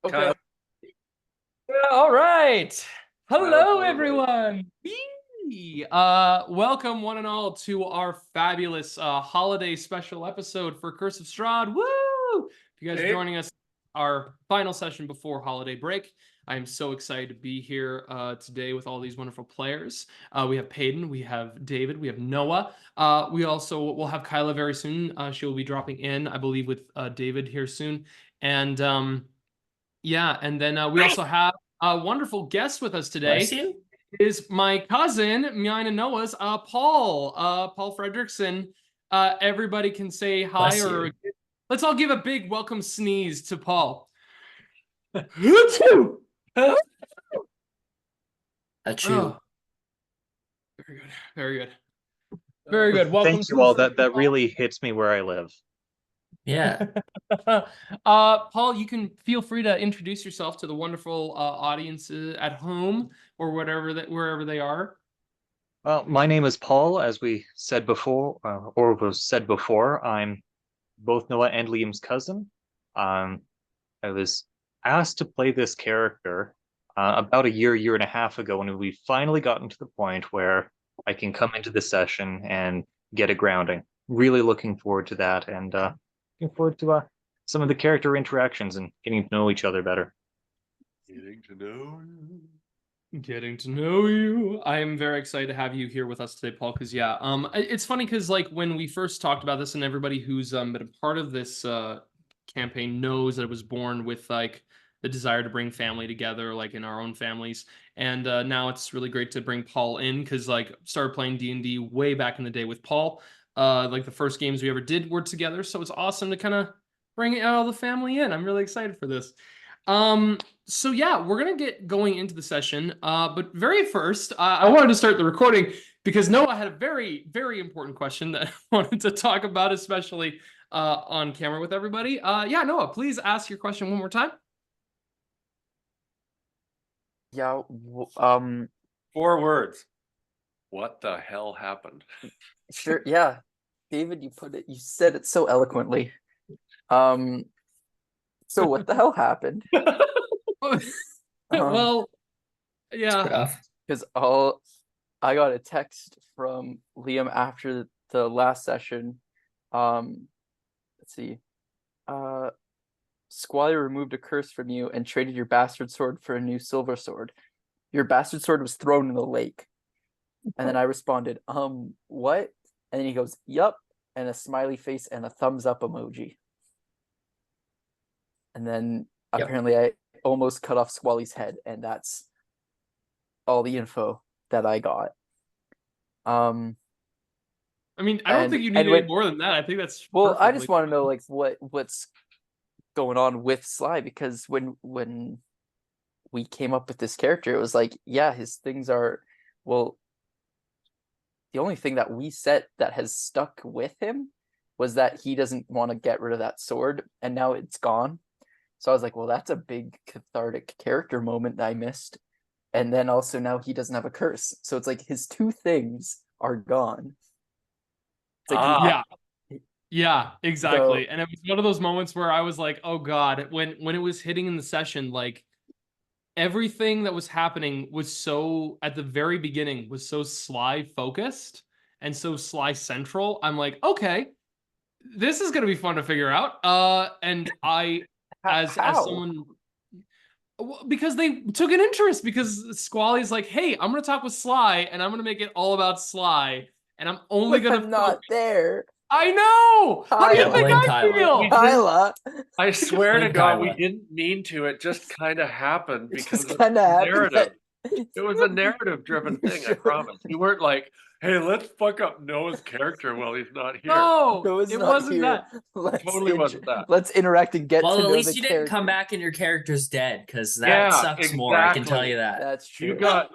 Okay. All right. Hello, Kylah, everyone. Welcome one and all to our fabulous holiday special episode for Curse of Strahd. Woo! If you guys are Hey. joining us, our final session before holiday break. I am so excited to be here today with all these wonderful players. We have Padon, we have David, we have Noah. We also will have Kylah very soon. She will be dropping in, I believe, with David here soon. And yeah, and then we also have a wonderful guest with us Bless today. you. Is my cousin, mine and Noah's, Paul Fredrickson. Everybody can say hi, Bless or you. let's all give a big welcome sneeze to Paul. Achoo! Achoo. Oh, very good, very good, very good. Welcome Thank to you all. the That really hits me where I live. Yeah. Paul, you can feel free to introduce yourself to the wonderful audience at home or wherever they are. Well, my name is Paul, as we said before, or was said before. I'm both Noah and Liam's cousin. I was asked to play this character about a year and a half ago, when we finally gotten to the point where I can come into the session and get a grounding. Really looking forward to that, and looking forward to some of the character interactions and getting to know each other better. Getting to know you. Getting to know you. I am very excited to have you here with us today, Paul. Because it's funny because like when we first talked about this, and everybody who's been a part of this campaign knows that it was born with like the desire to bring family together, like in our own families. And now it's really great to bring Paul in because like started playing D&D way back in the day with Paul. Like the first games we ever did were together, so it's awesome to kind of bring all the family in. I'm really excited for this. So yeah, we're gonna get going into the session. But very first, I wanted to start the recording because Noah had a very, very important question that I wanted to talk about, especially on camera with everybody. Yeah, Noah, please ask your question one more time. Yeah, 4 words. What the hell happened? sure. Yeah, David, you said it so eloquently. So what the hell happened? Well, yeah. Because I got a text from Liam after the last session. Let's see. Squally removed a curse from you and traded your bastard sword for a new silver sword. Your bastard sword was thrown in the lake. And then I responded, what? And then he goes, yup, and a smiley face and a thumbs up emoji. And then apparently I almost cut off Squally's head, and that's all the info that I got. I mean, I don't think you need any more than that. I think that's well. I just want to know like what's going on with Sly, because when we came up with this character, it was like, yeah, his things are well. The only thing that we set that has stuck with him was that he doesn't want to get rid of that sword, and now it's gone. So I was like, well, that's a big cathartic character moment that I missed. And then also now he doesn't have a curse. So it's like his 2 things are gone. It's like yeah, exactly. So, and it was one of those moments where I was like, oh God, when it was hitting in the session, like everything that was happening was so, at the very beginning, was so Sly focused and so Sly central. I'm like, okay, this is going to be fun to figure out. And I... As someone, because they took an interest, because Squally's like, hey, I'm gonna talk with Sly and I'm gonna make it all about Sly, and I'm only gonna I'm not there. I know. How do you think I feel? Kylah. I swear to God, we didn't mean to. It just kind of happened because of the narrative. It was a narrative-driven thing. I promise. You weren't like, hey, let's fuck up Noah's character while he's not here. No, it wasn't that. Wasn't that. Let's interact and get to know the character. Well, at least you didn't come back and your character's dead, because that sucks more, I can tell you that. That's true. You got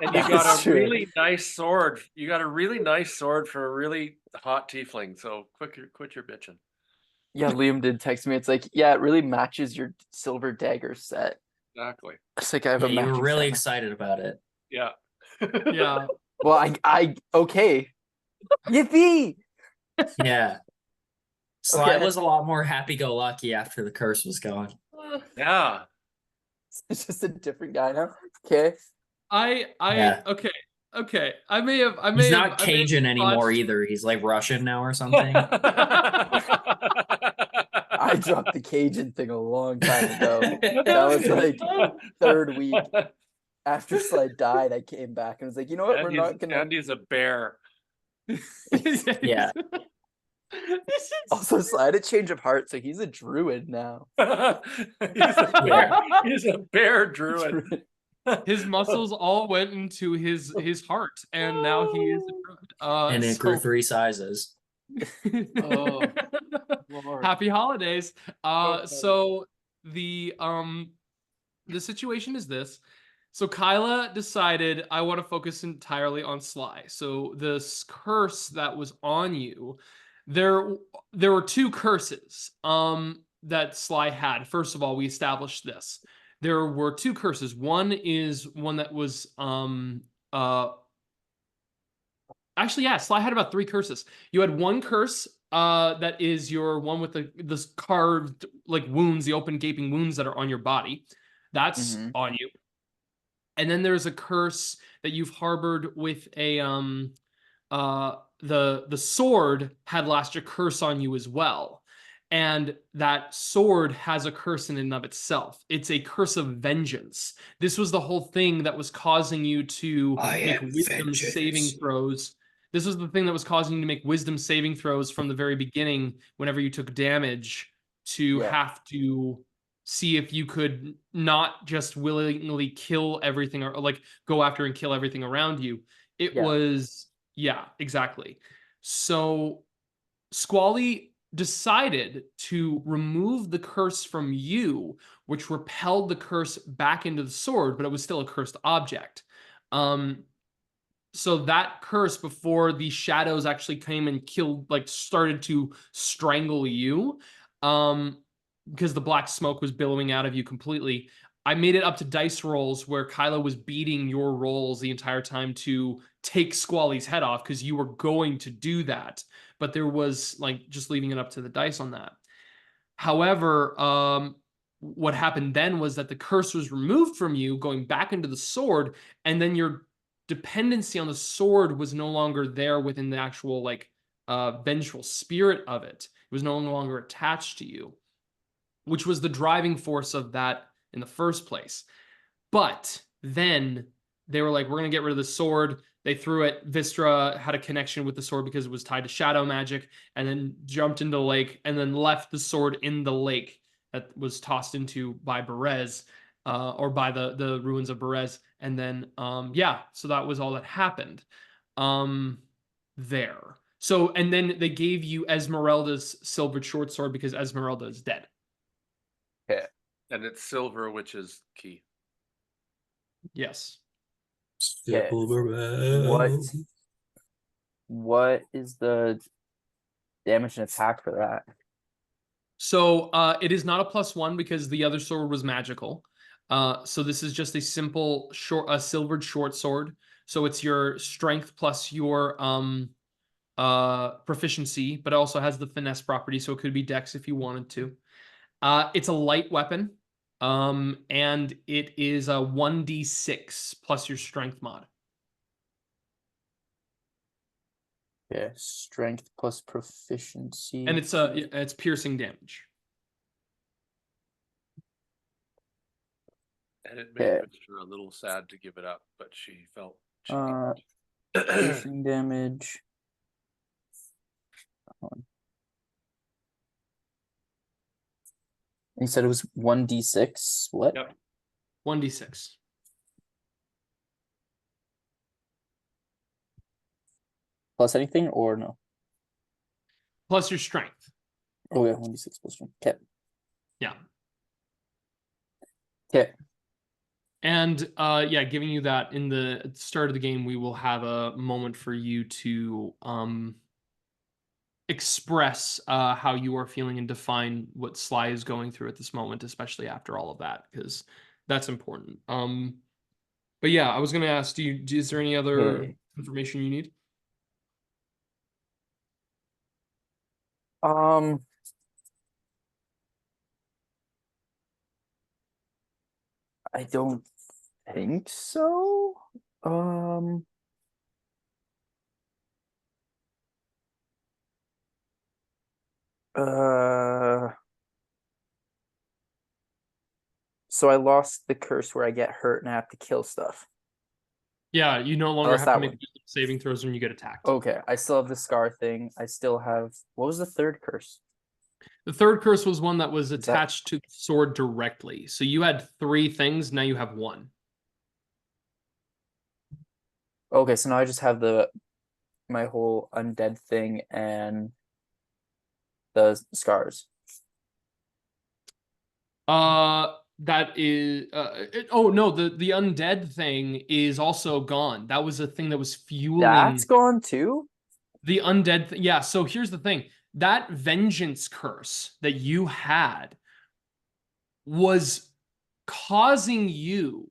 a really nice sword. You got a really nice sword for a really hot tiefling, so quit your bitching. Yeah, Liam did text me. It's like, yeah, it really matches your silver dagger set. Exactly. It's like I have a you were really excited about it. Yeah. Yeah. Well, I okay. Yippee! Yeah. Sly was a lot more happy-go-lucky after the curse was gone. Yeah. It's just a different guy now. Okay. Yeah. Okay. I may have He's not Cajun anymore either. He's like Russian now or something. I dropped the Cajun thing a long time ago. That was like third week after Slide died. I came back and was like, you know what? We're not gonna. Andy's a bear. Yeah. Also, Slide a change of heart, so he's a druid now. He's a bear. He's a bear druid. His muscles all went into his heart, and now he is a druid. And it grew 3 sizes. Oh, Lord. Happy holidays. Okay. So the situation is this. So Kylah decided, I want to focus entirely on Sly. So this curse that was on you, there were 2 curses that Sly had. First of all, we established this. There were 2 curses. One is one that was actually, yeah, Sly had about 3 curses. You had one curse that is your one with the carved like wounds, the open gaping wounds that are on your body. That's on you. And then there's a curse that you've harbored with a the sword had last a curse on you as well. And that sword has a curse in and of itself. It's a curse of vengeance. This was the whole thing that was causing you to make wisdom saving throws. This was the thing that was causing you to make wisdom saving throws from the very beginning whenever you took damage to have to see if you could not just willingly kill everything or like go after and kill everything around you. It was, exactly. So Squally decided to remove the curse from you, which repelled the curse back into the sword, but it was still a cursed object. So that curse, before the shadows actually came and killed, like started to strangle you, because the black smoke was billowing out of you completely, I made it up to dice rolls where Kylah was beating your rolls the entire time to take Squally's head off because you were going to do that. But there was like just leaving it up to the dice on that. However, what happened then was that the curse was removed from you, going back into the sword, and then your dependency on the sword was no longer there within the actual like vengeful spirit of it. It was no longer attached to you, which was the driving force of that in the first place. But then they were like, we're going to get rid of the sword. They threw it. Wystera had a connection with the sword because it was tied to shadow magic, and then jumped into the lake and then left the sword in the lake that was tossed into by Berez, or by the ruins of Berez. And then, so that was all that happened there. So, and then they gave you Esmeralda's silvered short sword because Esmeralda is dead. Okay. And it's silver, which is key. Yes. Okay. What is the damage and attack for that? So it is not a +1 because the other sword was magical. So this is just a simple silvered short sword. So it's your strength plus your proficiency, but it also has the finesse property, so it could be dex if you wanted to. It's a light weapon, and it is a 1d6 plus your strength mod. Yeah, strength plus proficiency. And it's piercing damage. And it made Wystera a little sad to give it up, but she felt she piercing damage. You said it was 1d6. What? Yep. 1d6. Plus anything or no? Plus your strength. Oh yeah, 1d6 plus strength. Okay. Yeah. Okay. And giving you that in the start of the game, we will have a moment for you to express how you are feeling and define what Sly is going through at this moment, especially after all of that, because that's important. But yeah, I was going to ask, is there any other information you need? I don't think so. So I lost the curse where I get hurt and I have to kill stuff. Yeah, you no longer Unless have to that make one. saving throws when you get attacked. Okay, I still have the scar thing. I still have, what was the third curse? The third curse was one that was that- attached to the sword directly. So you had 3 things, now you have 1. Okay, so now I just have my whole undead thing and the scars. That is oh no, the undead thing is also gone. That was a thing that was fueling That's gone too? the undead yeah, so here's the thing. That vengeance curse that you had was causing you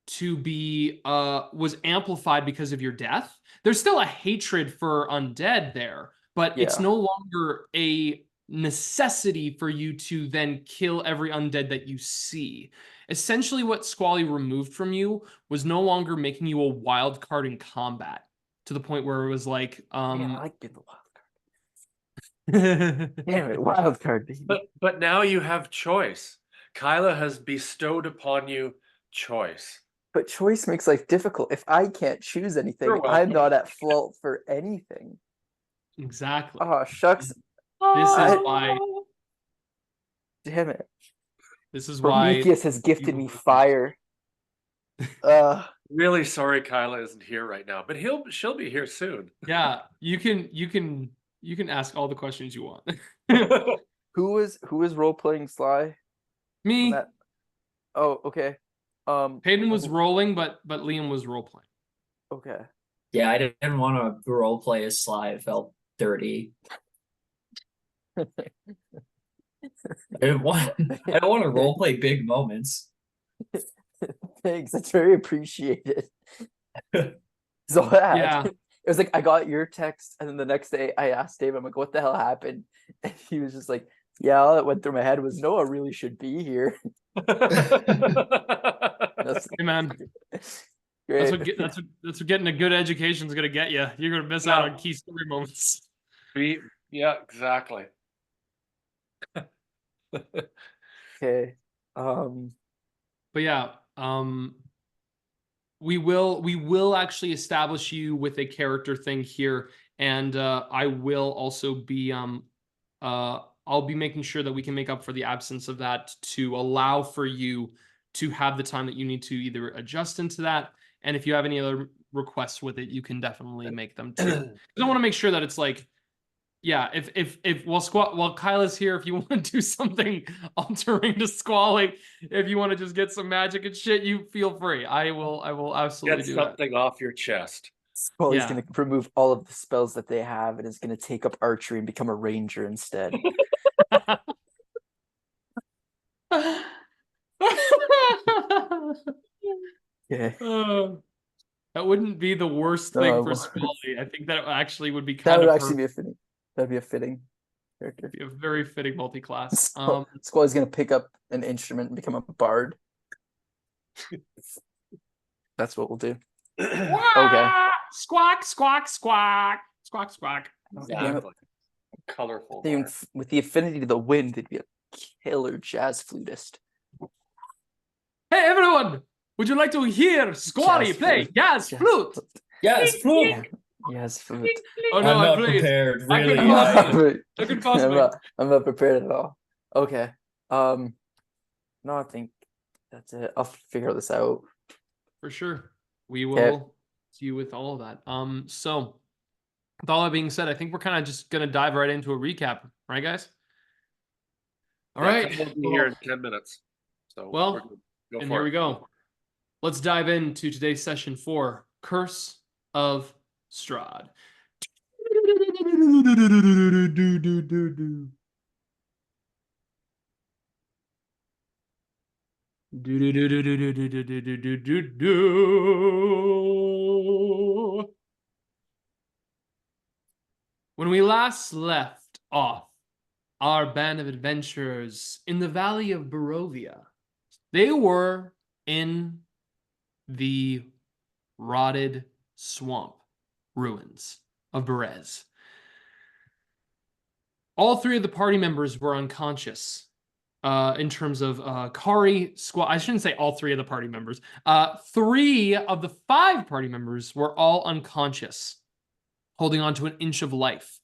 to be was amplified because of your death. There's still a hatred for undead there, but it's Yeah. no longer a necessity for you to then kill every undead that you see. Essentially what Squally removed from you was no longer making you a wild card in combat, to the point where it was like Yeah, I like being the wild card. Damn it, wild card, baby. But now you have choice. Kylah has bestowed upon you choice. But choice makes life difficult. If I can't choose anything, You're I'm welcome. not at fault for anything. Exactly. Oh, shucks. This is I- why Damn it. this is why Prometheus has gifted you- me fire. Really sorry Kylah isn't here right now, but she'll be here soon. yeah, you can ask all the questions you want. Who was role playing Sly? Me, That. Oh, okay. Padon was rolling, but Liam was role playing. Okay. Yeah, I didn't want to role play as Sly. It felt dirty. I don't want to role play big moments. Thanks. That's very appreciated. So bad. Yeah. It was like I got your text, and then the next day I asked Dave, I'm like, what the hell happened? And he was just like, yeah, all that went through my head was Noah really should be here. That's Hey man, great. that's what getting a good education is gonna get you. You're gonna miss out on key story moments. Yeah, exactly. Okay. But yeah, we will actually establish you with a character thing here, and I will also be I'll be making sure that we can make up for the absence of that to allow for you to have the time that you need to either adjust into that, and if you have any other requests with it, you can definitely make them too. I want to make sure that it's like, yeah, if while Kylah's here, if you want to do something altering to Squally, if you want to just get some magic and shit, you feel free. I will absolutely Get do something off your chest. Well, he's Yeah. gonna remove all of the spells that they have and is gonna take up archery and become a ranger instead. that. Okay. That wouldn't be the worst thing No, for well, Squally. I think that actually would be that kind would of actually be a fitting. That'd be a fitting character. be a very fitting multi-class. Squally's gonna pick up an instrument and become a bard. That's what we'll do. Okay. Squawk, squawk, squawk, squawk, squawk. Exactly. Colorful. With the affinity to the wind, they'd be a killer jazz flutist. Hey everyone! Would you like to hear Squally Jazz play flute. jazz flute? Yes, flute. Yeah. Yes, flute. Oh no, I'm not played. prepared. I Really, can- not. Look at Cosmic. I'm not prepared at all. Okay. No, I think that's it. I'll figure this out. For sure. We will see you with all of that. So with all that being said, I think we're kind of just gonna dive right into a recap, right, guys? All right. We'll be here in 10 minutes. So Well, we're good. Go and for here it. we go. Let's dive into today's session 4, Curse of Strahd. When we last left off our band of adventurers in the valley of Barovia, they were in the rotted swamp ruins of Berez. All three of the party members were unconscious. In terms of Kari, I shouldn't say all three of the party members. 3 of the 5 party members were all unconscious, holding on to an inch of life.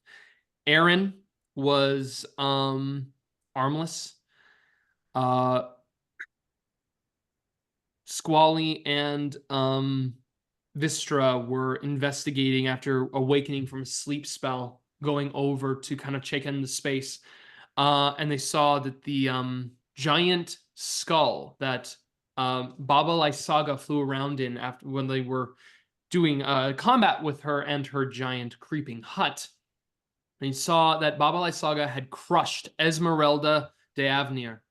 Eren was armless. Squally and Wystera were investigating after awakening from a sleep spell, going over to kind of check in the space. And they saw that the giant skull that Baba Lysaga flew around in after when they were doing combat with her and her giant creeping hut. And he saw that Baba Lysaga had crushed Esmeralda de Avenir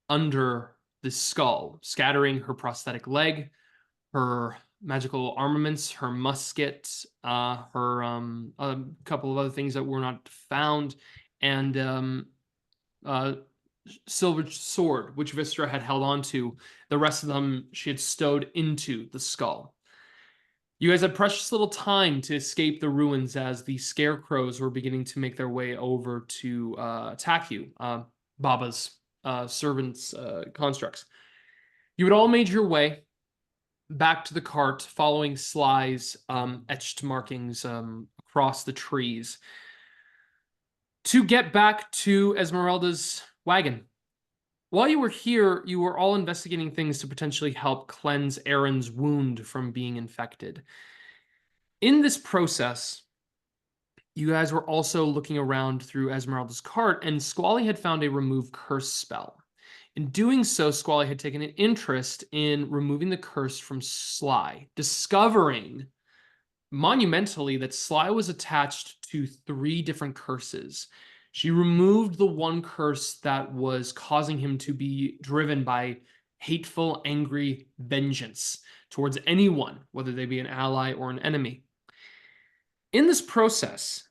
under the skull, scattering her prosthetic leg, her magical armaments, her musket, her a couple of other things that were not found, and silver sword, which Wystera had held on to. The rest of them she had stowed into the skull. You guys had precious little time to escape the ruins as the scarecrows were beginning to make their way over to attack you, Baba's servants' constructs. You had all made your way back to the cart, following Sly's etched markings across the trees, to get back to Esmeralda's wagon. While you were here, you were all investigating things to potentially help cleanse Eren's wound from being infected. In this process, you guys were also looking around through Esmeralda's cart, and Squally had found a remove curse spell. In doing so, Squally had taken an interest in removing the curse from Sly, discovering monumentally that Sly was attached to 3 different curses. She removed the one curse that was causing him to be driven by hateful, angry vengeance towards anyone, whether they be an ally or an enemy. In this process,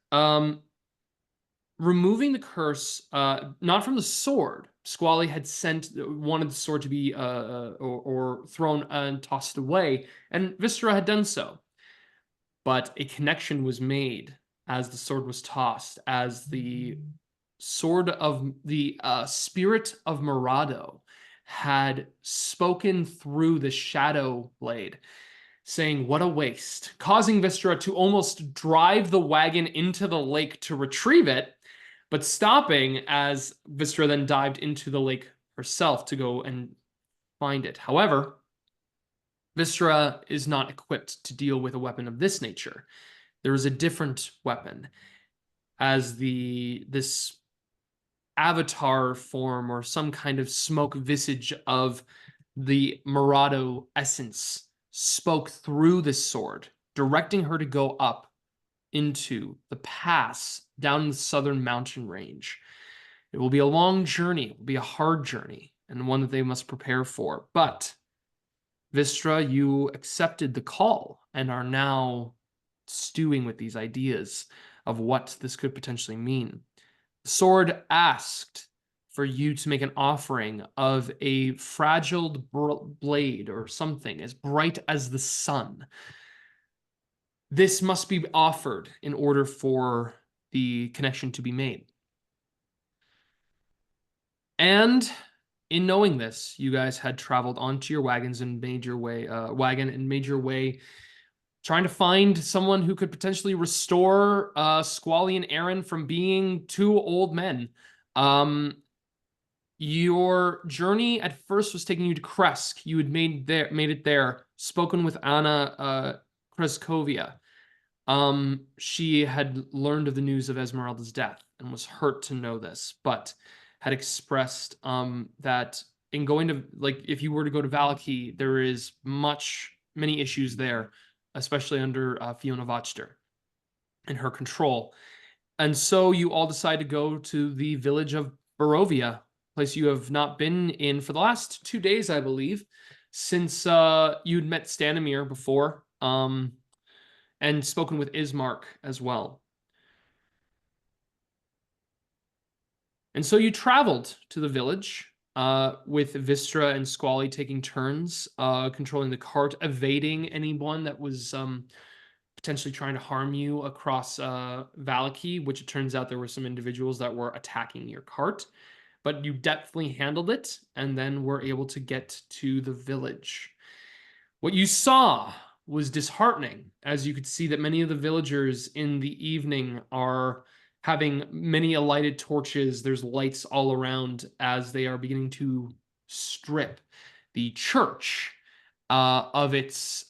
removing the curse, not from the sword. Squally had wanted the sword to be or thrown and tossed away, and Wystera had done so. But a connection was made as the sword was tossed, as the sword of the spirit of Mirado had spoken through the shadow blade, saying, "What a waste," causing Wystera to almost drive the wagon into the lake to retrieve it, but stopping as Wystera then dived into the lake herself to go and find it. However, Wystera is not equipped to deal with a weapon of this nature. There is a different weapon, as this avatar form or some kind of smoke visage of the Mirado essence spoke through this sword, directing her to go up into the pass down the southern mountain range. It will be a long journey, it will be a hard journey, and one that they must prepare for. But Wystera, you accepted the call and are now stewing with these ideas of what this could potentially mean. The sword asked for you to make an offering of a fragile blade or something as bright as the sun. This must be offered in order for the connection to be made. And in knowing this, you guys had traveled onto your wagons and made your way, trying to find someone who could potentially restore Squally and Eren from being 2 old men. Your journey at first was taking you to Kresk. You had made it there, spoken with Anna Kreskovia. She had learned of the news of Esmeralda's death and was hurt to know this, but had expressed that in going to, if you were to go to Valaki, there is many issues there, especially under Fiona Vochter and her control. And so you all decide to go to the village of Barovia, place you have not been in for the last 2 days, I believe, since you'd met Stanimir before, and spoken with Ismark as well. And so you traveled to the village, with Wystera and Squally taking turns controlling the cart, evading anyone that was potentially trying to harm you across Valaki, which it turns out there were some individuals that were attacking your cart. But you deftly handled it, and then were able to get to the village. What you saw was disheartening, as you could see that many of the villagers in the evening are having many lighted torches. There's lights all around as they are beginning to strip the church of its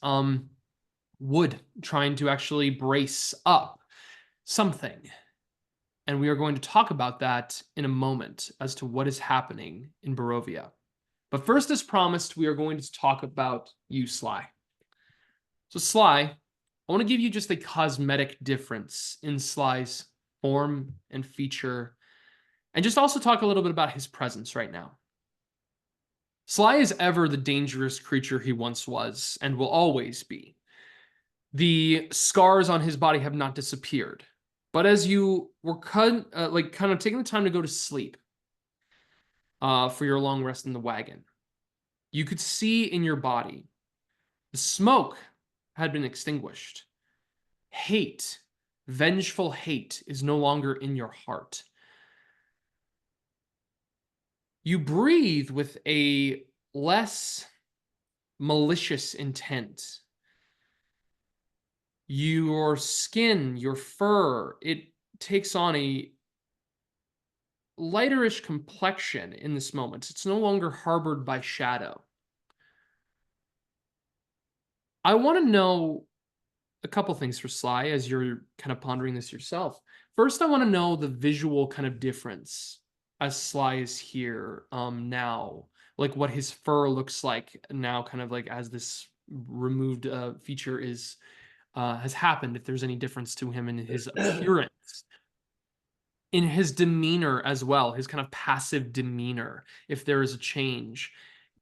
wood, trying to actually brace up something. And we are going to talk about that in a moment as to what is happening in Barovia. But first, as promised, we are going to talk about you, Sly. So Sly, I want to give you just a cosmetic difference in Sly's form and feature, and just also talk a little bit about his presence right now. Sly is ever the dangerous creature he once was and will always be. The scars on his body have not disappeared. But as you were kind of taking the time to go to sleep for your long rest in the wagon, you could see in your body the smoke had been extinguished. Hate, vengeful hate, is no longer in your heart. You breathe with a less malicious intent. Your skin, your fur, it takes on a lighterish complexion in this moment. It's no longer harbored by shadow. I want to know a couple things for Sly as you're kind of pondering this yourself. First, I want to know the visual kind of difference as Sly is here now, like what his fur looks like now, kind of like as this removed feature is has happened, if there's any difference to him in his appearance, in his demeanor as well, his kind of passive demeanor, if there is a change.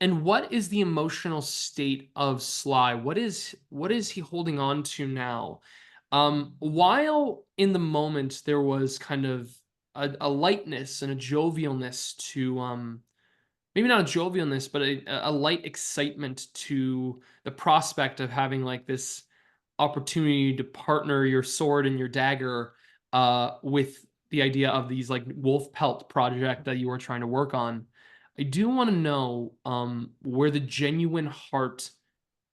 And what is the emotional state of Sly? What is he holding on to now? While in the moment there was kind of a lightness and a jovialness to maybe not a jovialness, but a light excitement to the prospect of having like this opportunity to partner your sword and your dagger with the idea of these like wolf pelt project that you were trying to work on. I do want to know where the genuine heart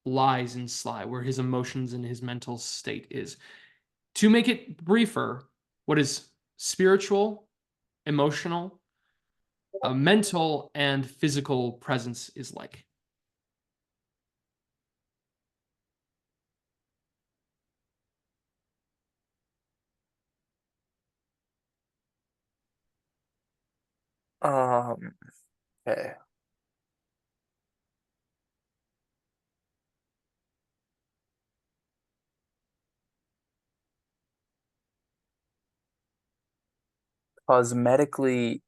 lies in Sly, where his emotions and his mental state is. To make it briefer, what is spiritual, emotional, mental, and physical presence is like. Okay. Cosmetically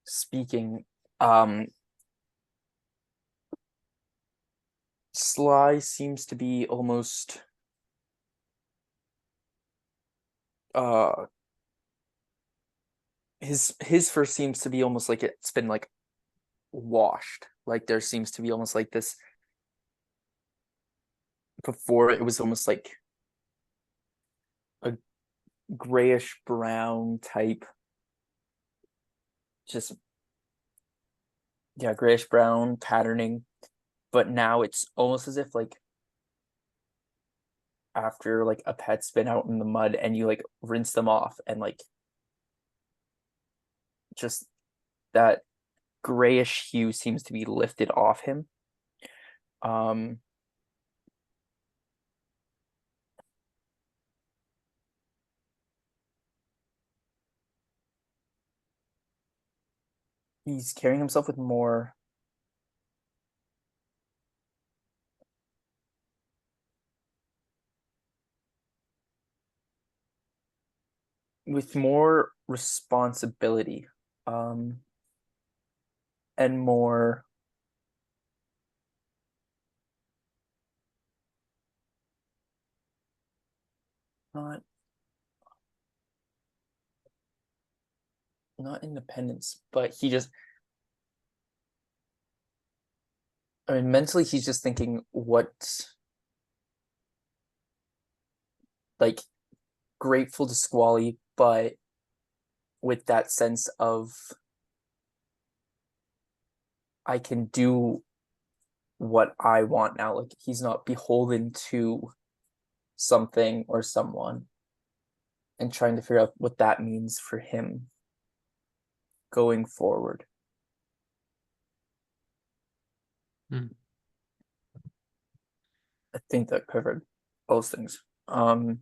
speaking, Sly seems to be almost his fur seems to be almost like it's been like washed. Like there seems to be almost like this, before it was almost like a grayish brown type, just grayish brown patterning, but now it's almost as if like after like a pet's been out in the mud and you like rinse them off, and like just that grayish hue seems to be lifted off him. He's carrying himself with more responsibility, and more not independence, but I mean, mentally, he's just thinking what, like, grateful to Squally, but with that sense of I can do what I want now. Like, he's not beholden to something or someone, and trying to figure out what that means for him going forward. Hmm. I think that covered both things. And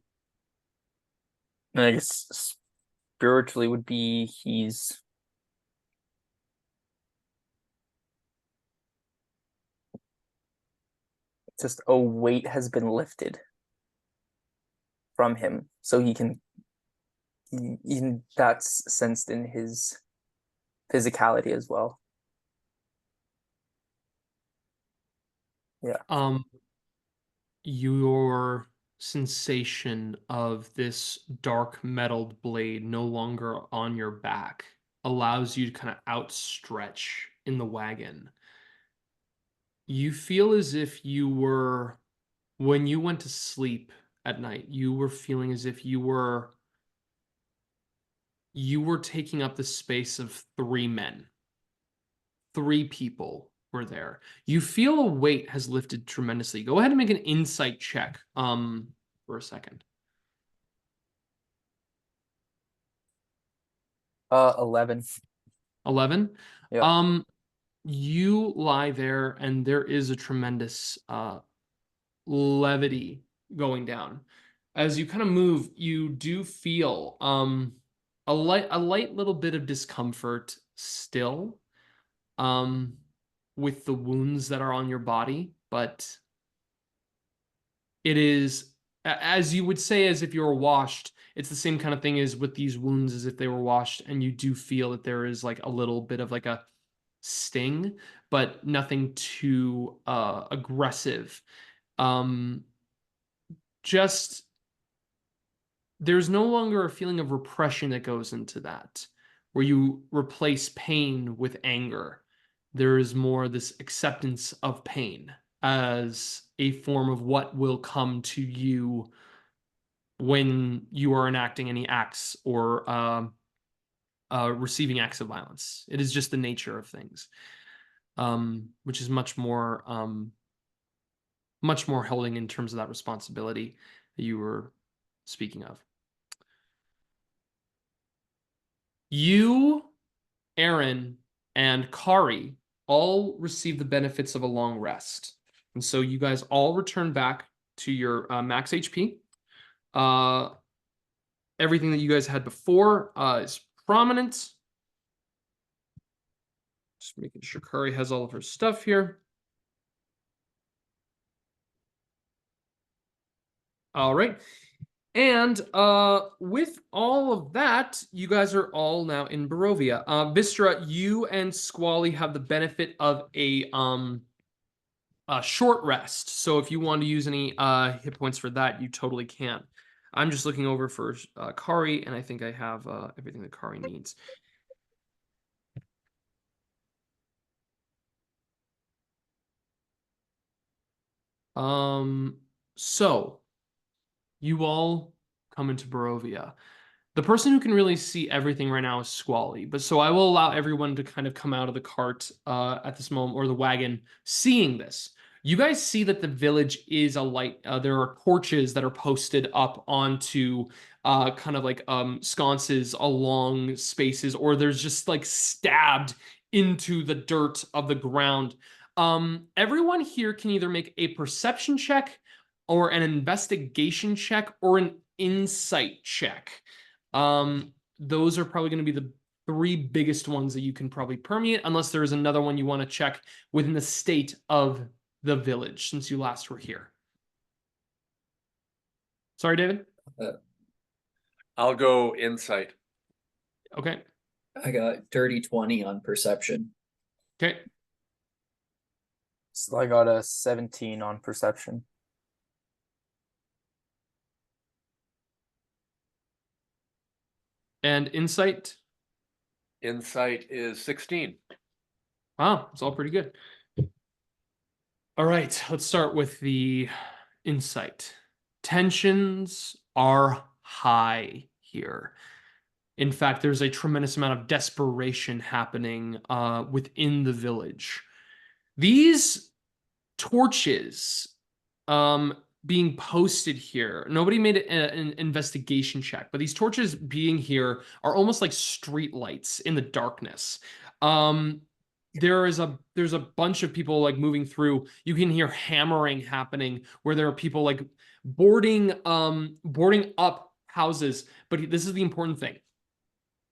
I guess spiritually would be he's just a weight has been lifted from him, so that's sensed in his physicality as well. Your sensation of this dark metalled blade no longer on your back allows you to kind of outstretch in the wagon. You feel as if you were, when you went to sleep at night, you were feeling as if you were taking up the space of 3 men. 3 people were there. You feel a weight has lifted tremendously. Go ahead and make an insight check for a second. 11. 11? Yeah. You lie there and there is a tremendous levity going down. As you kind of move, you do feel a light little bit of discomfort still with the wounds that are on your body, but it is, as you would say, as if you were washed. It's the same kind of thing as with these wounds, as if they were washed, and you do feel that there is like a little bit of like a sting, but nothing too aggressive. Just there's no longer a feeling of repression that goes into that, where you replace pain with anger. There is more this acceptance of pain as a form of what will come to you when you are enacting any acts or receiving acts of violence. It is just the nature of things, which is much more holding in terms of that responsibility that you were speaking of. You, Eren, and Kari all receive the benefits of a long rest. And so you guys all return back to your max HP. Everything that you guys had before is prominent. Just making sure Kari has all of her stuff here. All right. And with all of that, you guys are all now in Barovia. Wystera, you and Squally have the benefit of a short rest. So if you want to use any hit points for that, you totally can. I'm just looking over for Kari, and I think I have everything that Kari needs. So you all come into Barovia. The person who can really see everything right now is Squally, but so I will allow everyone to kind of come out of the cart at this moment, or the wagon, seeing this. You guys see that the village is alight. There are torches that are posted up onto kind of like sconces along spaces, or there's just like stabbed into the dirt of the ground. Everyone here can either make a perception check or an investigation check or an insight check. Those are probably going to be the 3 biggest ones that you can probably permeate, unless there is another one you want to check within the state of the village since you last were here. Sorry, David? I'll go insight. Okay. I got dirty 20 on perception. Okay. So I got a 17 on perception. And insight? Insight is 16. Wow, it's all pretty good. All right, let's start with the insight. Tensions are high here. In fact, there's a tremendous amount of desperation happening within the village. These torches being posted here, nobody made an investigation check, but these torches being here are almost like street lights in the darkness. There's a bunch of people like moving through. You can hear hammering happening where there are people like boarding up houses. But this is the important thing.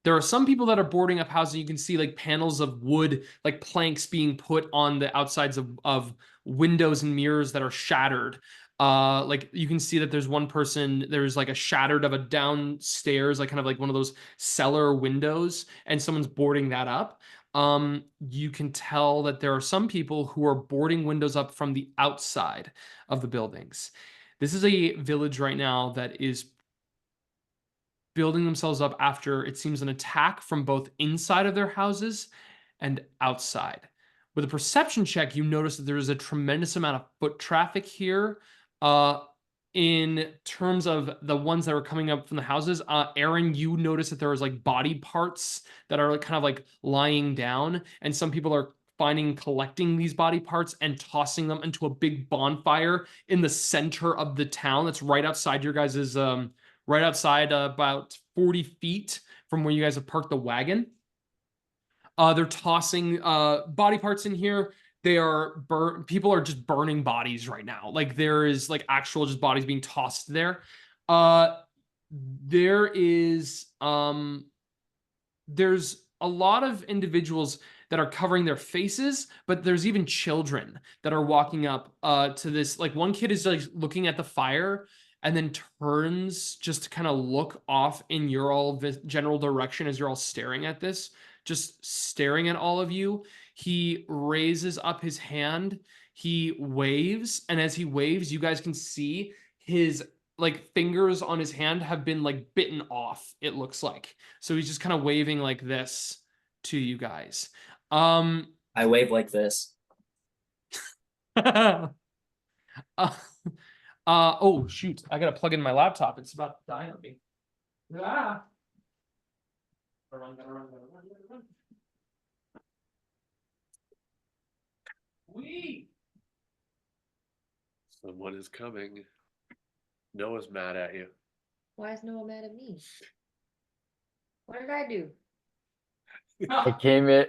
There are some people that are boarding up houses. You can see like panels of wood, like planks being put on the outsides of windows and mirrors that are shattered. Like you can see that there's one person, there's like a shattered of a downstairs, like kind of like one of those cellar windows, and someone's boarding that up. You can tell that there are some people who are boarding windows up from the outside of the buildings. This is a village right now that is building themselves up after, it seems, an attack from both inside of their houses and outside. With a perception check, you notice that there is a tremendous amount of foot traffic here. In terms of the ones that are coming up from the houses, Eren, you notice that there is like body parts that are like kind of like lying down, and some people are collecting these body parts and tossing them into a big bonfire in the center of the town. That's right outside your guys's right outside about 40 feet from where you guys have parked the wagon. They're tossing body parts in here. People are just burning bodies right now. Like there is like actual just bodies being tossed there. There's a lot of individuals that are covering their faces, but there's even children that are walking up to this. Like one kid is like looking at the fire and then turns just to kind of look off in your all general direction as you're all staring at this, just staring at all of you. He raises up his hand, he waves, and as he waves, you guys can see his like fingers on his hand have been like bitten off, it looks like. So he's just kind of waving like this to you guys. I wave like this. Oh shoot, I gotta plug in my laptop. It's about to die on me. Ah. Gotta run. Wee. Someone is coming. Noah's mad at you. Why is Noah mad at me? What did I do? I came in,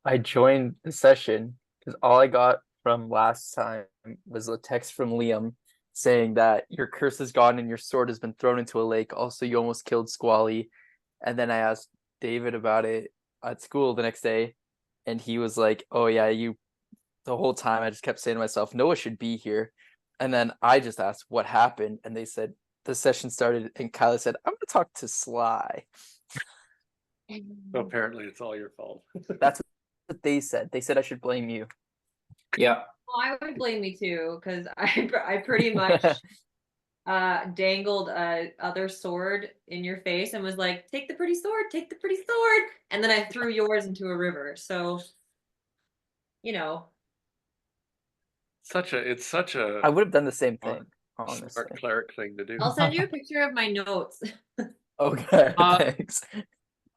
I joined the session because all I got from last time was a text from Liam saying that your curse is gone and your sword has been thrown into a lake. Also, you almost killed Squally. And then I asked David about it at school the next day, and he was like, oh yeah, the whole time I just kept saying to myself, Noah should be here. And then I just asked what happened, and they said the session started, and Kylah said, I'm gonna talk to Sly. So apparently it's all your fault. That's what they said. They said I should blame you. Yeah. Well, I would blame me too, because I pretty much dangled a other sword in your face and was like, take the pretty sword, and then I threw yours into a river. So, you know, It's such a I would have done the same thing, honestly. smart cleric thing to do. I'll send you a picture of my notes. Okay, thanks.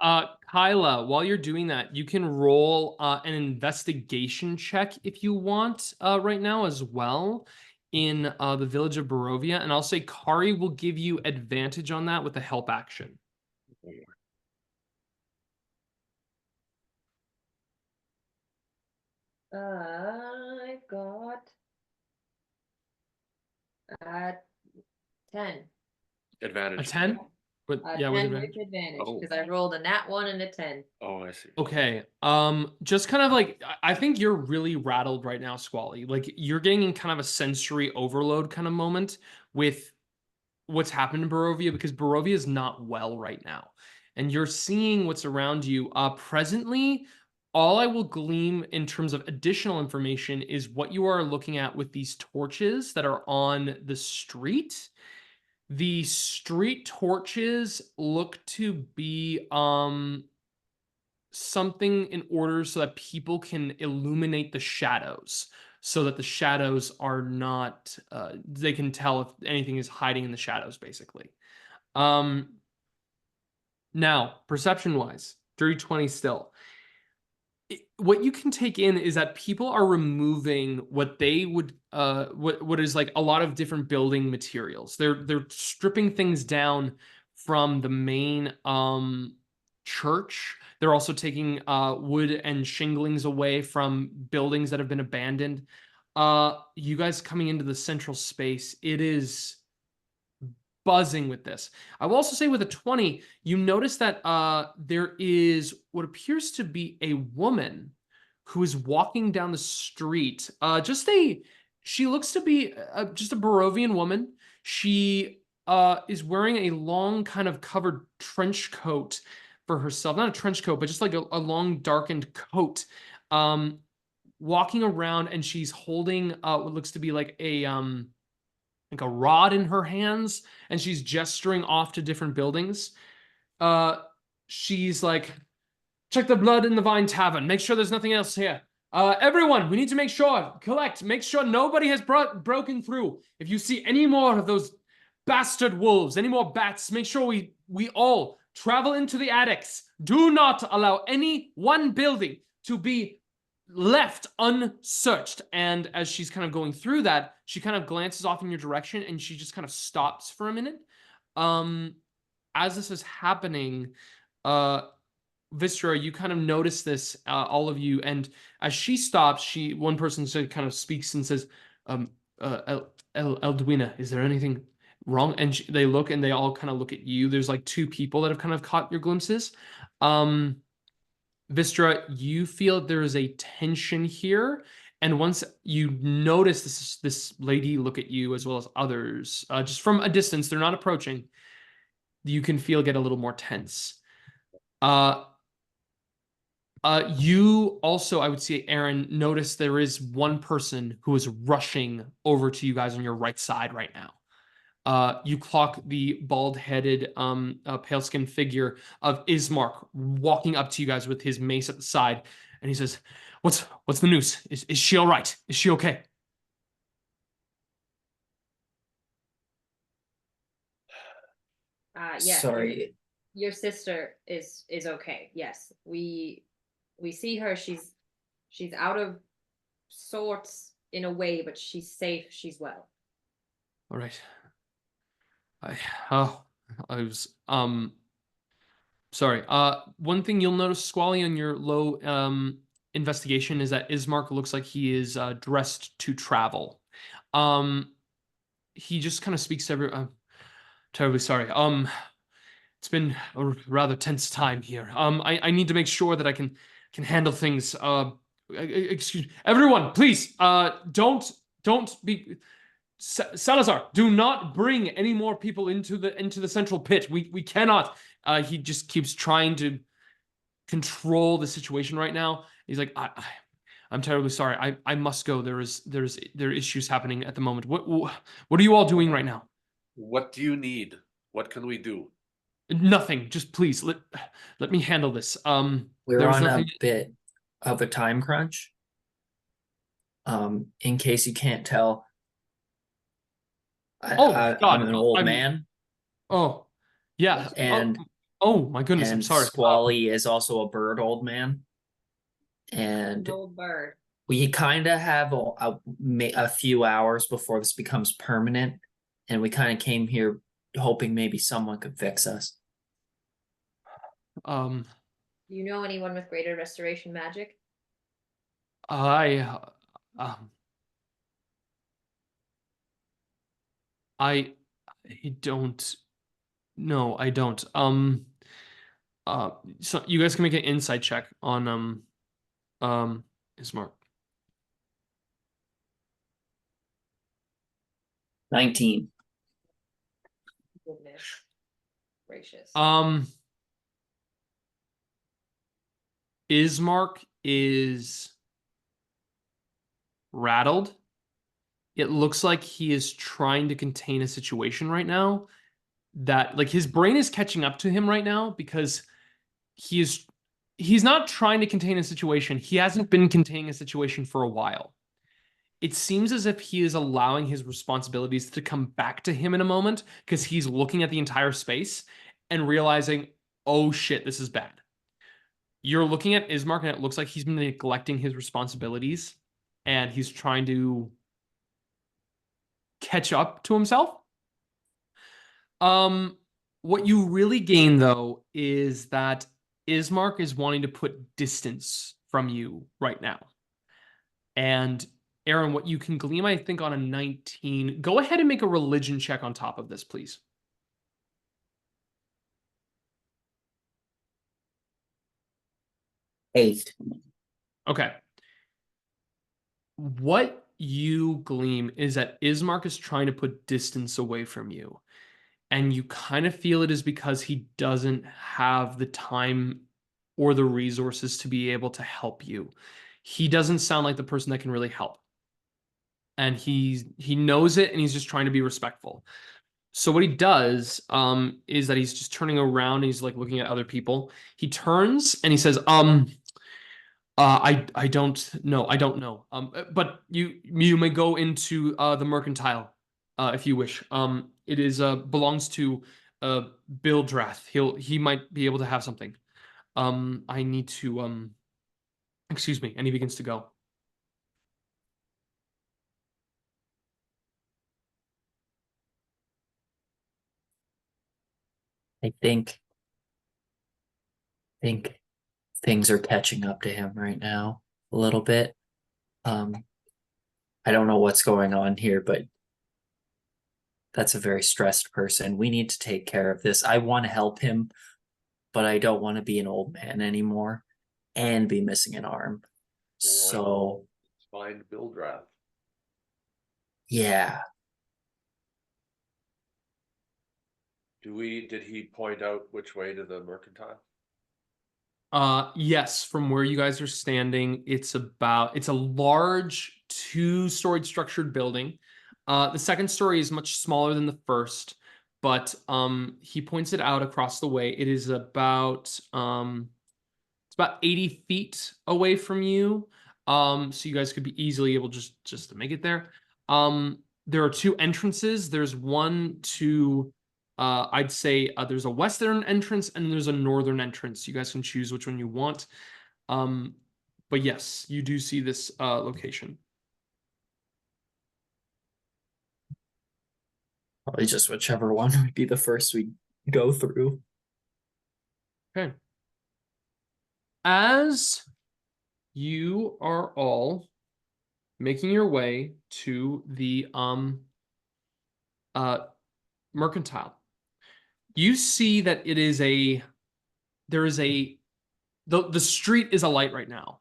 Kylah, while you're doing that, you can roll an investigation check if you want right now as well in the village of Barovia. And I'll say Kari will give you advantage on that with the help action. I got 10. Advantage. A 10? But A yeah, with 10 advantage. with advantage Oh. because I rolled a nat 1 and a 10. Oh, I see. Okay. Just kind of like I think you're really rattled right now, Squally. Like you're getting in kind of a sensory overload kind of moment with what's happened in Barovia because Barovia is not well right now. And you're seeing what's around you. Presently, all I will glean in terms of additional information is what you are looking at with these torches that are on the street. The street torches look to be something in order so that people can illuminate the shadows. so that the shadows are not, they can tell if anything is hiding in the shadows, basically. Now, perception-wise, dirty 20 still. What you can take in is that people are removing what they would what is like a lot of different building materials. They're stripping things down from the main church. They're also taking wood and shinglings away from buildings that have been abandoned. You guys coming into the central space, it is buzzing with this. I will also say with a 20, you notice that there is what appears to be a woman who is walking down the street. She looks to be just a Barovian woman. She is wearing a long kind of covered trench coat for herself. Not a trench coat, but just like a long darkened coat. Walking around, and she's holding what looks to be like a rod in her hands, and she's gesturing off to different buildings. She's like, check the blood in the Vine Tavern. Make sure there's nothing else here. Everyone, we need to make sure, make sure nobody has broken through. If you see any more of those bastard wolves, any more bats, make sure we all travel into the attics. Do not allow any one building to be left unsearched. And as she's kind of going through that, she kind of glances off in your direction, and she just kind of stops for a minute. As this is happening, Wystera, you kind of notice this, all of you, and as she stops, one person kind of speaks and says, Eldwina, is there anything wrong? And they look, and they all kind of look at you. There's like two people that have kind of caught your glimpses. Wystera, you feel there is a tension here, and once you notice this lady look at you as well as others, just from a distance, they're not approaching, you can get a little more tense. You also, I would say, Eren, notice there is one person who is rushing over to you guys on your right side right now. You clock the bald-headed, pale-skinned figure of Ismark walking up to you guys with his mace at the side, and he says, "What's the news? Is she all right? Is she okay?" Yes. Sorry. Your sister is okay. Yes, we see her. She's out of sorts in a way, but she's safe. She's well. All right. I was sorry. One thing you'll notice, Squally, on your low investigation is that Ismark looks like he is dressed to travel. He just kind of speaks to everyone. Terribly sorry. It's been a rather tense time here. I need to make sure that I can handle things. Excuse me. Everyone, please, don't be. Salazar, do not bring any more people into the central pit. We cannot. He just keeps trying to control the situation right now. He's like, I'm terribly sorry. I must go. There are issues happening at the moment. What are you all doing right now? What do you need? What can we do? Nothing. Just please let me handle this. We're on a bit of a time crunch. In case you can't tell, God, I'm an old man. Oh, yeah. And oh my goodness, I'm sorry. Squally is also a bird old man. And An old bird. we kind of have a few hours before this becomes permanent. And we kind of came here hoping maybe someone could fix us. Do you know anyone with greater restoration magic? I don't. No, I don't. So you guys can make an insight check on Ismark. 19. Goodness gracious. Ismark is rattled. It looks like he is trying to contain a situation right now that, like, his brain is catching up to him right now because he's not trying to contain a situation. He hasn't been containing a situation for a while. it seems as if he is allowing his responsibilities to come back to him in a moment because he's looking at the entire space and realizing, oh shit, this is bad. You're looking at Ismark and it looks like he's been neglecting his responsibilities and he's trying to catch up to himself. What you really gain though is that Ismark is wanting to put distance from you right now. And Eren, what you can glean, I think, on a 19, go ahead and make a religion check on top of this, please. 8. Okay. What you glean is that Ismark is trying to put distance away from you. And you kind of feel it is because he doesn't have the time or the resources to be able to help you. He doesn't sound like the person that can really help. And he knows it and he's just trying to be respectful. So what he does is that he's just turning around and he's like looking at other people. He turns and he says, I don't know. But you may go into the mercantile if you wish. It is belongs to Bildrath. He might be able to have something. I need to excuse me, and he begins to go. I think things are catching up to him right now a little bit. I don't know what's going on here, but that's a very stressed person. We need to take care of this. I want to help him, but I don't want to be an old man anymore and be missing an arm. So Find Bildrath. yeah. Did he point out which way to the mercantile? Yes, from where you guys are standing, it's a large 2-storied structured building. The second story is much smaller than the first, but he points it out across the way. It is about it's about 80 feet away from you. So you guys could be easily able just to make it there. There are 2 entrances. There's one to I'd say there's a western entrance and there's a northern entrance. You guys can choose which one you want. But yes, you do see this location. Probably just whichever one would be the first we go through. Okay. As you are all making your way to the mercantile, you see that the street is alight right now.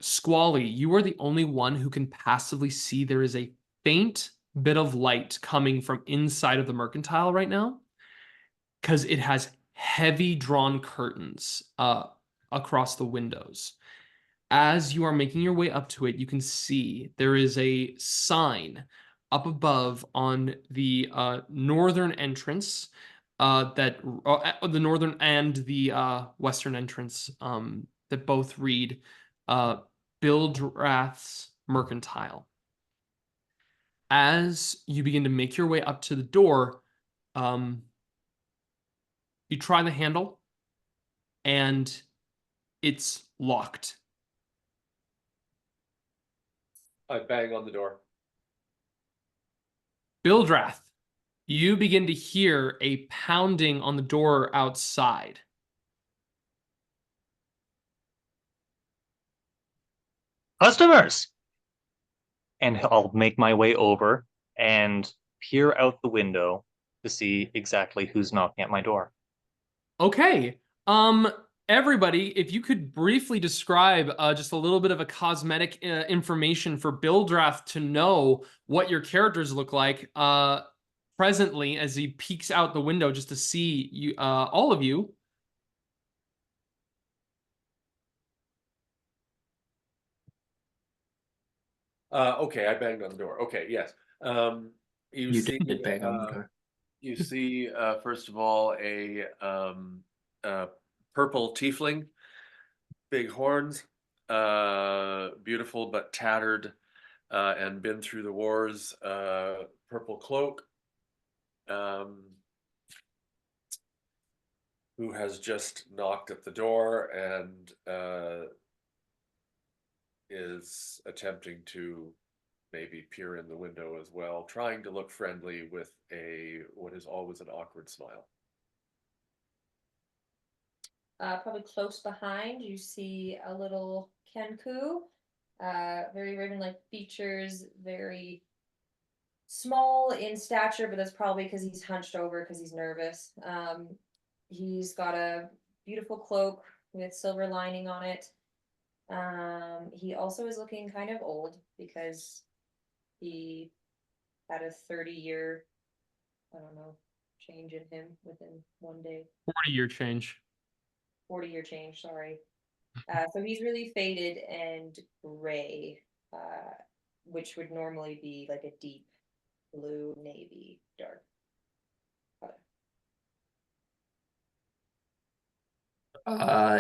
Squally, you are the only one who can passively see there is a faint bit of light coming from inside of the mercantile right now because it has heavy drawn curtains across the windows. As you are making your way up to it, you can see there is a sign up above on the northern entrance the northern and the western entrance that both read Bildrath's Mercantile. As you begin to make your way up to the door, you try the handle and it's locked. I bang on the door. Bildrath, you begin to hear a pounding on the door outside. Customers! And I'll make my way over and peer out the window to see exactly who's knocking at my door. Okay. Everybody, if you could briefly describe just a little bit of a cosmetic information for Bildrath to know what your characters look like presently as he peeks out the window just to see you, all of you. Okay, I banged on the door. Okay, yes. You see, did bang on the door. You see, first of all, a purple tiefling, big horns, beautiful but tattered and been through the wars, purple cloak, who has just knocked at the door and is attempting to maybe peer in the window as well, trying to look friendly with what is always an awkward smile. Probably close behind, you see a little Kenku, very raven-like features, very small in stature, but that's probably because he's hunched over because he's nervous. He's got a beautiful cloak with silver lining on it. He also is looking kind of old because he had a 30-year, I don't know, change in him within one day. 40-year change. 40-year change, sorry. So he's really faded and gray, which would normally be like a deep blue, navy, dark color.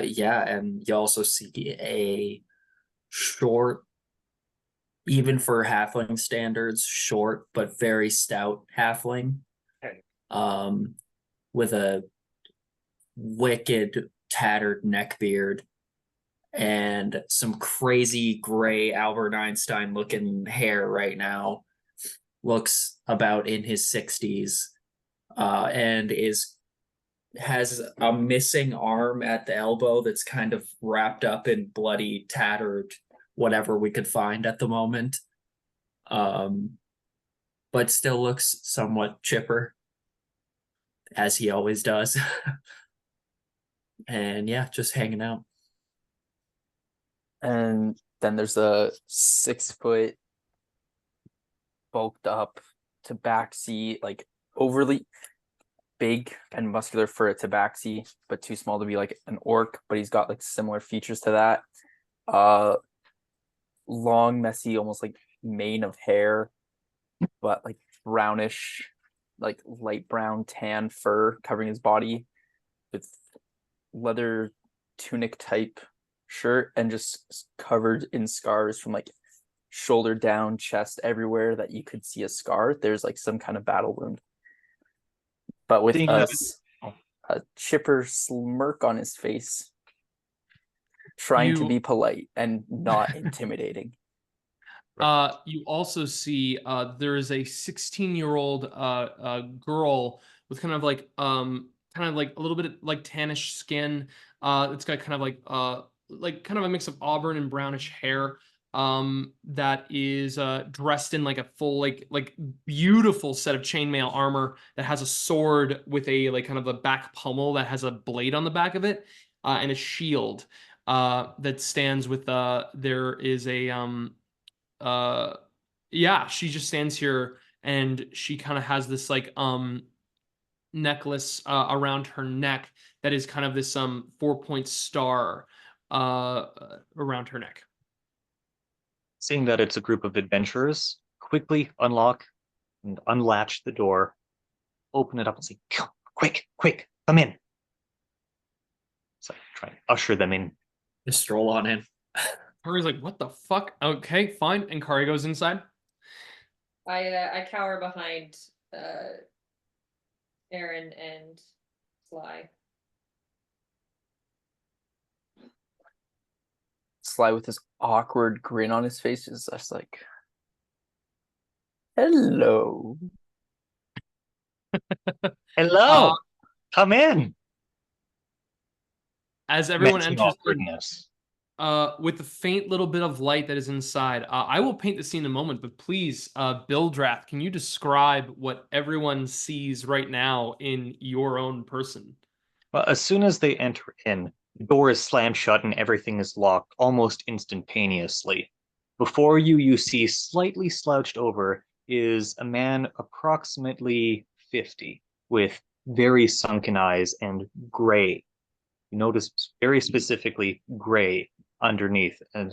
Yeah, and you also see a short, even for halfling standards, short but very stout halfling. Okay. With a wicked tattered neckbeard and some crazy gray Albert Einstein looking hair right now. Looks about in his 60s, and has a missing arm at the elbow that's kind of wrapped up in bloody, tattered, whatever we could find at the moment. But still looks somewhat chipper, as he always does. And yeah, just hanging out. And then there's a 6-foot bulked up tabaxi, like overly big and muscular for a tabaxi, but too small to be like an orc, but he's got like similar features to that. Long, messy, almost like mane of hair, but like brownish, like light brown tan fur covering his body, with leather tunic type shirt, and just covered in scars from like shoulder down, chest, everywhere that you could see a scar. There's like some kind of battle wound, but with a chipper smirk on his face, trying to be polite and not intimidating. You also see there is a 16-year-old girl with kind of like a little bit like tannish skin. It's got kind of like kind of a mix of auburn and brownish hair. That is dressed in like a full like beautiful set of chainmail armor that has a sword with a like kind of a back pommel that has a blade on the back of it, and a shield that stands with there is a yeah, she just stands here and she kind of has this like necklace around her neck that is kind of this 4-point star around her neck. Seeing that it's a group of adventurers, quickly unlock and unlatch the door, open it up and say, quick, come in. So try and usher them in. Just stroll on in. Kari's like, what the fuck? Okay, fine. And Kari goes inside. I cower behind Eren and Sly. Sly with this awkward grin on his face is just like, hello. Hello, come in. As everyone Mention enters awkwardness. with the faint little bit of light that is inside, I will paint the scene in a moment, but please, Bill Draft, can you describe what everyone sees right now in your own person? Well, as soon as they enter in, the door is slammed shut and everything is locked almost instantaneously. Before you, you see slightly slouched over is a man approximately 50 with very sunken eyes and gray. You notice very specifically gray underneath and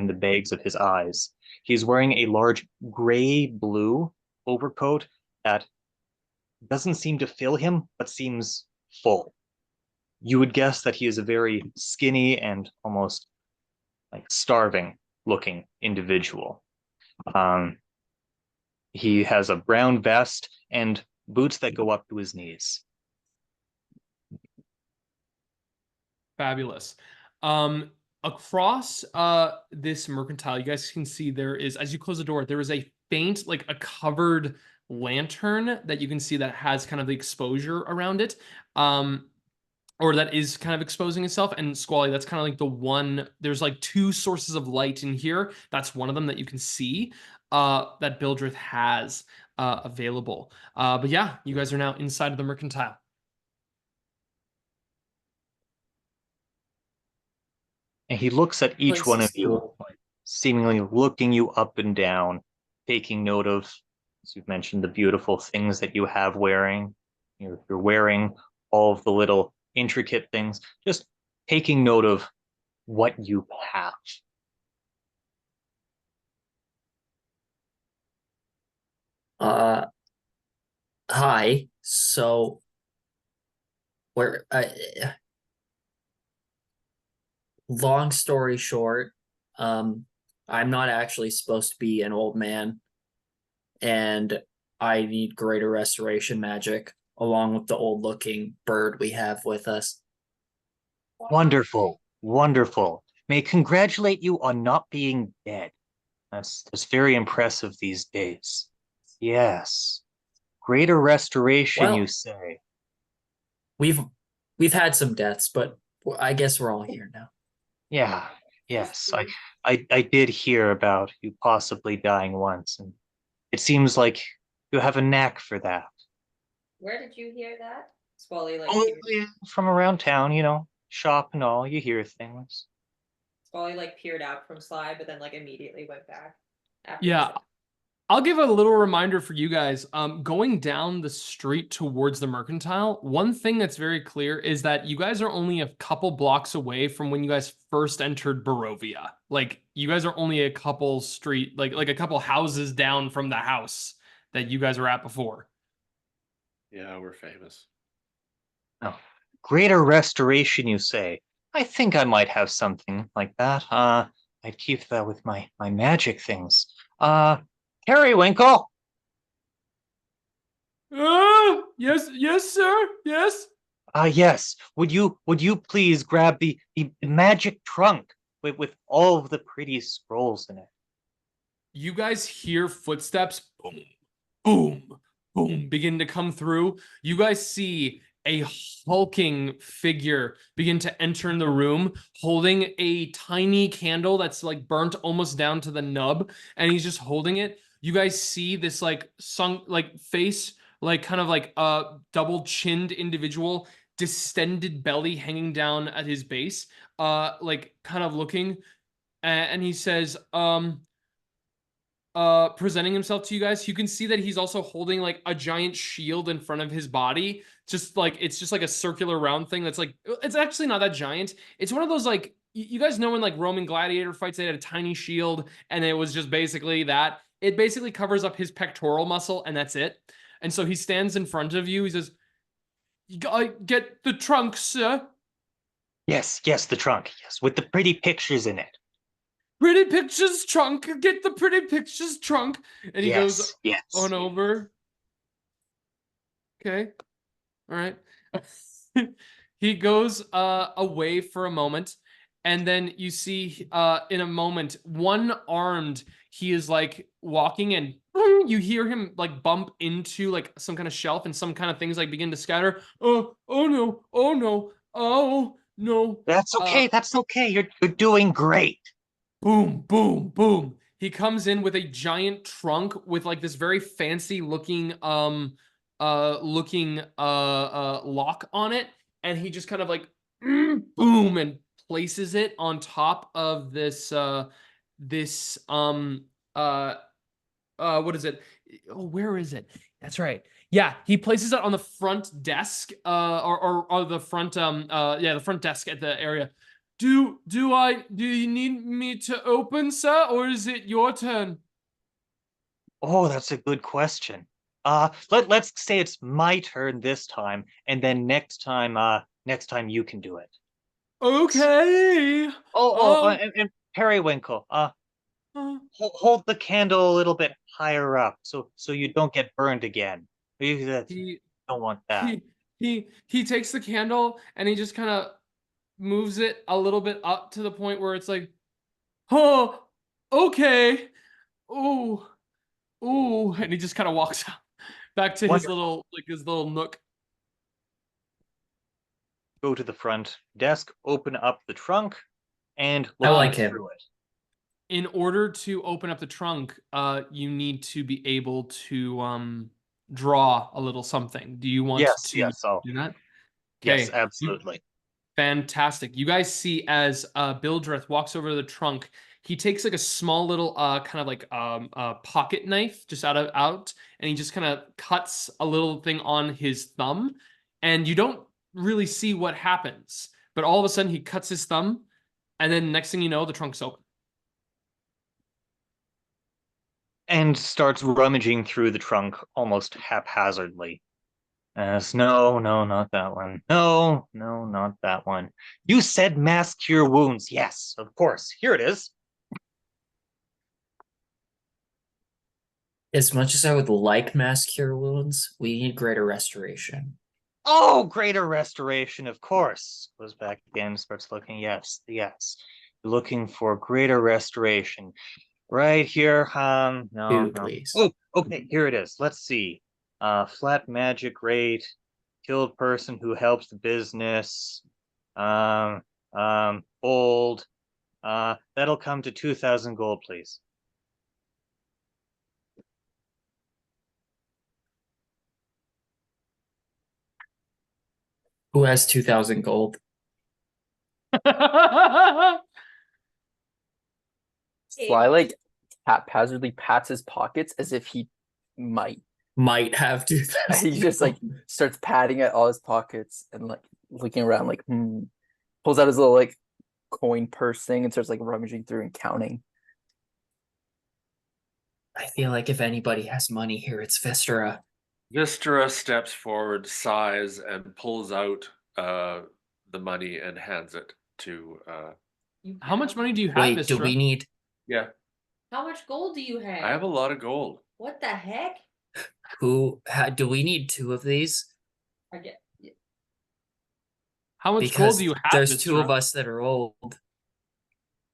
the bags of his eyes. He's wearing a large gray-blue overcoat that doesn't seem to fill him, but seems full. You would guess that he is a very skinny and almost like starving looking individual. He has a brown vest and boots that go up to his knees. Fabulous. Across this mercantile, you guys can see there is, as you close the door, there is a faint, like a covered lantern that you can see that has kind of the exposure around it. Or that is kind of exposing itself. And Squally, that's kind of like the one, there's like two sources of light in here. That's one of them that you can see that Bildrith has available. But yeah, you guys are now inside of the mercantile. And he looks at each one of you, seemingly looking you up and down, taking note of, as you've mentioned, the beautiful things that you have wearing. You're wearing all of the little intricate things, just taking note of what you have. Hi. So, where? Long story short, I'm not actually supposed to be an old man, and I need greater restoration magic along with the old-looking bird we have with us. Wonderful, wonderful. May I congratulate you on not being dead. That's very impressive these days. Yes. Greater restoration, Well, you say? We've had some deaths, but I guess we're all here now. Yeah, yes. I did hear about you possibly dying once, and it seems like you have a knack for that. Where did you hear that? Squally like Oh, peered, yeah, from around town, shop and all, you hear things. Squally like peered out from Sly, but then like immediately went back. After Yeah, I'll give a little reminder for you guys. Going down the street towards the mercantile, one thing that's very clear is that you guys are only a couple blocks away from when you guys first entered Barovia. Like, you guys are only a couple street, like a couple houses down from the house that you guys were at before. Yeah, we're famous. Oh, greater restoration, you say? I think I might have something like that. I'd keep that with my magic things. Periwinkle! Yes, sir. Yes. Yes. Would you please grab the magic trunk with all of the pretty scrolls in it? You guys hear footsteps, boom, boom, boom, begin to come through. You guys see a hulking figure begin to enter in the room, holding a tiny candle that's like burnt almost down to the nub, and he's just holding it. You guys see this like sunk like face, like kind of like a double-chinned individual, distended belly hanging down at his base, like kind of looking, and he says, presenting himself to you guys. You can see that he's also holding like a giant shield in front of his body. Just like it's just like a circular round thing that's like, it's actually not that giant. It's one of those like, you guys know in like Roman gladiator fights they had a tiny shield and it was just basically that. It basically covers up his pectoral muscle and that's it. And so he stands in front of you. He says, "You gotta get the trunk, sir." Yes, the trunk. Yes, with the pretty pictures in it. "Pretty pictures trunk, get the pretty pictures trunk." And he goes Yes. on over. Okay. All right. He goes away for a moment, and then you see in a moment, one-armed, he is like walking, and you hear him like bump into like some kind of shelf, and some kind of things like begin to scatter. Oh no, oh no, oh no. That's okay. That's okay. You're doing great. Boom, boom, boom. He comes in with a giant trunk with like this very fancy looking lock on it, and he just kind of like boom and places it on top of this what is it? Oh, where is it? That's right. Yeah, he places it on the front desk or the front the front desk at the area. Do you need me to open, sir, or is it your turn? Oh, that's a good question. Let's say it's my turn this time, and then next time you can do it. Okay. And Periwinkle, Hold the candle a little bit higher up so you don't get burned again. You He don't want that. he takes the candle and he just kind of moves it a little bit up to the point where it's like, oh, okay, ooh, ooh, and he just kind of walks back to his Wonderful. little nook. Go to the front desk, open up the trunk, and I look like him. through it. In order to open up the trunk, you need to be able to draw a little something. Do you want Yes, to yes, do that? yes, Okay. absolutely. Fantastic. You guys see as Bildreth walks over to the trunk, he takes like a small little kind of like pocket knife just out, and he just kind of cuts a little thing on his thumb, and you don't really see what happens, but all of a sudden he cuts his thumb, and then next thing you know, the trunk's open. And starts rummaging through the trunk almost haphazardly. No, not that one. No, not that one. You said mass cure wounds. Yes, of course. Here it is. As much as I would like mass cure wounds, we need greater restoration. Oh, greater restoration, of course. Goes back again, starts looking. Yes. Looking for greater restoration. Right here. No. Two, please. Oh, okay, here it is. Let's see. Flat magic rate, killed person who helps the business. Old. That'll come to 2,000 gold, please. Who has 2,000 gold? Sly like haphazardly pats his pockets as if he might. Might have 2,000. He just like starts patting at all his pockets and like looking around like pulls out his little like coin purse thing and starts like rummaging through and counting. I feel like if anybody has money here, it's Wystera. Wystera steps forward, sighs, and pulls out the money and hands it to How much money do you have, Wait, do Vystra? we need yeah. How much gold do you have? I have a lot of gold. What the heck? do we need 2 of these? I get. How much gold Because do you have? there's 2 of Vystra? us that are old.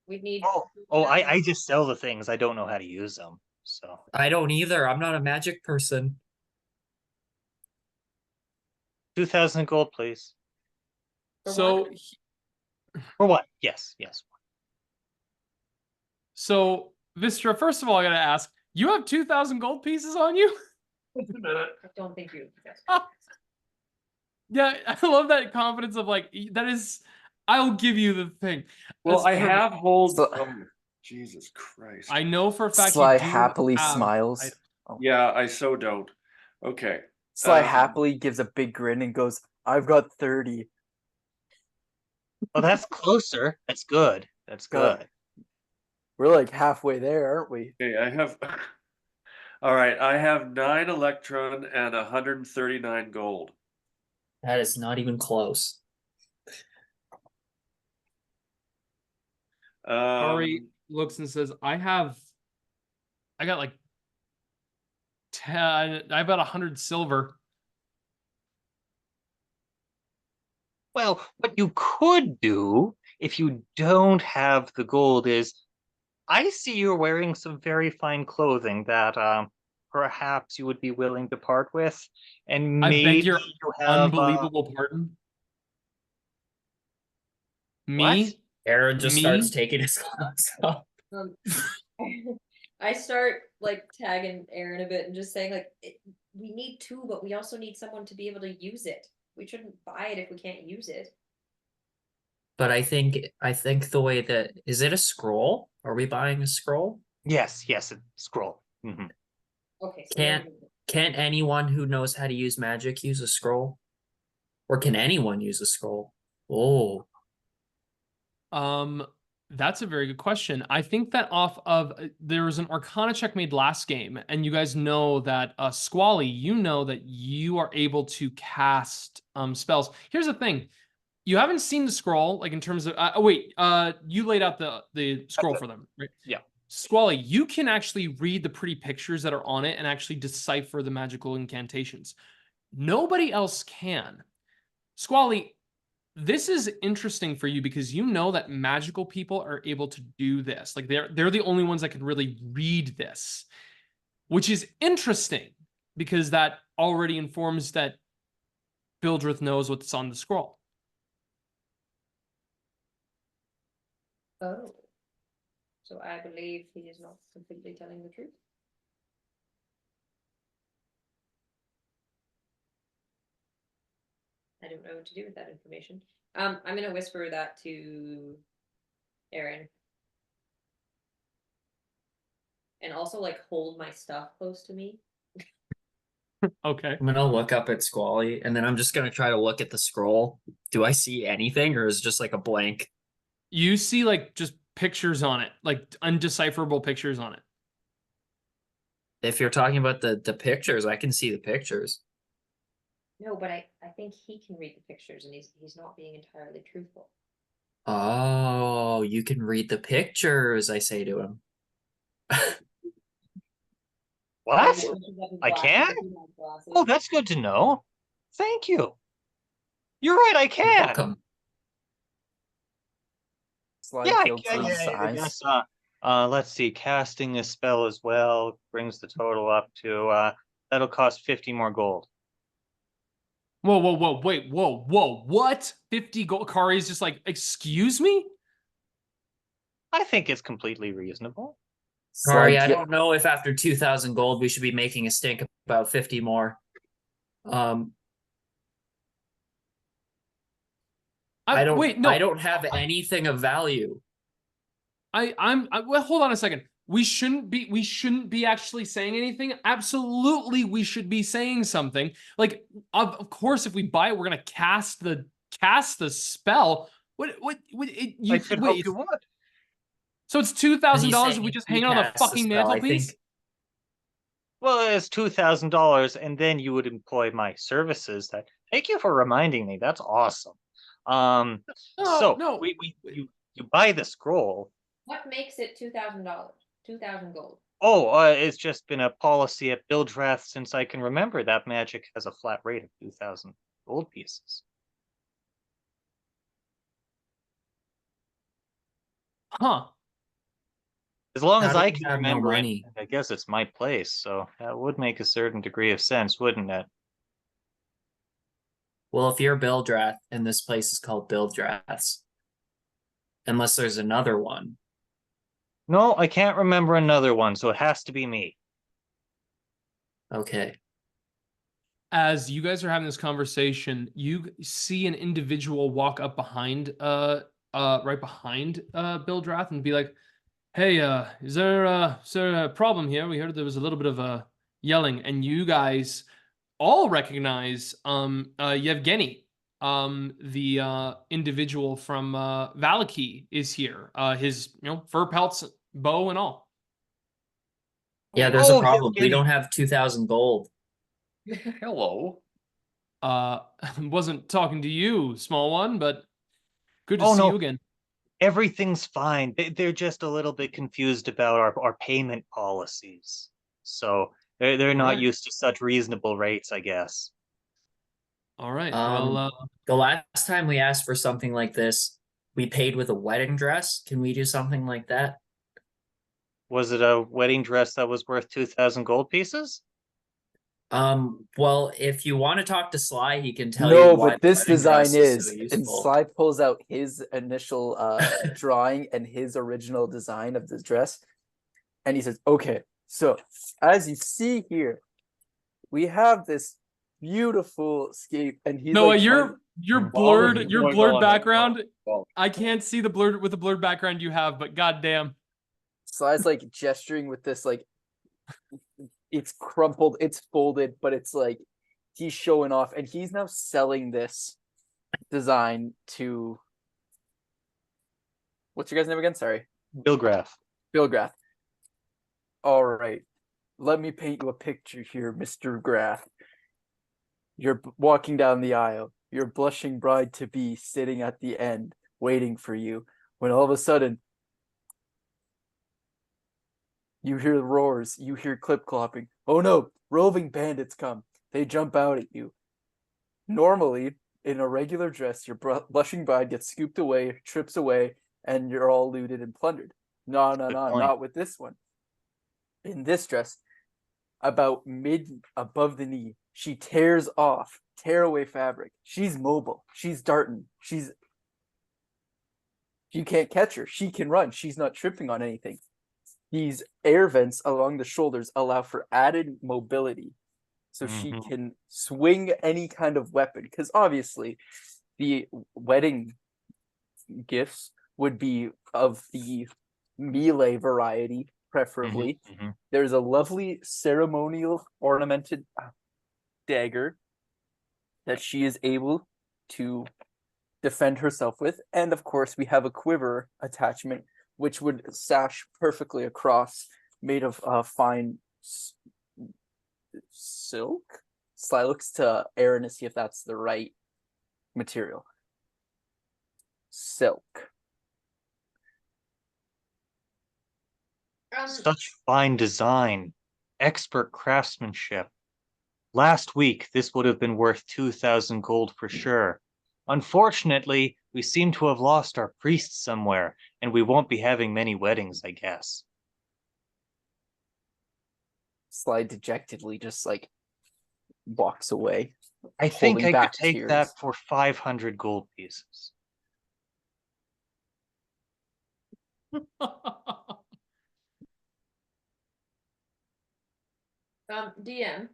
We need. I just sell the things. I don't know how to use them. So I don't either. I'm not a magic person. 2,000 gold, please. For So what? For what? Yes. So, Vistra, first of all, I gotta ask, you have 2,000 gold pieces on you? I don't think you. Yeah, I love that confidence of like, that is, I'll give you the thing. Well, That's I perfect. have hold. So- Oh, Jesus Christ. I know for a fact Sly you do happily have smiles. items. Yeah, I so don't. Okay. Sly Um, happily gives a big grin and goes, "I've got 30." Oh, that's closer. That's good. That's Good. good. We're like halfway there, aren't we? Okay, I have. All right, I have 9 electron and 139 gold. That is not even close. Kari looks and says, I got like 10, I got 100 silver. Well, what you could do if you don't have the gold is, I see you're wearing some very fine clothing that perhaps you would be willing to part with, and I maybe beg your you have unbelievable pardon. What? Me? Eren just Me? starts taking his clothes off. I start like tagging Eren a bit and just saying like we need 2, but we also need someone to be able to use it. We shouldn't buy it if we can't use it. But I think the way that is it a scroll? Are we buying a scroll? Yes, a scroll. Mm-hmm. Okay. So Can't anyone who knows how to use magic use a scroll? Or can anyone use a scroll? Oh. That's a very good question. I think that off of there was an Arcana check made last game, and you guys know that Squally, you know that you are able to cast spells. Here's the thing. You haven't seen the scroll, like in terms of wait, you laid out the scroll for them, right? Yeah. Squally, you can actually read the pretty pictures that are on it and actually decipher the magical incantations. Nobody else can. Squally, this is interesting for you because you know that magical people are able to do this. Like they're the only ones that can really read this, which is interesting because that already informs that Bildrith knows what's on the scroll. Oh. So I believe he is not completely telling the truth. I don't know what to do with that information. I'm gonna whisper that to Eren. And also like hold my stuff close to me. Okay. I'm gonna look up at Squally, and then I'm just gonna try to look at the scroll. Do I see anything, or is it just like a blank? You see like just pictures on it, like undecipherable pictures on it. If you're talking about the pictures, I can see the pictures. No, but I think he can read the pictures and he's not being entirely truthful. Oh, you can read the pictures, I say to him. What? He opens up his I glasses, can? he has glasses. Oh, that's good to know. Thank you. You're right, I You're can. welcome. Sly Yeah, killed some I size. guess. Let's see. Casting a spell as well brings the total up to that'll cost 50 more gold. Whoa, wait, what? 50 gold? Kari's just like, excuse me? I think it's completely reasonable. Kari, Sly I ki- don't know if after 2,000 gold we should be making a stink about 50 more. I don't. Wait, no. I don't have anything of value. Well, hold on a second. We shouldn't be actually saying anything. Absolutely, we should be saying something. Like, of course, if we buy it, we're gonna cast the spell. I should hope wait, you would. so it's He's $2,000 if saying we if just he hang out on the casts the fucking spell, I mantelpiece? think. Well, it's $2,000, and then you would employ my services. Thank you for reminding me. That's awesome. So No. you buy the scroll. What makes it $2,000? 2,000 gold. Oh, it's just been a policy at Bildrath since I can remember that magic has a flat rate of 2,000 gold pieces. Huh. As long How as do I we can have no remember it, money? I guess it's my place, so that would make a certain degree of sense, wouldn't it? Well, if you're Bildrath and this place is called Bildrath's, unless there's another one. No, I can't remember another one, so it has to be me. Okay. As you guys are having this conversation, you see an individual walk up behind right behind Bildrath and be like, "Hey, is there a problem here? We heard there was a little bit of yelling," and you guys all recognize Yevgeny, the individual from Valaki is here. His fur pelts, bow, and all. Yeah, there's a Oh, problem. We Yevgeny. don't have 2,000 gold. Hello. Wasn't talking to you, small one, but good to Oh, see no. you again. Everything's fine. They're just a little bit confused about our payment policies. So they're not Alright. used to such reasonable rates, I guess. All right. The last time we asked for something like this, we paid with a wedding dress. Can we do something like that? Was it a wedding dress that was worth 2,000 gold pieces? Well, if you want to talk to Sly, he can tell you No, why but the this wedding design dress is so is, and useful. Sly pulls out his initial drawing and his original design of this dress, and he says, "Okay, so as you see here, we have this beautiful scape," and he's Noah, like, your blurred background. I can't see the blurred background you have, but goddamn. Sly's like gesturing with this, like, it's crumpled, it's folded, but it's like he's showing off, and he's now selling this design to, what's your guys' name again? Sorry. Bilgrath. Bill Grath. All right, let me paint you a picture here, Mr. Grath. You're walking down the aisle, your blushing bride-to-be sitting at the end, waiting for you, when all of a sudden, You hear roars, you hear clip clopping. Oh no, roving bandits come. They jump out at you. Normally, in a regular dress, your blushing bride gets scooped away, trips away, and you're all looted and plundered. No, Good point. not with this one. In this dress, about mid above the knee, she tear away fabric. She's mobile. She's darting. You can't catch her. She can run. She's not tripping on anything. These air vents along the shoulders allow for added mobility. So she can swing any kind of weapon. Because obviously, the wedding gifts would be of the melee variety, preferably. There's a lovely ceremonial ornamented dagger that she is able to defend herself with. And of course, we have a quiver attachment, which would sash perfectly across, made of fine silk. Sly looks to Eren to see if that's the right material. Silk. Such fine design, expert craftsmanship. Last week, this would have been worth 2,000 gold for sure. Unfortunately, we seem to have lost our priest somewhere, and we won't be having many weddings, I guess. Sly dejectedly just like walks away. I think holding I back could take tears. that for 500 gold pieces. DM,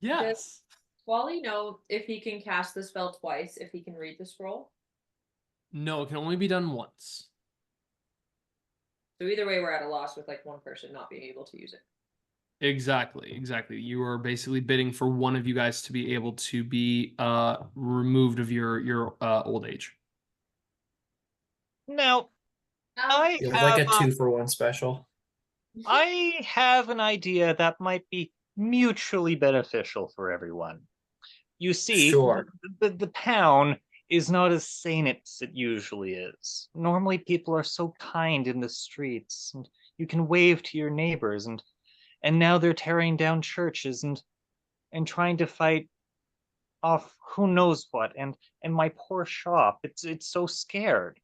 Yes. Squally know if he can cast the spell twice, if he can read the scroll? No, it can only be done once. So either way, we're at a loss with like one person not being able to use it. Exactly. You are basically bidding for one of you guys to be able to be removed of your old age. Now, I It was like have a 2-for-1 special. I have an idea that might be mutually beneficial for everyone. You see, Sure. the town is not as sane as it usually is. Normally, people are so kind in the streets, and you can wave to your neighbors, and now they're tearing down churches and trying to fight off who knows what. And my poor shop, it's so scared.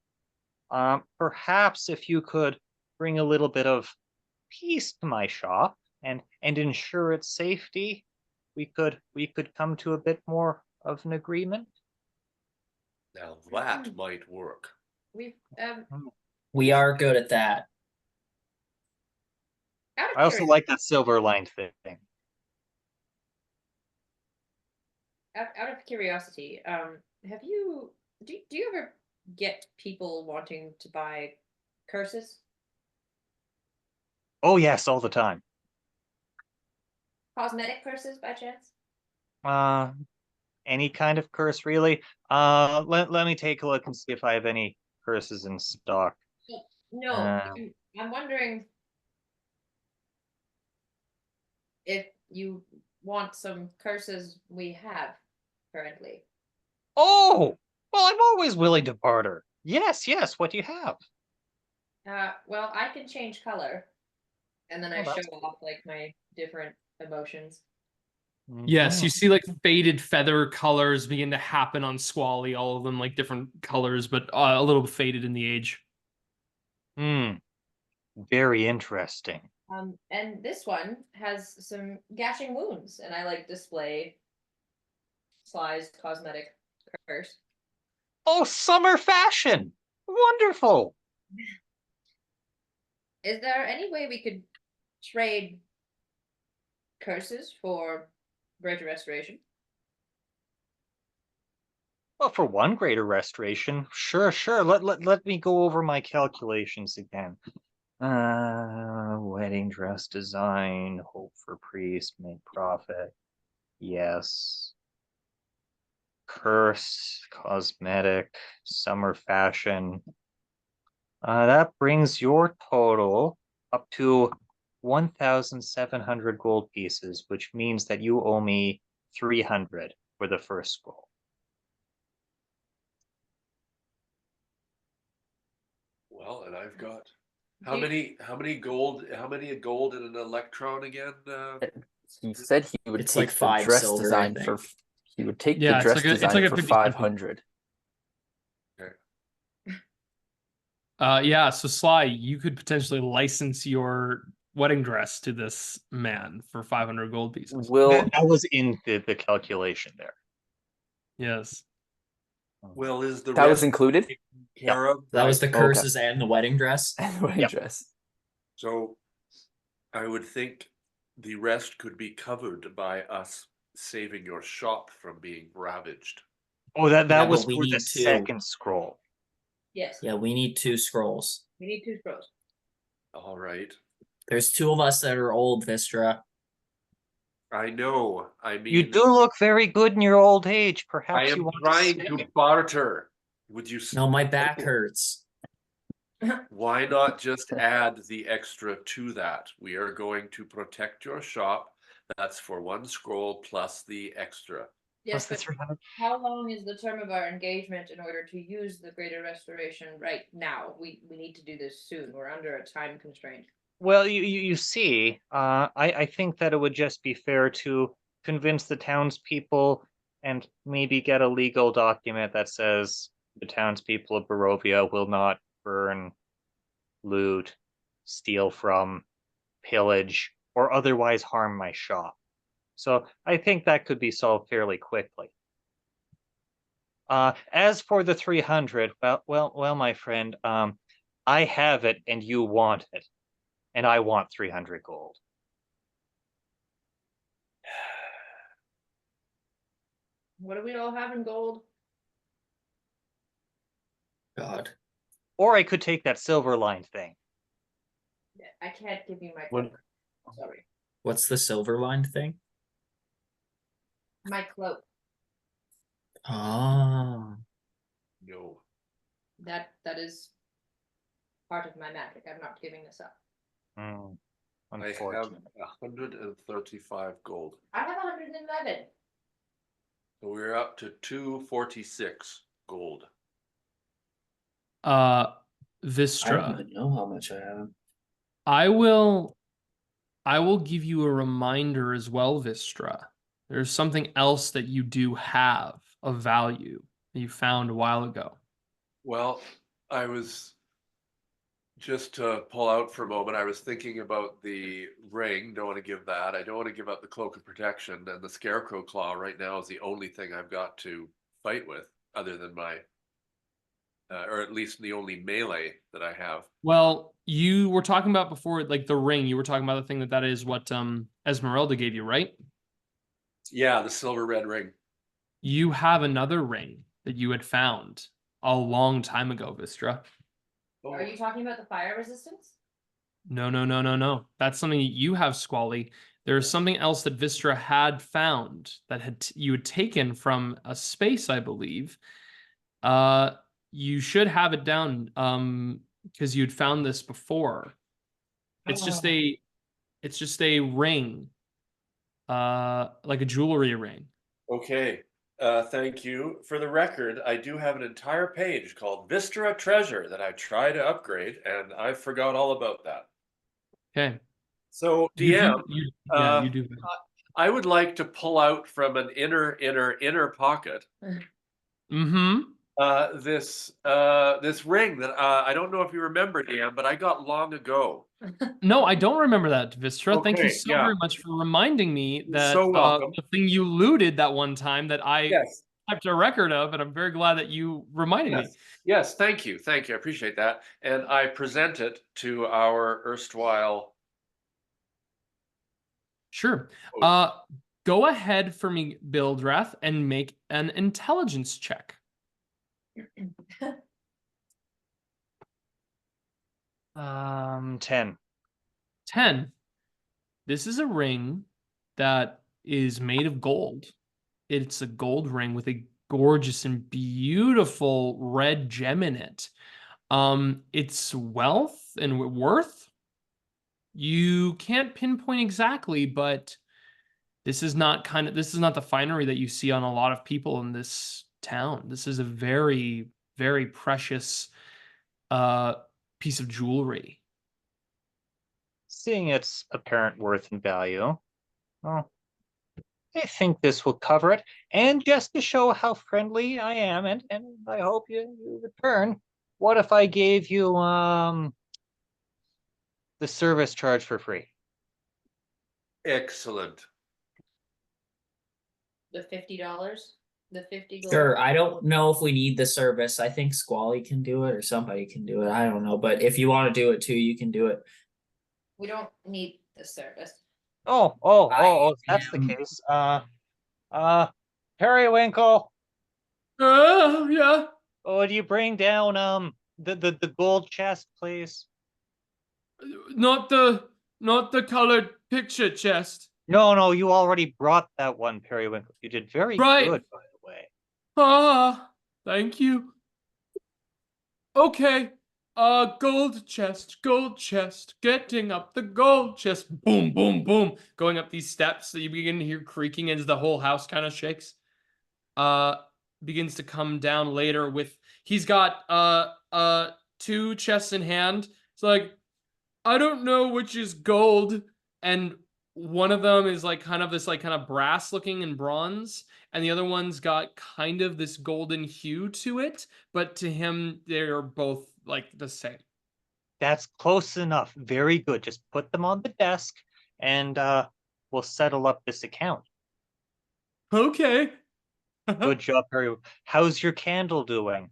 Perhaps if you could bring a little bit of peace to my shop and ensure its safety, we could come to a bit more of an agreement. Now that might work. We've We are good at that. out of I also curiosity, like that silver lined thing. out of curiosity, have you do you ever get people wanting to buy curses? Oh yes, all the time. Cosmetic curses by chance? Any kind of curse really. Let me take a look and see if I have any curses in stock. No, I'm wondering if you want some curses we have currently. Oh, well, I'm always willing to barter. Yes, what do you have? Well, I can change color, and then I Oh, show that's off like my different emotions. Yes, Mhm. you see like faded feather colors begin to happen on Squally, all of them like different colors, but a little faded in the age. Very interesting. And this one has some gashing wounds, and I like display Sly's cosmetic curse. Oh, summer fashion! Wonderful! Is there any way we could trade curses for greater restoration? Well, for one greater restoration, sure. Let me go over my calculations again. Wedding dress design, hope for priest, make profit. Yes. Curse, cosmetic, summer fashion. That brings your total up to 1,700 gold pieces, which means that you owe me 300 for the first scroll. Well, and I've got How many gold in an electron again? He said he would It's take like the 5 dress silver, I design think. for. He would take Yeah, the it's dress like a design for 50-50. 500. Yeah, so Sly, you could potentially license your wedding dress to this man for 500 gold pieces. Will That was in the calculation there. Yes. Well, is the that was rest included? taken care of That was by- the curses and the wedding dress. And wedding Yep. dress. So I would think the rest could be covered by us saving your shop from being ravaged. Oh, that Yeah, was but we for the need two. second scroll. Yes, Yeah, we need 2 scrolls. we need 2 scrolls. All right. There's 2 of us that are old, Wystera. I know. I mean, You do look very good in your old age. I Perhaps am you want trying to to stay. barter. Would you No, my back hurts. Why not just add the extra to that? We are going to protect your shop. That's for 1 scroll plus the extra. Yes, Plus the but 300. how long is the term of our engagement in order to use the greater restoration right now? We need to do this soon. We're under a time constraint. Well, you see, I think that it would just be fair to convince the townspeople and maybe get a legal document that says the townspeople of Barovia will not burn, loot, steal from, pillage, or otherwise harm my shop. So I think that could be solved fairly quickly. As for the 300, well, my friend, I have it and you want it. And I want 300 gold. What do we all have in gold? God. Or I could take that silver line thing. I can't give you my What- cloak. Sorry. What's the silver lined thing? My cloak. Oh. No. That is part of my magic. I'm not giving this up. Hmm, I have unfortunate. 135 gold. I have 111. So we're up to 246 gold. Vistra, know how much I have. I will give you a reminder as well, Vistra. There's something else that you do have of value that you found a while ago. Well, I was just to pull out for a moment. I was thinking about the ring. Don't want to give that. I don't want to give up the cloak of protection, and the scarecrow claw right now is the only thing I've got to fight with, other than my, or at least the only melee that I have. Well, you were talking about before, like the ring. You were talking about the thing that is what Esmeralda gave you, right? Yeah, the silver red ring. You have another ring that you had found a long time ago, Vistra. Oh, Are you talking about the fire resistance? No. That's something you have, Squally. There's something else that Vistra had found that you had taken from a space, I believe. You should have it down, because you'd found this before. It's just a ring, like a jewelry ring. okay. Thank you. For the record, I do have an entire page called Wystera Treasure that I try to upgrade, and I forgot all about that. Okay. So, You do- DM, yeah, you do. I would like to pull out from an inner pocket Mm-hmm. this ring that I don't know if you remember, DM, but I got long ago. No, I don't remember that, Vistra. Thank you Okay, so yeah. very much for reminding me You're that so welcome. the thing you looted that one time that I Yes. kept a record of, and I'm very glad that you reminded me. Yes, thank you. I appreciate that. And I present it to our erstwhile. Sure. Oh. Go ahead for me, Bildrath, and make an intelligence check. 10. 10. This is a ring that is made of gold. It's a gold ring with a gorgeous and beautiful red gem in it. Its wealth and worth, you can't pinpoint exactly, but this is not the finery that you see on a lot of people in this town. This is a very, very precious piece of jewelry. seeing its apparent worth and value, well, I think this will cover it. And just to show how friendly I am, and I hope you return, what if I gave you the service charge for free? Excellent. The $50? The 50 gold? Sure, I don't know if we need the service. I think Squally can do it or somebody can do it. I don't know. But if you want to do it too, you can do it. We don't need the service. Oh, that's the am- case. Periwinkle, Yeah. would you bring down the gold chest, please? Not the colored picture chest. No, you already brought that one, Periwinkle. You did very Right. good, by the way. Ah, thank you. Okay. Gold chest, getting up the gold chest. Boom, boom, boom. Going up these steps that you begin to hear creaking as the whole house kind of shakes. Begins to come down later with, he's got, two chests in hand. It's like, I don't know which is gold. And one of them is like kind of this like kind of brass looking and bronze, and the other one's got kind of this golden hue to it, but to him they're both like the same. That's close enough. Very good. Just put them on the desk, and we'll settle up this account. Okay. Good job, Perry. How's your candle doing?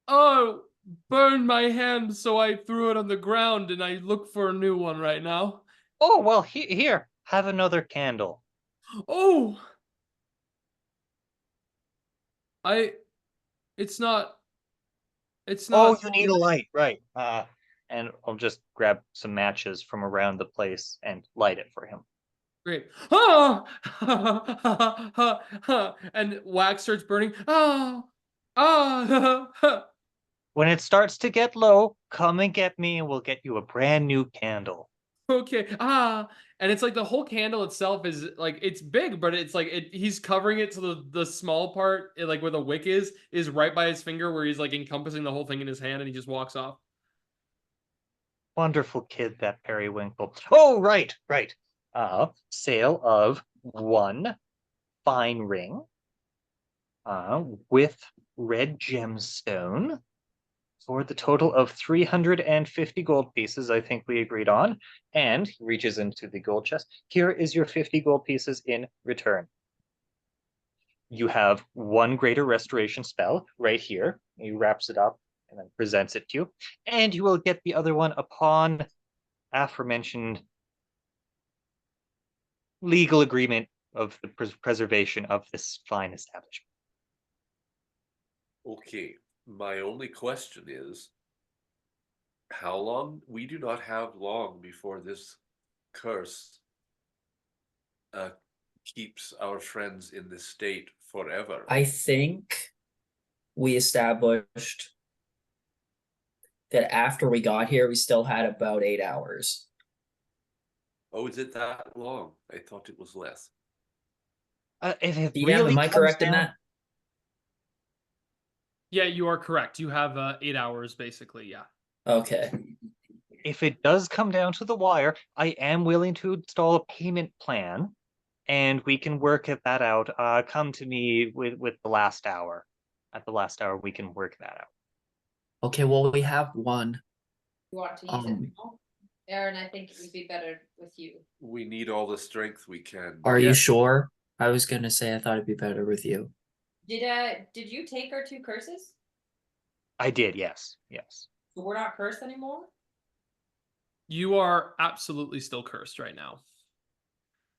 Oh, burned my hand, so I threw it on the ground and I look for a new one right now. Oh, well, here, have another candle. Oh, it's not. It's Oh, not. you need a light, right. And I'll just grab some matches from around the place and light it for him. Great. Ah! And wax starts burning. Ah! Ah! When it starts to get low, come and get me and we'll get you a brand new candle. Okay. Ah! And it's like the whole candle itself is like, it's big, but it's like he's covering it so the small part, like where the wick is right by his finger, where he's like encompassing the whole thing in his hand, and he just walks off. Wonderful kid, that Periwinkle. Oh, right. Sale of one fine ring with red gemstone for the total of 350 gold pieces, I think we agreed on. And he reaches into the gold chest. Here is your 50 gold pieces in return. You have one greater restoration spell right here. He wraps it up and then presents it to you. And you will get the other one upon aforementioned legal agreement of the preservation of this fine establishment. Okay, my only question is, how long? We do not have long before this curse keeps our friends in this state forever. I think we established that after we got here, we still had about 8 hours. Oh, is it that long? I thought it was less. If it DM, really am I comes correct in down- that? Yeah, you are correct. You have 8 hours basically. Yeah. Okay. If it does come down to the wire, I am willing to install a payment plan, and we can work that out. Come to me with the last hour. At the last hour, we can work that out. Okay, well, we have one. You want to use it now? Eren, I think it would be better with you. We need all the strength we can. Are you get. sure? I was gonna say I thought it'd be better with you. Did you take our 2 curses? I did, yes. So we're not cursed anymore? You are absolutely still cursed right now.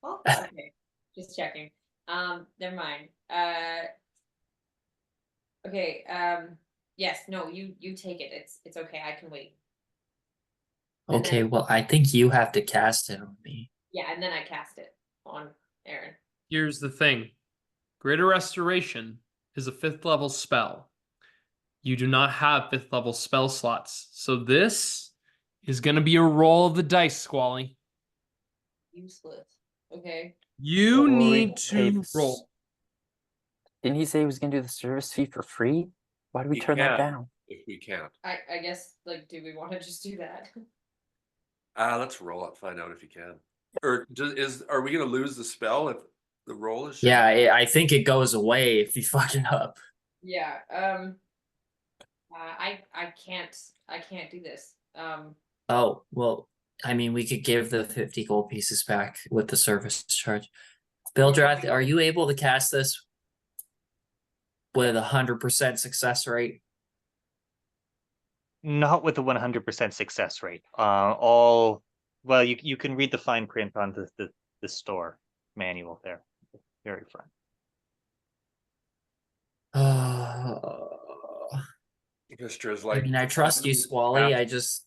Oh, okay. Just checking. Never mind. Okay, yes, no, you take it. It's okay, I can wait. And Okay, then- well, I think you have to cast it on me. Yeah, and then I cast it on Eren. Here's the thing. Greater Restoration is a 5th level spell. You do not have 5th level spell slots. So this is going to be a roll of the dice, Squally. Useless. Okay. You Well, we need paid to this- roll. Didn't he say he was gonna do the service fee for free? Why did we He turn that can. down? If we can't. I guess, like, do we want to just do that? Let's roll it. Find out if you can. Or are we gonna lose the spell if the roll is? Yeah, I think it goes away if you fuck it up. Yeah. I can't do this. Oh, well, I mean, we could give the 50 gold pieces back with the service charge. Bildrath, are you able to cast this with 100% success rate? Not with a 100% success rate. Well, you can read the fine print on the store manual there, very front. Mystra's I like. mean, I trust you, Squally. I just.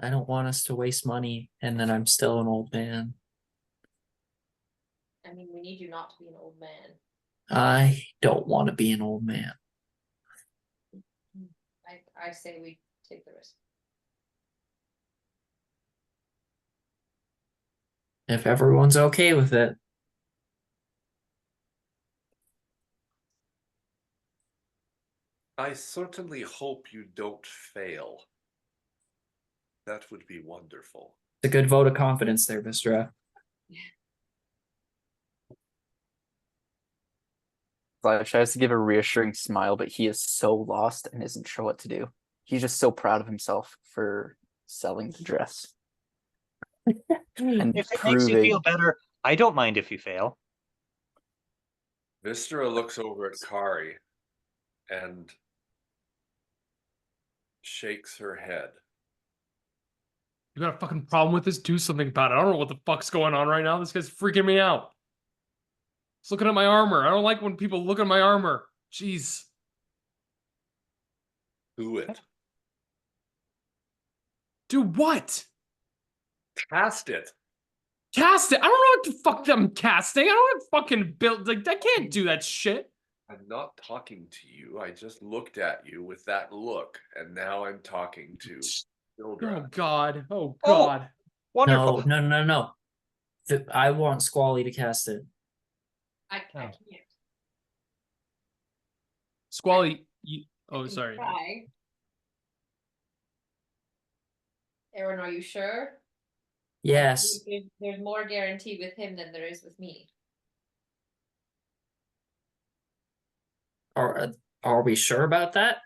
I don't want us to waste money, and then I'm still an old man. I mean, we need you not to be an old man. I don't want to be an old man. I say we take the risk. If everyone's okay with it. I certainly hope you don't fail. That would be wonderful. It's a good vote of confidence there, Wystera. Vlad tries to give a reassuring smile, but he is so lost and isn't sure what to do. He's just so proud of himself for selling the dress. And If it makes you feel better, I don't mind if you fail. Wystera looks over at Kari and shakes her head. You got a fucking problem with this? Do something about it. I don't know what the fuck's going on right now. This guy's freaking me out. He's looking at my armor. I don't like when people look at my armor. Jeez. Do it. Do what? Cast it. Cast it. I don't know what the fuck I'm casting. I don't have fucking build. Like, I can't do that shit. I'm not talking to you. I just looked at you with that look, and now I'm talking to Oh Bildrath. god. Oh god. Wonderful. No. I want Squally to cast it. I can't. Squally, oh, I can sorry. try. Eren, are you sure? Yes. There's more guarantee with him than there is with me. Are we sure about that?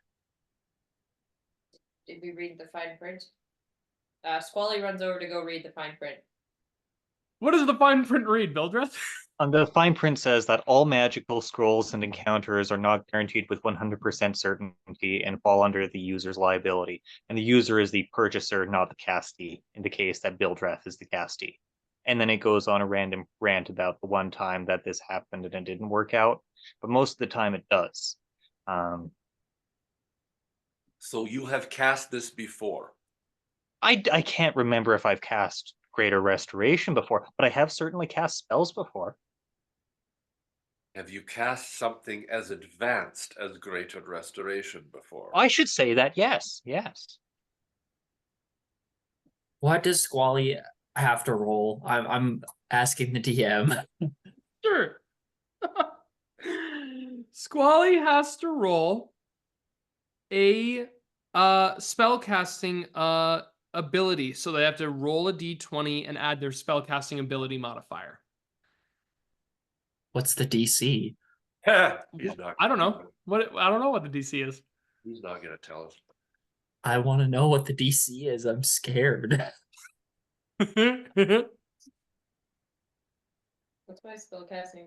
Did we read the fine print? Squally runs over to go read the fine print. What does the fine print read, Bildrath? The fine print says that all magical scrolls and encounters are not guaranteed with 100% certainty and fall under the user's liability. And the user is the purchaser, not the castee, in the case that Bildrath is the castee. And then it goes on a random rant about the one time that this happened and it didn't work out. But most of the time it does. So you have cast this before. I can't remember if I've cast Greater Restoration before, but I have certainly cast spells before. Have you cast something as advanced as Greater Restoration before? I should say that, yes. What does Squally have to roll? I'm asking the DM. Sure. Squally has to roll a spellcasting ability. So they have to roll a d20 and add their spellcasting ability modifier. What's the DC? He's not. I don't know. I don't know what the DC is. He's not going to tell us. I want to know what the DC is. I'm scared. What's my spellcasting?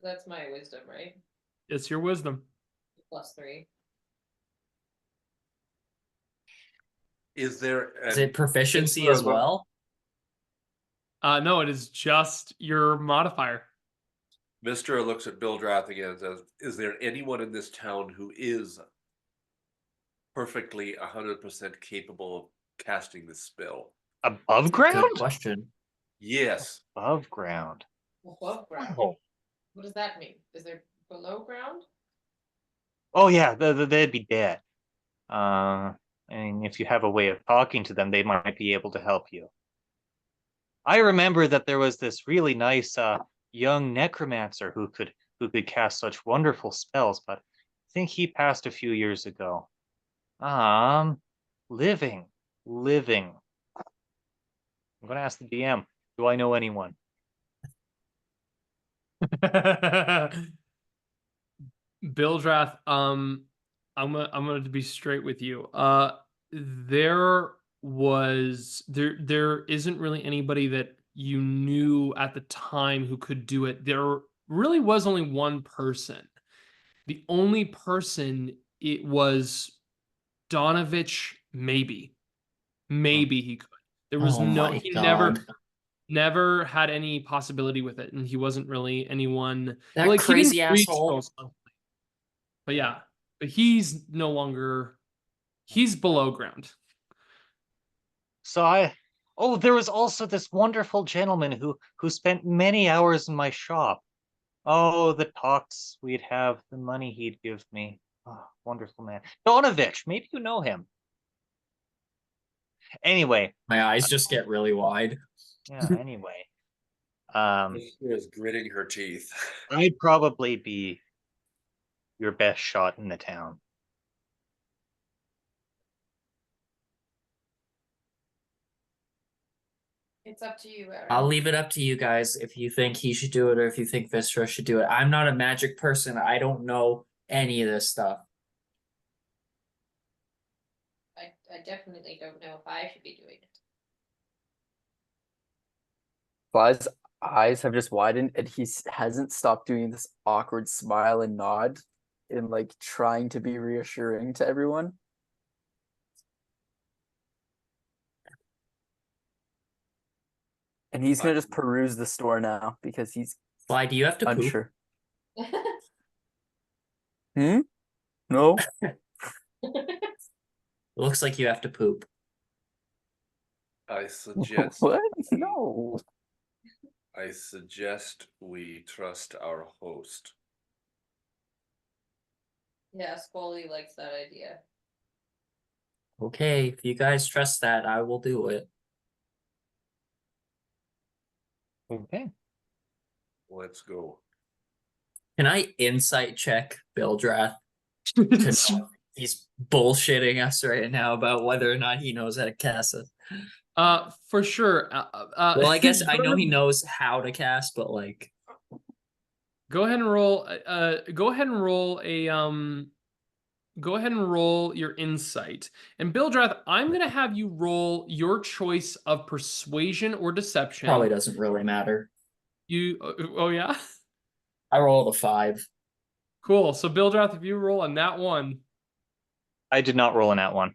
That's my wisdom, right? It's your wisdom. +3. Is there? Is it proficiency as well? No, it is just your modifier. Wystera looks at Bildrath again and says, "Is there anyone in this town who is perfectly 100% capable of casting this spell?" Above ground? Good question. Yes. Above ground. Above ground. Oh. What does that mean? Is there below ground? Oh yeah, they'd be dead. And if you have a way of talking to them, they might be able to help you. I remember that there was this really nice young necromancer who could who could cast such wonderful spells, but I think he passed a few years ago. Living. I'm gonna ask the DM. Do I know anyone? Bildrath, I'm gonna be straight with you. There isn't really anybody that you knew at the time who could do it. There really was only one person. The only person, it was Donovich, maybe. Maybe he could. There was Oh no, my he God. never had any possibility with it, and he wasn't really anyone. That Like, he didn't crazy read asshole. spells constantly. But yeah, but he's no longer, he's below ground. So there was also this wonderful gentleman who spent many hours in my shop. Oh, the talks we'd have, the money he'd give me. Oh, wonderful man. Donovich, maybe you know him. Anyway, My eyes just get really wide. yeah, anyway. She was gritting her teeth. I'd probably be your best shot in the town. It's up to you, Eren. I'll leave it up to you guys if you think he should do it or if you think Wystera should do it. I'm not a magic person. I don't know any of this stuff. I definitely don't know if I should be doing it. Fly's eyes have just widened, and he hasn't stopped doing this awkward smile and nod, and like trying to be reassuring to everyone. And he's gonna just peruse the store now because he's Fly, do you have to poop? unsure. No. Looks like you have to poop. I suggest What? No. I suggest we trust our host. Yeah, Squally likes that idea. Okay, if you guys trust that, I will do it. Okay. Let's go. Can I insight check Bildrath to know if he's bullshitting us right now about whether or not he knows how to cast it? For sure. Well, I guess I know he knows how to cast, but like, go ahead and roll. Go ahead and roll a Go ahead and roll your insight. And Bildrath, I'm gonna have you roll your choice of persuasion or deception. probably doesn't really matter. You. Oh yeah. I rolled a 5. Cool. So Bildrath, if you roll on that one. I did not roll in that one.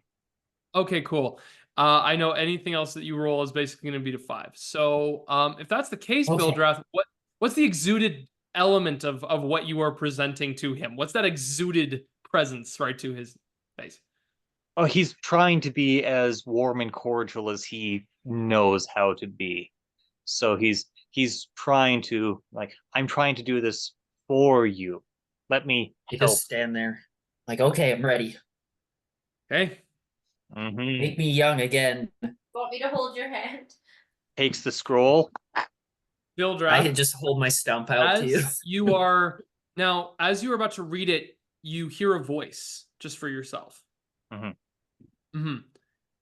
Okay, cool. I know anything else that you roll is basically going to be to 5. So, if that's the case, Okay. Bildrath, what's the exuded element of what you are presenting to him? What's that exuded presence right to his face? Oh, he's trying to be as warm and cordial as he knows how to be. So he's trying to, like, I'm trying to do this for you. Let me You help. just stand there, like, okay, I'm ready. Okay. Mhm. Make me young again. Want me to hold your hand? Takes the scroll. Bildrath, I can just hold my stump out to you. as you are now, as you are about to read it, you hear a voice just for yourself. Mhm.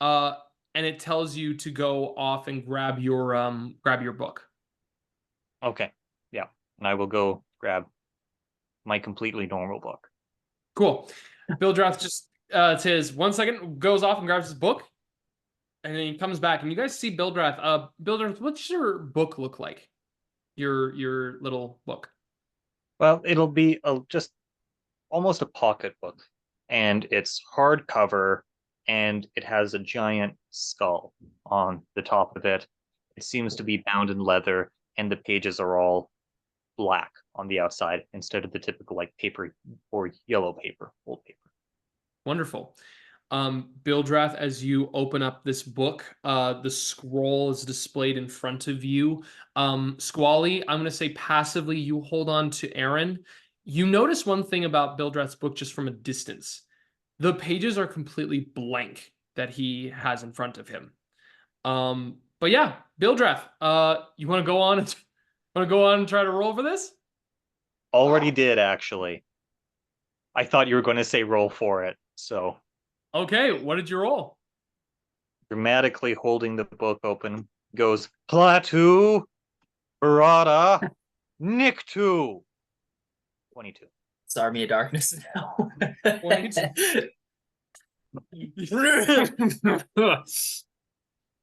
And it tells you to go off and grab your book. Okay. Yeah. And I will go grab my completely normal book. Cool. Bildrath just says 1 second, goes off and grabs his book, and then he comes back, and you guys see Bildrath. Bildrath, what's your book look like? Your little book. Well, it'll be just almost a pocketbook, and it's hardcover, and it has a giant skull on the top of it. It seems to be bound in leather, and the pages are all black on the outside instead of the typical like paper or yellow paper, old paper. Wonderful. Bildrath, as you open up this book, the scroll is displayed in front of you. Squally, I'm going to say passively, you hold on to Eren. You notice one thing about Bildrath's book just from a distance. The pages are completely blank that he has in front of him. But yeah, Bildrath, you want to go on and try to roll for this? already did, actually. I thought you were going to say roll for it, so Okay, what did you roll? dramatically holding the book open goes Platu, Barada, Niktu. 22. It's Army of Darkness now. 22.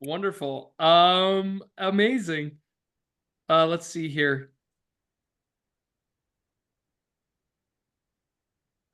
Wonderful. Amazing. Let's see here.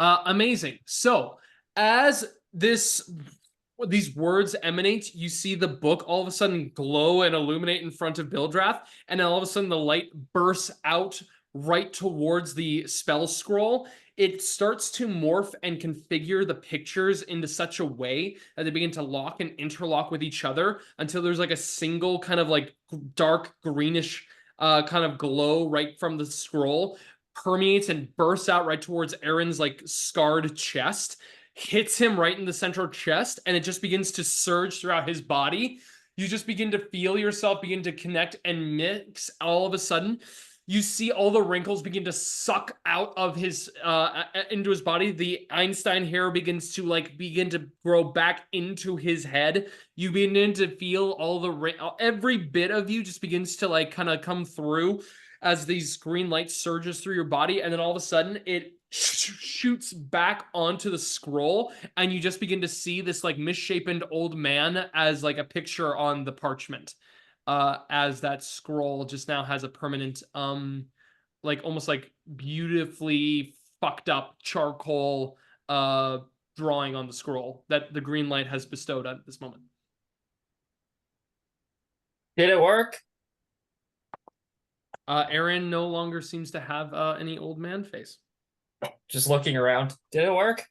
Amazing. So, as these words emanate, you see the book all of a sudden glow and illuminate in front of Bildrath, and then all of a sudden the light bursts out right towards the spell scroll. It starts to morph and configure the pictures into such a way that they begin to lock and interlock with each other until there's like a single kind of like dark greenish kind of glow right from the scroll, permeates and bursts out right towards Eren's like scarred chest, hits him right in the central chest, and it just begins to surge throughout his body. You just begin to feel yourself begin to connect and mix. All of a sudden, you see all the wrinkles begin to suck out of his into his body. The Einstein hair begins to grow back into his head. You begin to feel all every bit of you just begins to like kind of come through as these green light surges through your body, and then all of a sudden it shoots back onto the scroll, and you just begin to see this like misshapen old man as like a picture on the parchment. As that scroll just now has a permanent, like almost like beautifully fucked up charcoal drawing on the scroll that the green light has bestowed at this moment. Did it work? Eren no longer seems to have any old man face. Just looking around. Did it work?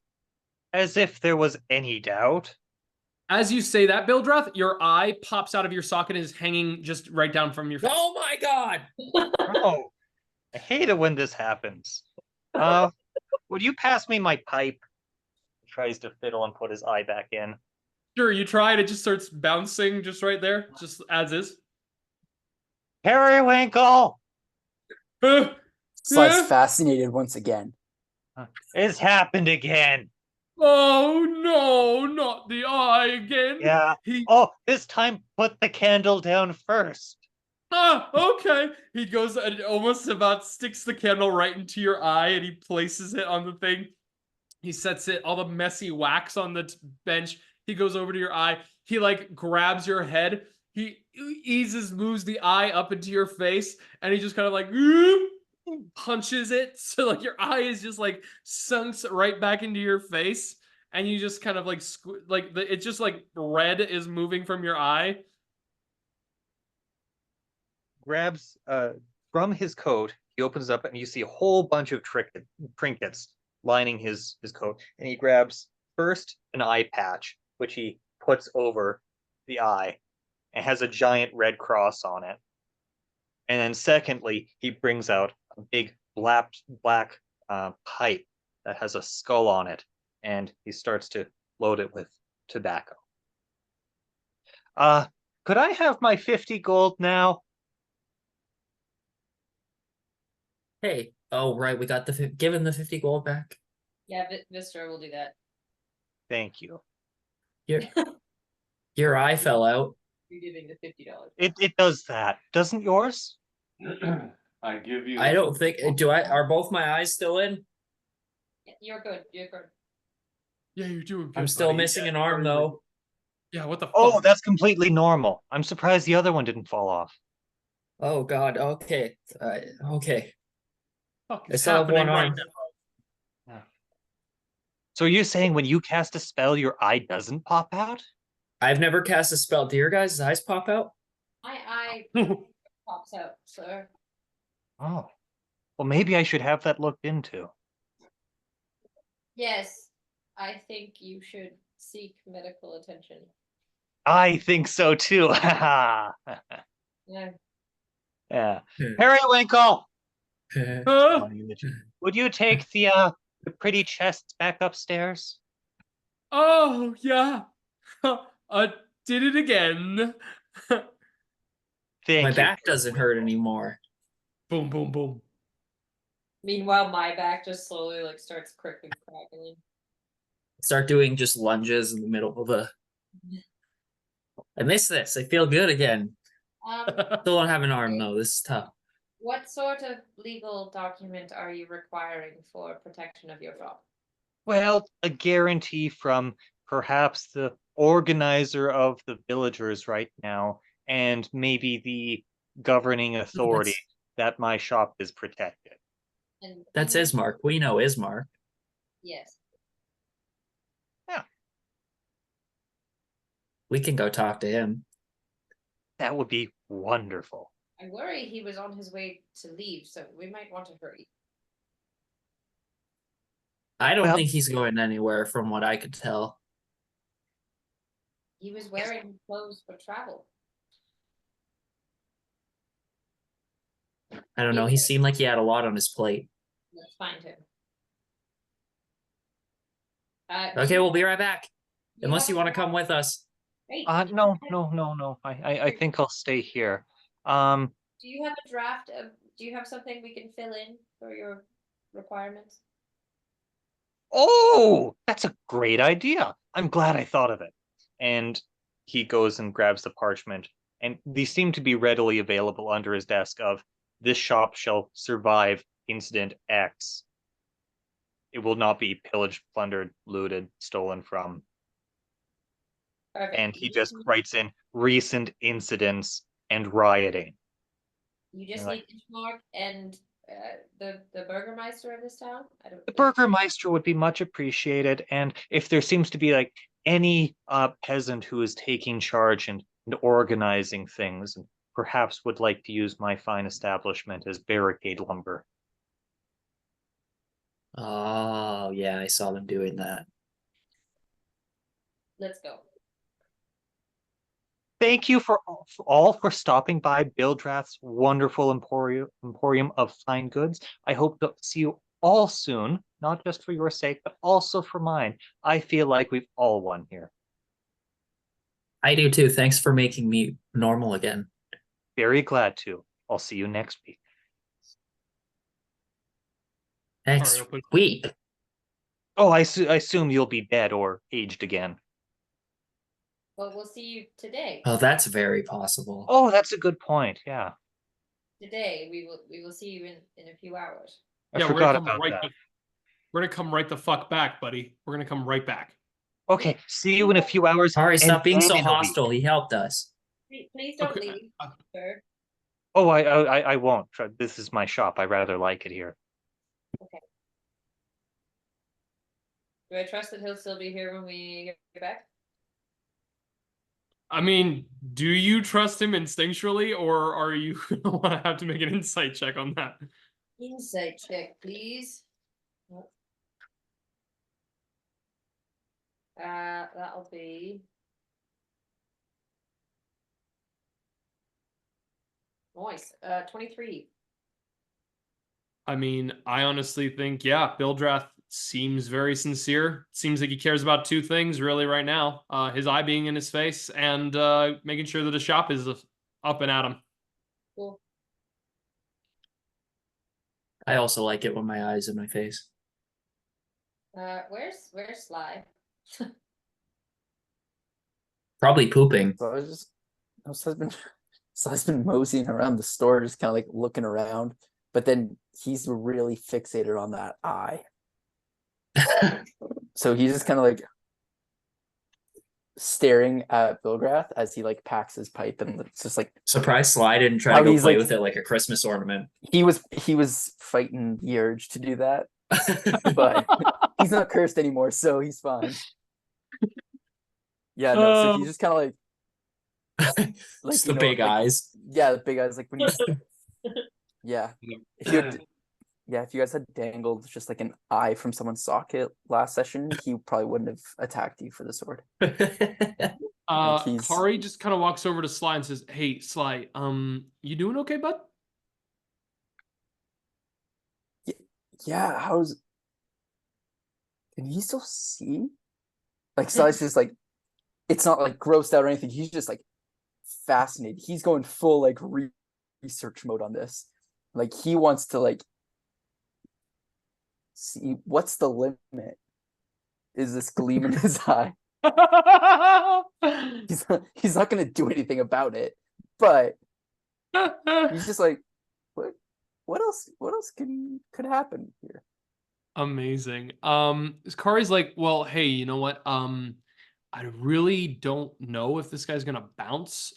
As if there was any doubt. As you say that, Bildrath, your eye pops out of your socket and is hanging just right down from your face. Oh my god! Oh, I hate it when this happens. Would you pass me my pipe? He tries to fiddle and put his eye back in. Sure, you try it. It just starts bouncing just right there, just as is. Periwinkle! Sly's Yeah. fascinated once again. It's happened again. Oh no, not the eye again. Yeah. Oh, this time put the candle down first. Okay. He goes and almost about sticks the candle right into your eye, and he places it on the thing. He sets it, all the messy wax on the bench. He goes over to your eye. He like grabs your head. He moves the eye up into your face, and he just kind of like punches it. So like your eye is just like sunks right back into your face, and you just kind of like it's just like red is moving from your eye. Grabs from his coat, he opens up and you see a whole bunch of trinkets lining his coat. And he grabs first an eye patch, which he puts over the eye and has a giant red cross on it. And then secondly, he brings out a big black pipe that has a skull on it, and he starts to load it with tobacco. Could I have my 50 gold now? Hey, oh right, we got given the 50 gold back. Yeah, Wystera will do that. Thank you. Your eye fell out. You're giving the $50. It does that. Doesn't yours? I give you. I don't think. Are both my eyes still in? Yeah, you're good. You're good. Yeah, you're doing good. I'm still buddy. missing an arm though. Yeah, what the fuck? Oh, that's completely normal. I'm surprised the other one didn't fall off. Oh god. Okay. Okay. Fuck I is still have happening one right arm. now? So you're saying when you cast a spell, your eye doesn't pop out? I've never cast a spell. Do your guys' eyes pop out? My eye pops out, sir. Oh. Well, maybe I should have that looked into. Yes, I think you should seek medical attention. I think so too. Yeah. Yeah. Periwinkle! Huh? Would you take the pretty chests back upstairs? Oh, yeah. I did it again. Thank My you. back doesn't hurt anymore. Boom, boom, boom. Meanwhile, my back just slowly like starts cracking. Start doing just lunges in the middle of a. I miss this. I feel good again. Still don't have an arm though. This is tough. What sort of legal document are you requiring for protection of your shop? Well, a guarantee from perhaps the organizer of the villagers right now, and maybe the governing authority that my shop is protected. And That's Ismark. We know Ismark. Yes. We can go talk to him. That would be wonderful. I worry he was on his way to leave, so we might want to hurry. I don't Well- think he's going anywhere from what I could tell. He was wearing clothes for travel. I don't know. He seemed like he had a lot on his plate. Let's find him. Okay, we'll be right back. Unless you want to have- come with us. Wait, No. I think I'll stay here. do you have a draft of? Do you have something we can fill in for your requirements? Oh, that's a great idea. I'm glad I thought of it. And he goes and grabs the parchment, and these seem to be readily available under his desk of this shop shall survive incident X. It will not be pillaged, plundered, looted, stolen from. Perfect. And he just writes in recent incidents and rioting. You just like- need Ishmark and the Burgermeister of this town. I don't. The Burgermeister would be much appreciated, and if there seems to be like any peasant who is taking charge and organizing things, and perhaps would like to use my fine establishment as barricade lumber. Oh, yeah, I saw them doing that. Let's go. Thank you for all for stopping by Bildrath's wonderful emporium of fine goods. I hope to see you all soon, not just for your sake, but also for mine. I feel like we've all won here. I do too. Thanks for making me normal again. Very glad to. I'll see you next week. Next I'll put- week. Oh, I assume you'll be dead or aged again. Well, we'll see you today. Oh, that's very possible. Oh, that's a good point. Yeah, Today we will see you in a few hours. I Yeah, forgot we're gonna come about right. that. We're gonna come right the fuck back, buddy. We're gonna come right back. Okay, see you in a few hours. Sorry, and stop being then so in a week. hostile. He helped us. Please don't Okay. leave, sir. Oh, I won't. This is my shop. I rather like it here. Do I trust that he'll still be here when we get back? I mean, do you trust him instinctually, or are you gonna want to have to make an insight check on that? Insight check, please. That'll be nice. 23. I mean, I honestly think, yeah, Bildrath seems very sincere. Seems like he cares about two things really right now: his eye being in his face, and making sure that his shop is up and at him. Cool. I also like it when my eyes in my face. Where's Sly? Probably pooping. So Sly's been moseying around the store, just kind of like looking around, but then he's really fixated on that eye. So he's just kind of like staring at Bilgrath as he like packs his pipe, and it's just like Surprise Sly didn't try How to go he's play like- with it like a Christmas ornament. he was fighting the urge to do that, but he's not cursed anymore, so he's fine. Yeah, no, so he's just kind of like Just you the know, big like- eyes. Yeah, the big eyes, like when you yeah. Yeah. If you had, if you guys had dangled just like an eye from someone's socket last session, he probably wouldn't have attacked you for the sword. he's- Kari just kind of walks over to Sly and says, "Hey, Sly, you doing okay, bud?" Yeah, can he still see? Like Sly's just like, it's not like grossed out or anything. He's just like fascinated. He's going full like research mode on this. Like he wants to like see what's the limit? Is this gleam in his eye? He's not gonna do anything about it, but he's just like, what else could happen here? Amazing. Kari's like, well, hey, you know what? I really don't know if this guy's gonna bounce.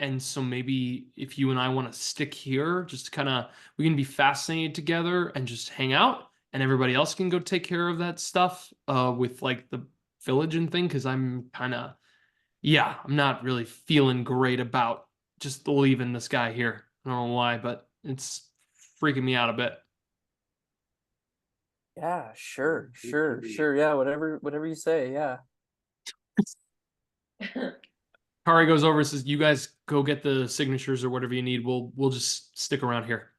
And so maybe if you and I want to stick here, just kind of we can be fascinated together and just hang out, and everybody else can go take care of that stuff with like the village and thing, because I'm kind of I'm not really feeling great about just leaving this guy here. I don't know why, but it's freaking me out a bit. Yeah, sure. Yeah, whatever you say. Yeah. Kari goes over and says, "You guys go get the signatures or whatever you need. We'll just stick around here."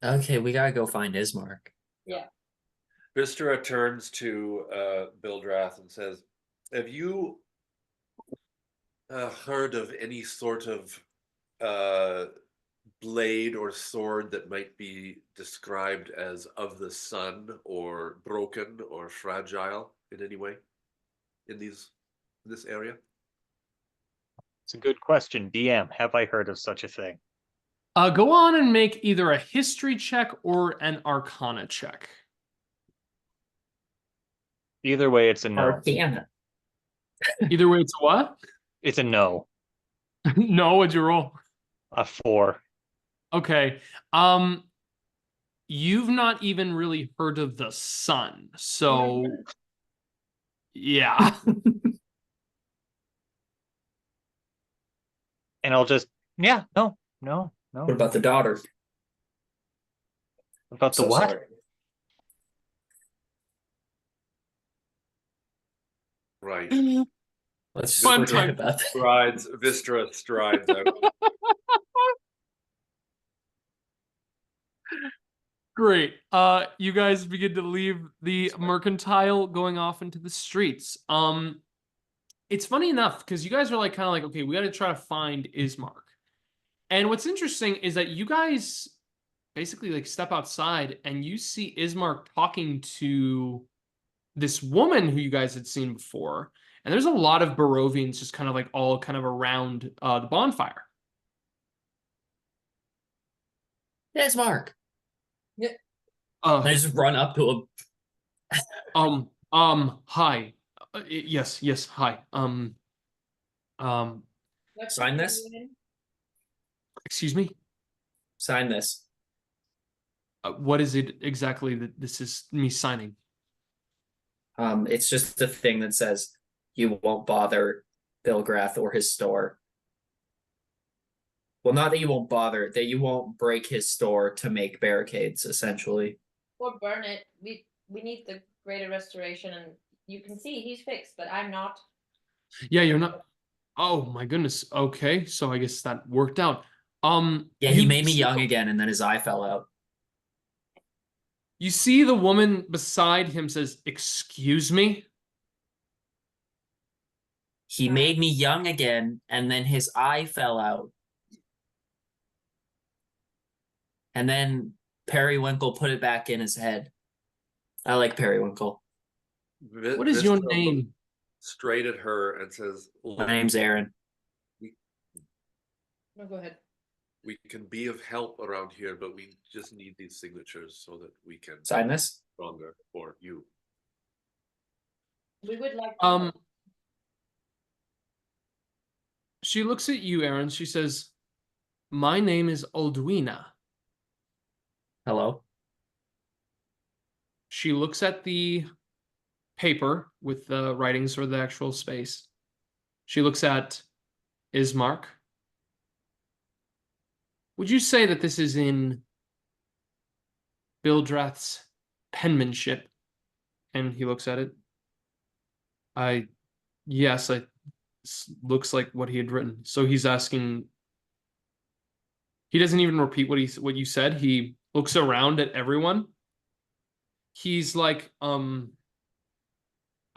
Okay, we gotta go find Ismark. Yeah. Wystera turns to Bildrath and says, have you heard of any sort of blade or sword that might be described as of the sun or broken or fragile in any way in this area? It's a good question. DM, have I heard of such a thing? Go on and make either a history check or an arcana check. Either way, it's a no. Arcana. Either way, it's a what? It's a no. No, what'd you roll? A 4. Okay. You've not even really heard of the sun, so yeah. And I'll just, no. What about the daughter? About the So what? sorry. Right. Let's just Fun forget time. about that. Wystera strides out. Great. You guys begin to leave the mercantile, going off into the streets. It's funny enough because you guys are like kind of like, okay, we got to try to find Ismark. And what's interesting is that you guys basically like step outside and you see Ismark talking to this woman who you guys had seen before. And there's a lot of Barovians just kind of like all kind of around the bonfire. Ismark. Uh, I just run up to him. Hi. Yes, hi. Sign this? Excuse me? Sign this. What is it exactly that this is me signing? It's just a thing that says you won't bother Bilgrath or his store. Well, not that you won't bother, that you won't break his store to make barricades, essentially. Or burn it. We need the greater restoration, and you can see he's fixed, but I'm not. Yeah, you're not. Oh my goodness. Okay, so I guess that worked out. Yeah, he made me young again, and then his eye fell out. You see the woman beside him says, "Excuse me?" He made me young again, and then his eye fell out. And then Periwinkle put it back in his head. I like Periwinkle. What is your Wystera name? looks straight at her and says, My name's Eren. No, go ahead. we can be of help around here, but we just need these signatures so that we can Sign this? be stronger for you. We would like to She looks at you, Aaron. She says, "My name is Aldwina." Hello? She looks at the paper with the writings or the actual space. She looks at Ismark. Would you say that this is in Bildrath's penmanship? And he looks at it. Yes, looks like what he had written. So he's asking. He doesn't even repeat what you said. He looks around at everyone. He's like, I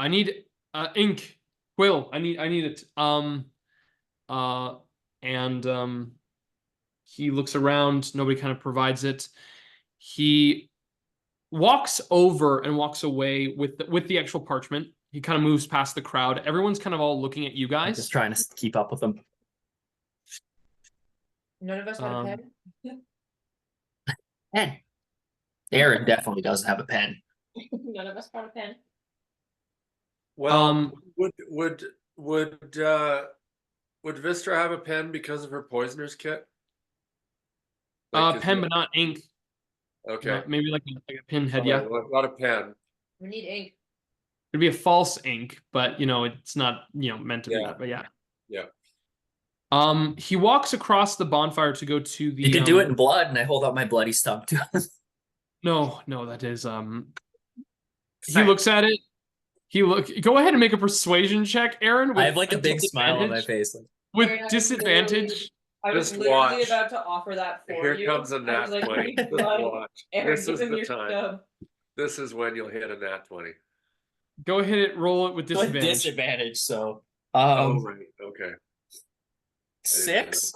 need ink, quill. I need it. He looks around. Nobody kind of provides it. He walks over and walks away with the actual parchment. He kind of moves past the crowd. Everyone's kind of all looking at you I'm guys. just trying to keep up with them. None of us had a Um, pen. Pen. Eren definitely doesn't have a pen. None of us brought a pen. Well, would Wystera have a pen because of her poisoner's kit? Like, is pen, it- but not ink. Okay. Maybe like a pinhead. Alright, Yeah, well, I've got a pen. We need ink. it'd be a false ink, but it's not meant to Yeah. be. But yeah. Yeah. He walks across the bonfire to go to the. You can do it in blood, and I hold out my bloody stump to him. No, that is He Sorry. looks at it. Go ahead and make a persuasion check, Eren. I have like a big smile on my disadvantage. face. Like, With Aaron, I was disadvantage. I was Just literally watch. about to offer that for Here you. comes a I was nat like, 20. "Oh my Just God, watch. Aaron, This give is him the your time. stub." This is when you'll hit a nat 20. Go ahead and roll it with with disadvantage. disadvantage, so Oh, right. Okay. 6.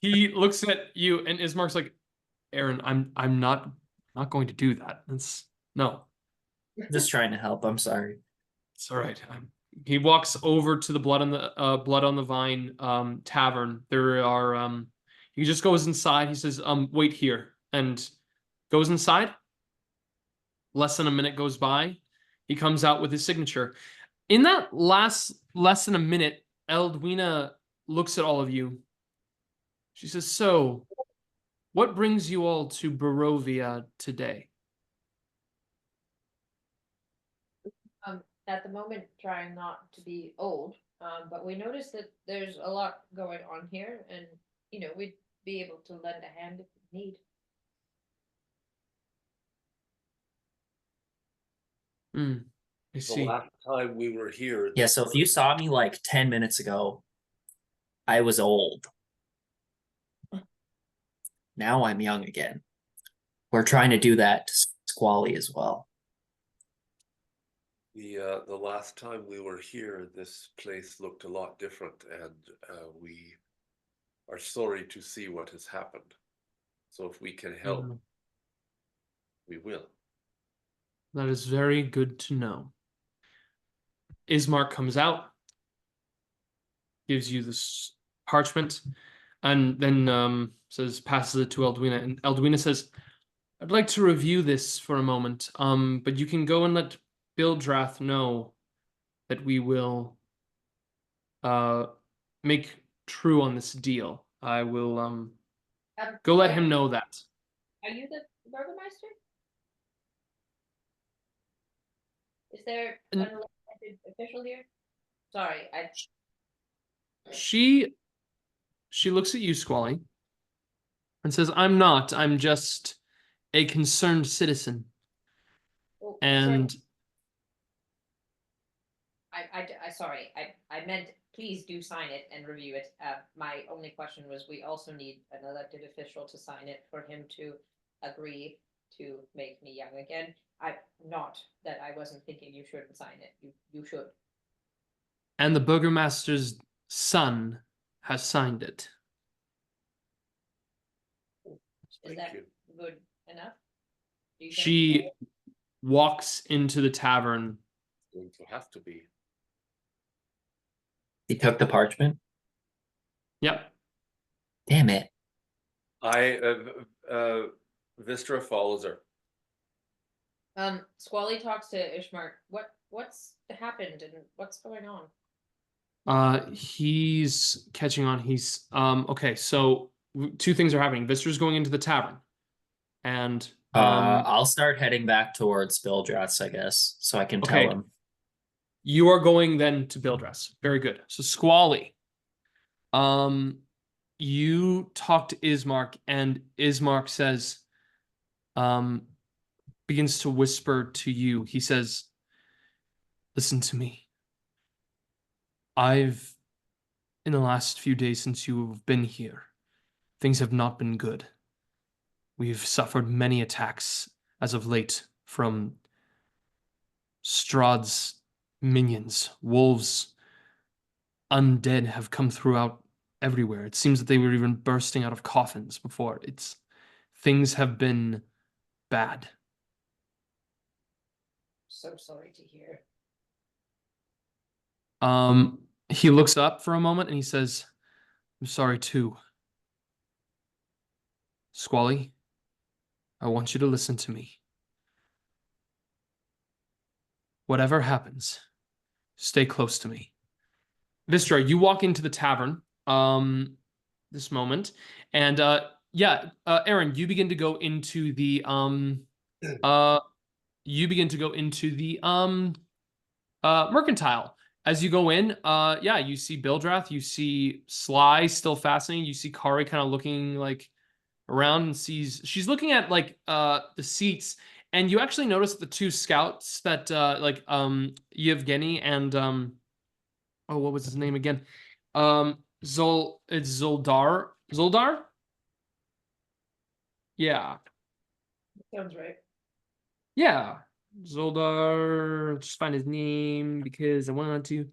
He looks at you, and Ismark's like, Eren, I'm not going to do that. No. Just trying to help. I'm sorry. It's all right. He walks over to the Blood on the Vine tavern. There are he just goes inside. He says, wait here, and goes inside. Less than a minute goes by. He comes out with his signature. In that less than a minute, Eldwina looks at all of you. She says, so, what brings you all to Barovia today? At the moment, trying not to be old, but we noticed that there's a lot going on here, and we'd be able to lend a hand if we need. I The see. last time we were here. Yeah, so if you saw me like 10 minutes ago, I was old. Now I'm young again. We're trying to do that to Squally as well. The last time we were here, this place looked a lot different, and we are sorry to see what has happened. So if we can help, we will. That is very good to know. Ismark comes out, gives you this parchment, and then passes it to Eldwina. And Eldwina says, I'd like to review this for a moment, but you can go and let Bildrath know that we will make true on this deal. I will go let him know that. Are you the Burgermeister? Is there an elected official here? Sorry, She looks at you, Squally, and says, I'm not. I'm just a concerned citizen. well, And sir, sorry, I meant please do sign it and review it. My only question was we also need an elected official to sign it for him to agree to make me young again. Not that I wasn't thinking you shouldn't sign it. You should. and the Burgermaster's son has signed it. Is Thank that you. good enough? Do you think? She walks into the tavern. It's going to have to be. He took the parchment. Yep. Damn it. Wystera follows her. Squally talks to Ishmark. What's happened and what's going on? He's catching on. He's okay, so two things are happening. Vystera's going into the tavern. And I'll start heading back towards Bildrath's, I guess, so I can tell Okay. him. you are going then to Bildrath. Very good. So Squally. You talk to Ismark, and Ismark says, begins to whisper to you. He says, listen to me. In the last few days since you've been here, things have not been good. We've suffered many attacks as of late from Strahd's minions. Wolves, undead have come throughout everywhere. It seems that they were even bursting out of coffins before. things have been bad. So sorry to hear. He looks up for a moment and he says, I'm sorry too. Squally, I want you to listen to me. Whatever happens, stay close to me. Wystera, you walk into the tavern this moment, and Eren, you begin to go into the mercantile. As you go in, you see Bildrath, you see Sly still fascinating, you see Kari kind of looking like around and she's looking at like the seats, and you actually notice the two scouts that Yevgeny and what was his name again? It's Zoldar. Zoldar? Yeah. Sounds right. Yeah. Zoldar. Just find his name because I wanted to.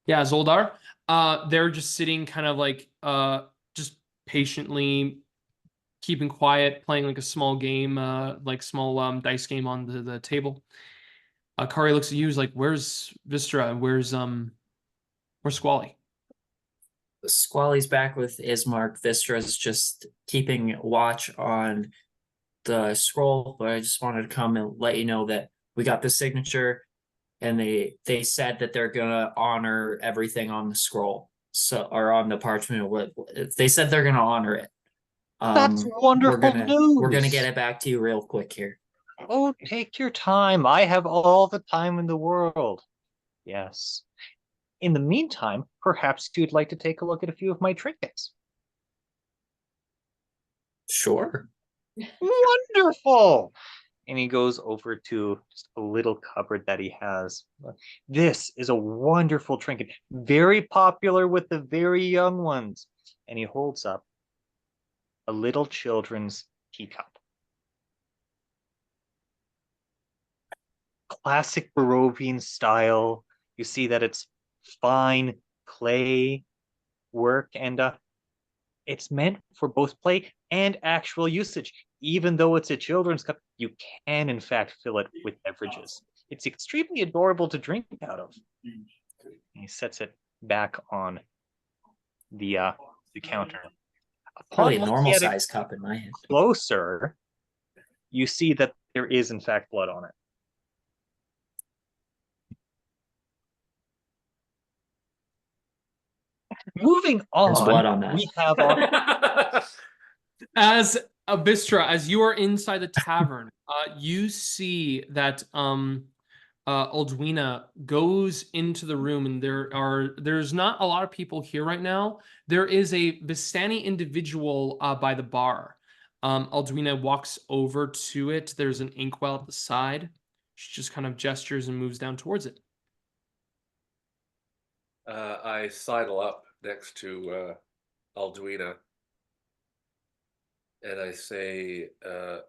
Yeah, Zoldar. They're just sitting kind of like just patiently keeping quiet, playing like a small game, like small dice game on the table. Kari looks at you, is like, where's Wystera? Where's Squally? Squally's back with Ismark. Vistra's just keeping watch on the scroll, but I just wanted to come and let you know that we got the signature, and they said that they're gonna honor everything on the scroll, so or on the parchment. What they said, they're gonna honor it. That's wonderful We're gonna news. get it back to you real quick here. Oh, take your time. I have all the time in the world. Yes. In the meantime, perhaps you'd like to take a look at a few of my trinkets. Sure. Wonderful! And he goes over to just a little cupboard that he has. This is a wonderful trinket, very popular with the very young ones. And he holds up a little children's teacup. Classic Barovian style. You see that it's fine clay work, and it's meant for both play and actual usage. Even though it's a children's cup, you can in fact fill it with beverages. It's extremely adorable to drink out of. And he sets it back on the counter. Probably a Upon normal looking at it size cup in my hand. closer, you see that there is in fact blood on it. Moving There's blood on, on that. we have our As Wystera, as you are inside the tavern, you see that Aldwina goes into the room, and there's not a lot of people here right now. There is a Vistani individual by the bar. Aldwina walks over to it. There's an inkwell at the side. She just kind of gestures and moves down towards it. I sidle up next to Aldwina, and I say, are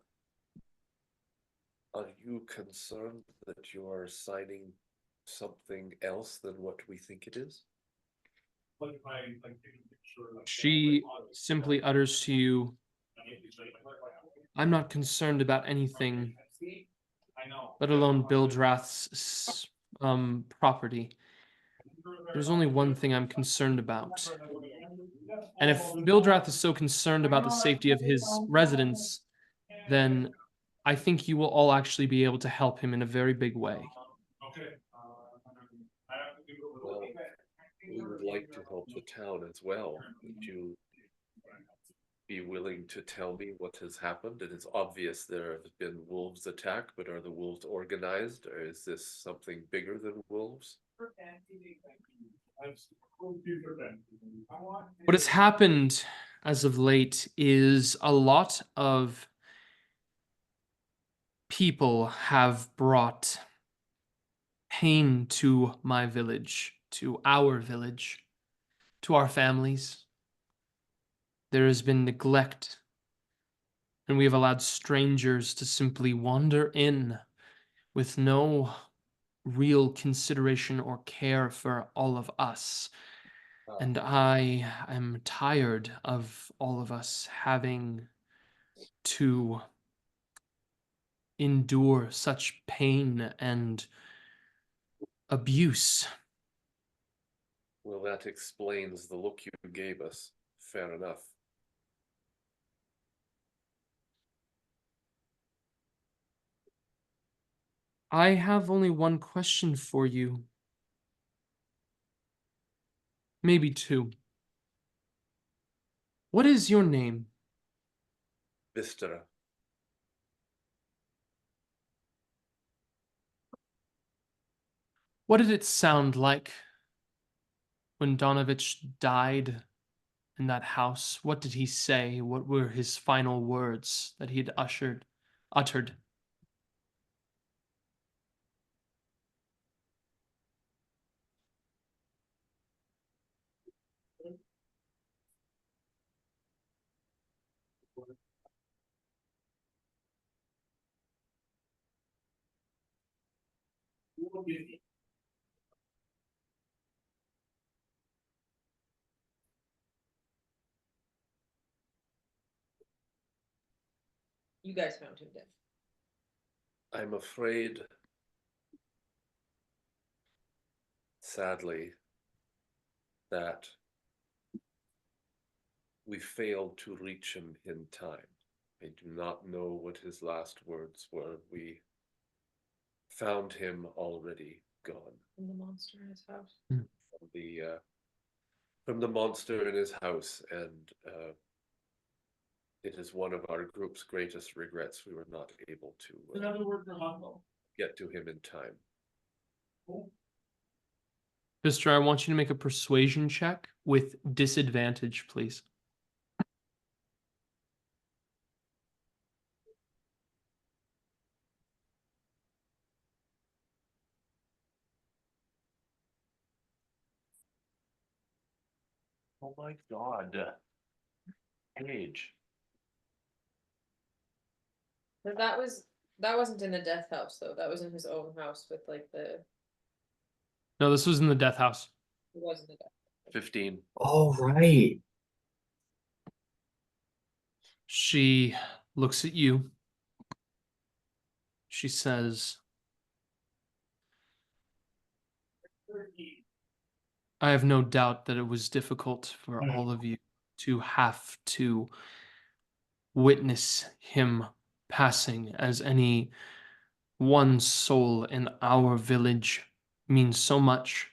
you concerned that you are signing something else than what we think it is? She simply utters to you, I'm not concerned about anything, let alone Bildrath's property. There's only one thing I'm concerned about. And if Bildrath is so concerned about the safety of his residents, then I think you will all actually be able to help him in a very big way. Well, we would like to help the town as well. Would you be willing to tell me what has happened? It is obvious there have been wolves attacked, but are the wolves organized, or is this something bigger than wolves? What has happened as of late is a lot of people have brought pain to my village, to our village, to our families. There has been neglect, and we have allowed strangers to simply wander in with no real consideration or care for all of us. And I am tired of all of us having to endure such pain and abuse. Well, that explains the look you gave us. Fair enough. I have only one question for you. Maybe two. What is your name? Wystera. What did it sound like when Donovich died in that house? What did he say? What were his final words that he had uttered? You guys found him dead. I'm afraid, sadly, that we failed to reach him in time. I do not know what his last words were. We found him already gone. From the monster in his house. From the monster in his house, and it is one of our group's greatest regrets. We were not able to get to him in time. Mister, I want you to make a persuasion check with disadvantage, please. Oh my God. Age. But that wasn't in the death house though. That was in his own house with like the. No, this was in the death house. It wasn't the death. 15. Oh, right. She looks at you. She says, I have no doubt that it was difficult for all of you to have to witness him passing, as any one soul in our village means so much.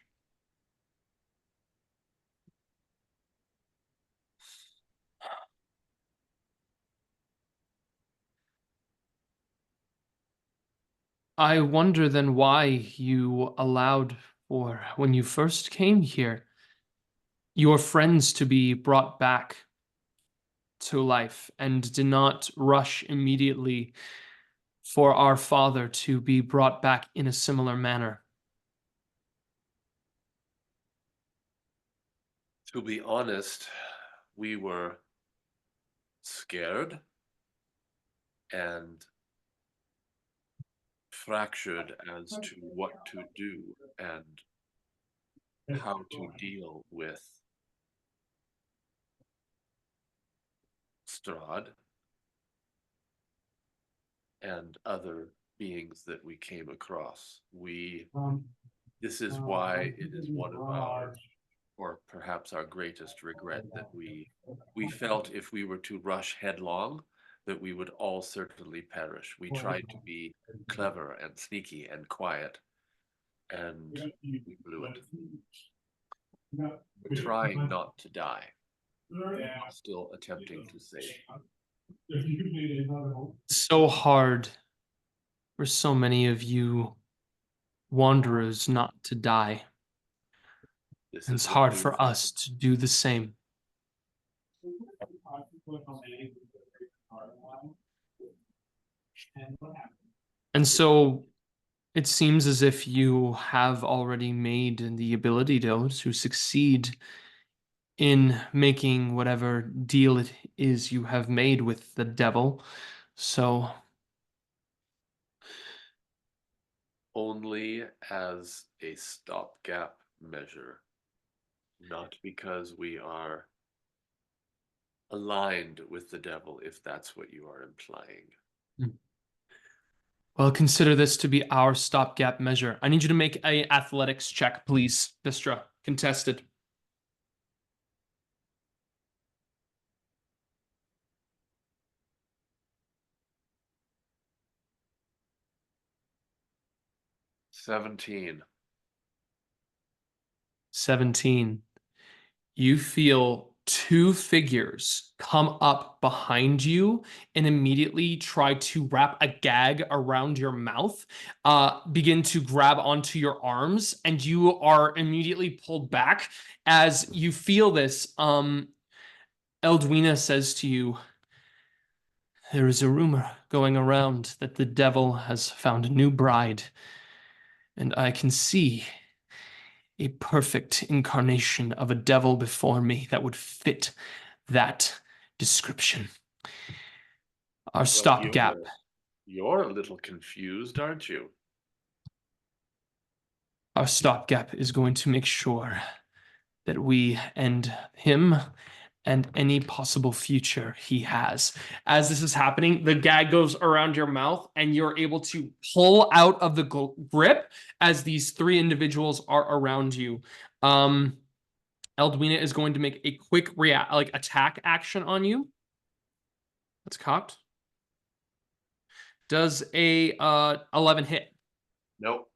I wonder then why you allowed for, when you first came here, your friends to be brought back to life and did not rush immediately for our father to be brought back in a similar manner. To be honest, we were scared and fractured as to what to do and how to deal with Strahd and other beings that we came across. This is why it is one of our, or perhaps our greatest regret, that we felt if we were to rush headlong, that we would all certainly perish. We tried to be clever and sneaky and quiet, and we blew it. We're trying not to die. Still attempting to save. So hard for so many of you wanderers not to die. This And is it's the hard new for us to do the same. And so it seems as if you have already made the ability to succeed in making whatever deal it is you have made with the devil. So only as a stopgap measure, not because we are aligned with the devil, if that's what you are implying. Well, consider this to be our stopgap measure. I need you to make a athletics check, please, Wystera. Contested. $17. 17. You feel two figures come up behind you and immediately try to wrap a gag around your mouth, begin to grab onto your arms, and you are immediately pulled back as you feel this. Eldwina says to you, "There is a rumor going around that the devil has found a new bride, and I can see a perfect incarnation of a devil before me that would fit that description. Our stopgap." You're a little confused, aren't you? Our stopgap is going to make sure that we end him and any possible future he has. As this is happening, the gag goes around your mouth and you're able to pull out of the grip as these three individuals are around you. Eldwina is going to make a quick attack action on you. That's cocked. Does a 11 hit? Nope.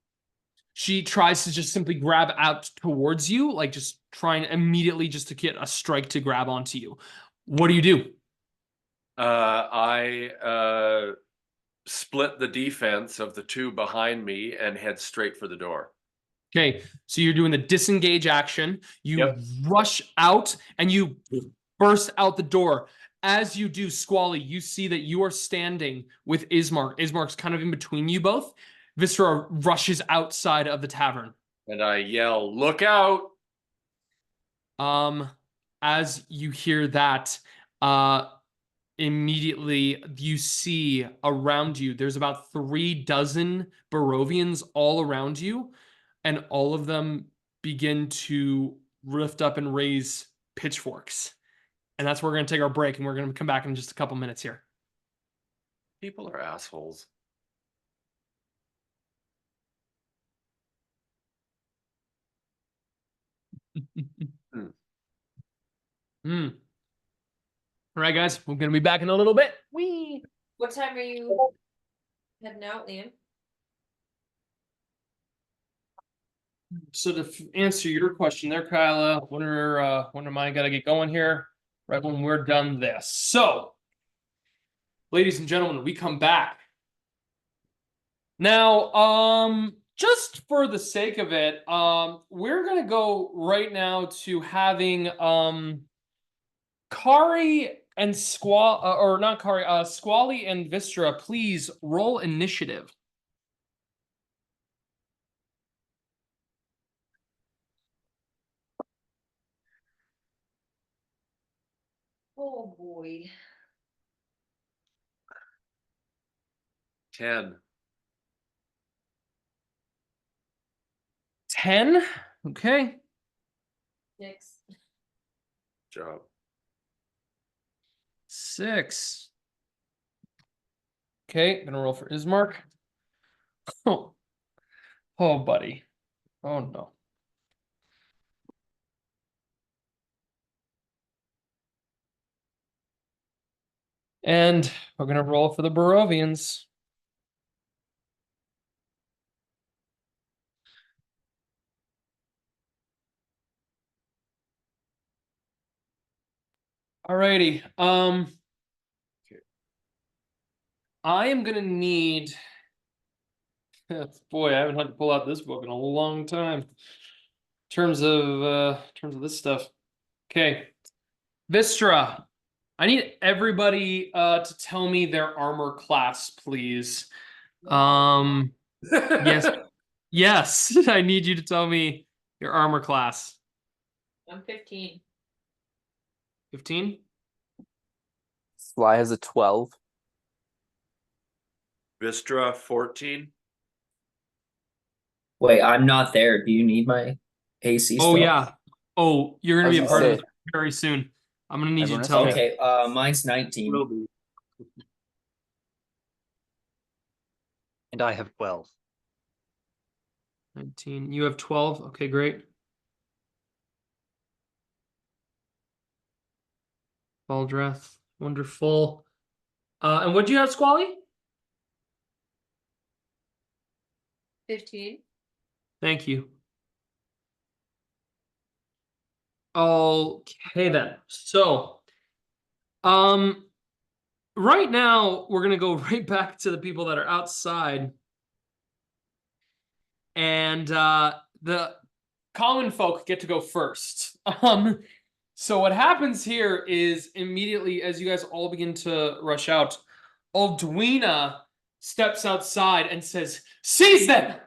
She tries to just simply grab out towards you, like just trying immediately just to get a strike to grab onto you. What do you do? I split the defense of the two behind me and head straight for the door. Okay, so you're doing the disengage action. You Yep. rush out and you burst out the door. As you do, Squally, you see that you are standing with Ismark. Ismark's kind of in between you both. Wystera rushes outside of the tavern. And I yell, "Look out!" As you hear that, immediately you see around you, there's about 36 Barovians all around you, and all of them begin to lift up and raise pitchforks. And that's where we're going to take our break, and we're going to come back in just a couple minutes here. People are assholes. All right, guys, we're going to be back in a little bit. Whee! What time are you heading out, Liam? So to answer your question there, Kyla, when am I gonna get going here? Right when we're done this. So, ladies and gentlemen, we come back. Now, just for the sake of it, we're gonna go right now to having Kari and Squally and Wystera, please roll initiative. Oh boy. 10. 10. Okay. 6. Job. 6. Okay, gonna roll for Ismark. Oh, oh, buddy. Oh no. And we're gonna roll for the Barovians. Alrighty. I am gonna need. Boy, I haven't had to pull out this book in a long time. In terms of this stuff. Okay. Wystera, I need everybody to tell me their armor class, please. Yes. Yes, I need you to tell me your armor class. I'm 15. 15? Sly has a 12. Wystera, 14. Wait, I'm not there. Do you need my AC Oh still? yeah. Oh, you're I gonna was be a gonna part of say- this very soon. I'm gonna need you Everyone to has tell me. Okay, mine's 19. Will be. And I have 12. 19. You have 12. Okay, great. Baldreth. Wonderful. And what do you have, Squally? 15. Thank you. Okay then. So, right now we're gonna go right back to the people that are outside, and the common folk get to go first. So what happens here is immediately as you guys all begin to rush out, Aldwina steps outside and says, "Seize them!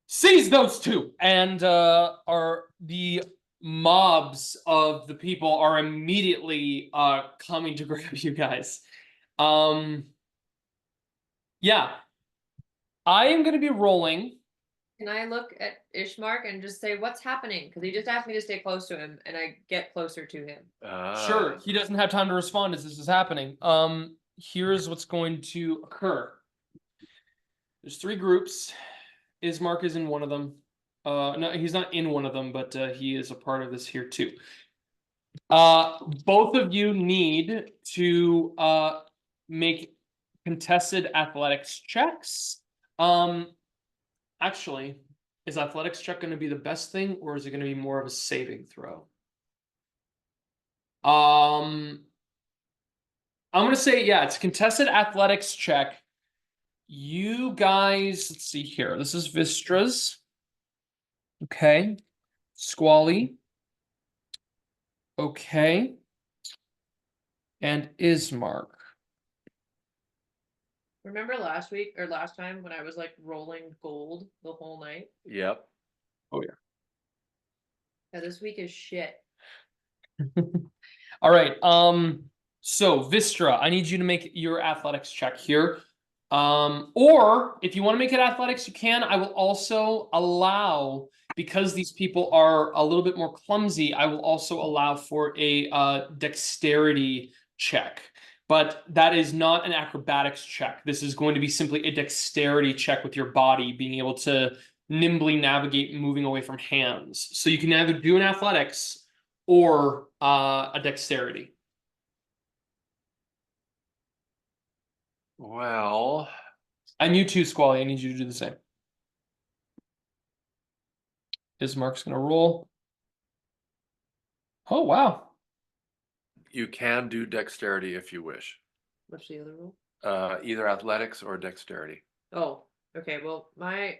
Seize those two!" And are the mobs of the people are immediately coming to grab you guys. Yeah. I am gonna be rolling. Can I look at Ishmark and just say what's happening? Because he just asked me to stay close to him, and I get closer to him. Sure, he doesn't have time to respond as this is happening. Here's what's going to occur. There's 3 groups. Ismark is in one of them. No, he's not in one of them, but he is a part of this here too. Both of you need to make contested athletics checks. Actually, is athletics check going to be the best thing, or is it going to be more of a saving throw? I'm gonna say, yeah, it's contested athletics check. You guys, let's see here. This is Vystra's. Okay. Squally. Okay. And Ismark. Remember last week or last time when I was like rolling gold the whole night? Yep. Yeah, this week is shit. All right. So Wystera, I need you to make your athletics check here. Or if you want to make it athletics, you can. I will also allow, because these people are a little bit more clumsy, I will also allow for a dexterity check. But that is not an acrobatics check. This is going to be simply a dexterity check with your body, being able to nimbly navigate moving away from hands. So you can either do an athletics or a dexterity. Well, And you too, Squally. I need you to do the same. Ismark's gonna roll. Oh wow. you can do dexterity if you wish. What's the other rule? Either athletics or dexterity. Oh, okay. Well, I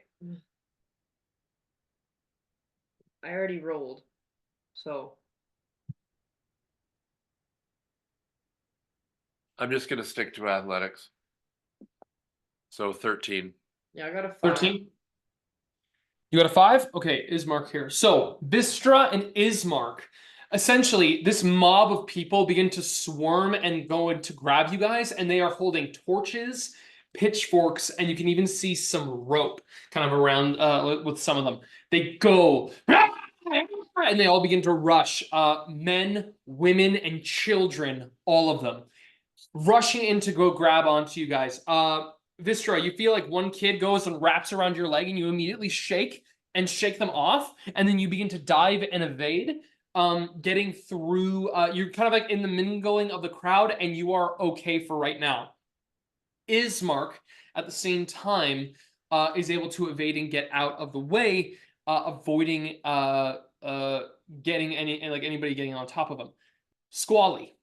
already rolled, so I'm just gonna stick to athletics. So 13. yeah, I got a 5. 13. You got a 5? Okay, Ismark here. So Wystera and Ismark, essentially, this mob of people begin to swarm and go in to grab you guys, and they are holding torches, pitchforks, and you can even see some rope kind of around with some of them. They go and they all begin to rush. Men, women, and children, all of them, rushing in to go grab onto you guys. Wystera, you feel like one kid goes and wraps around your leg and you immediately shake them off, and then you begin to dive and evade, getting through. You're kind of like in the mingling of the crowd, and you are okay for right now. Ismark, at the same time, is able to evade and get out of the way, avoiding getting anybody getting on top of him. Squally,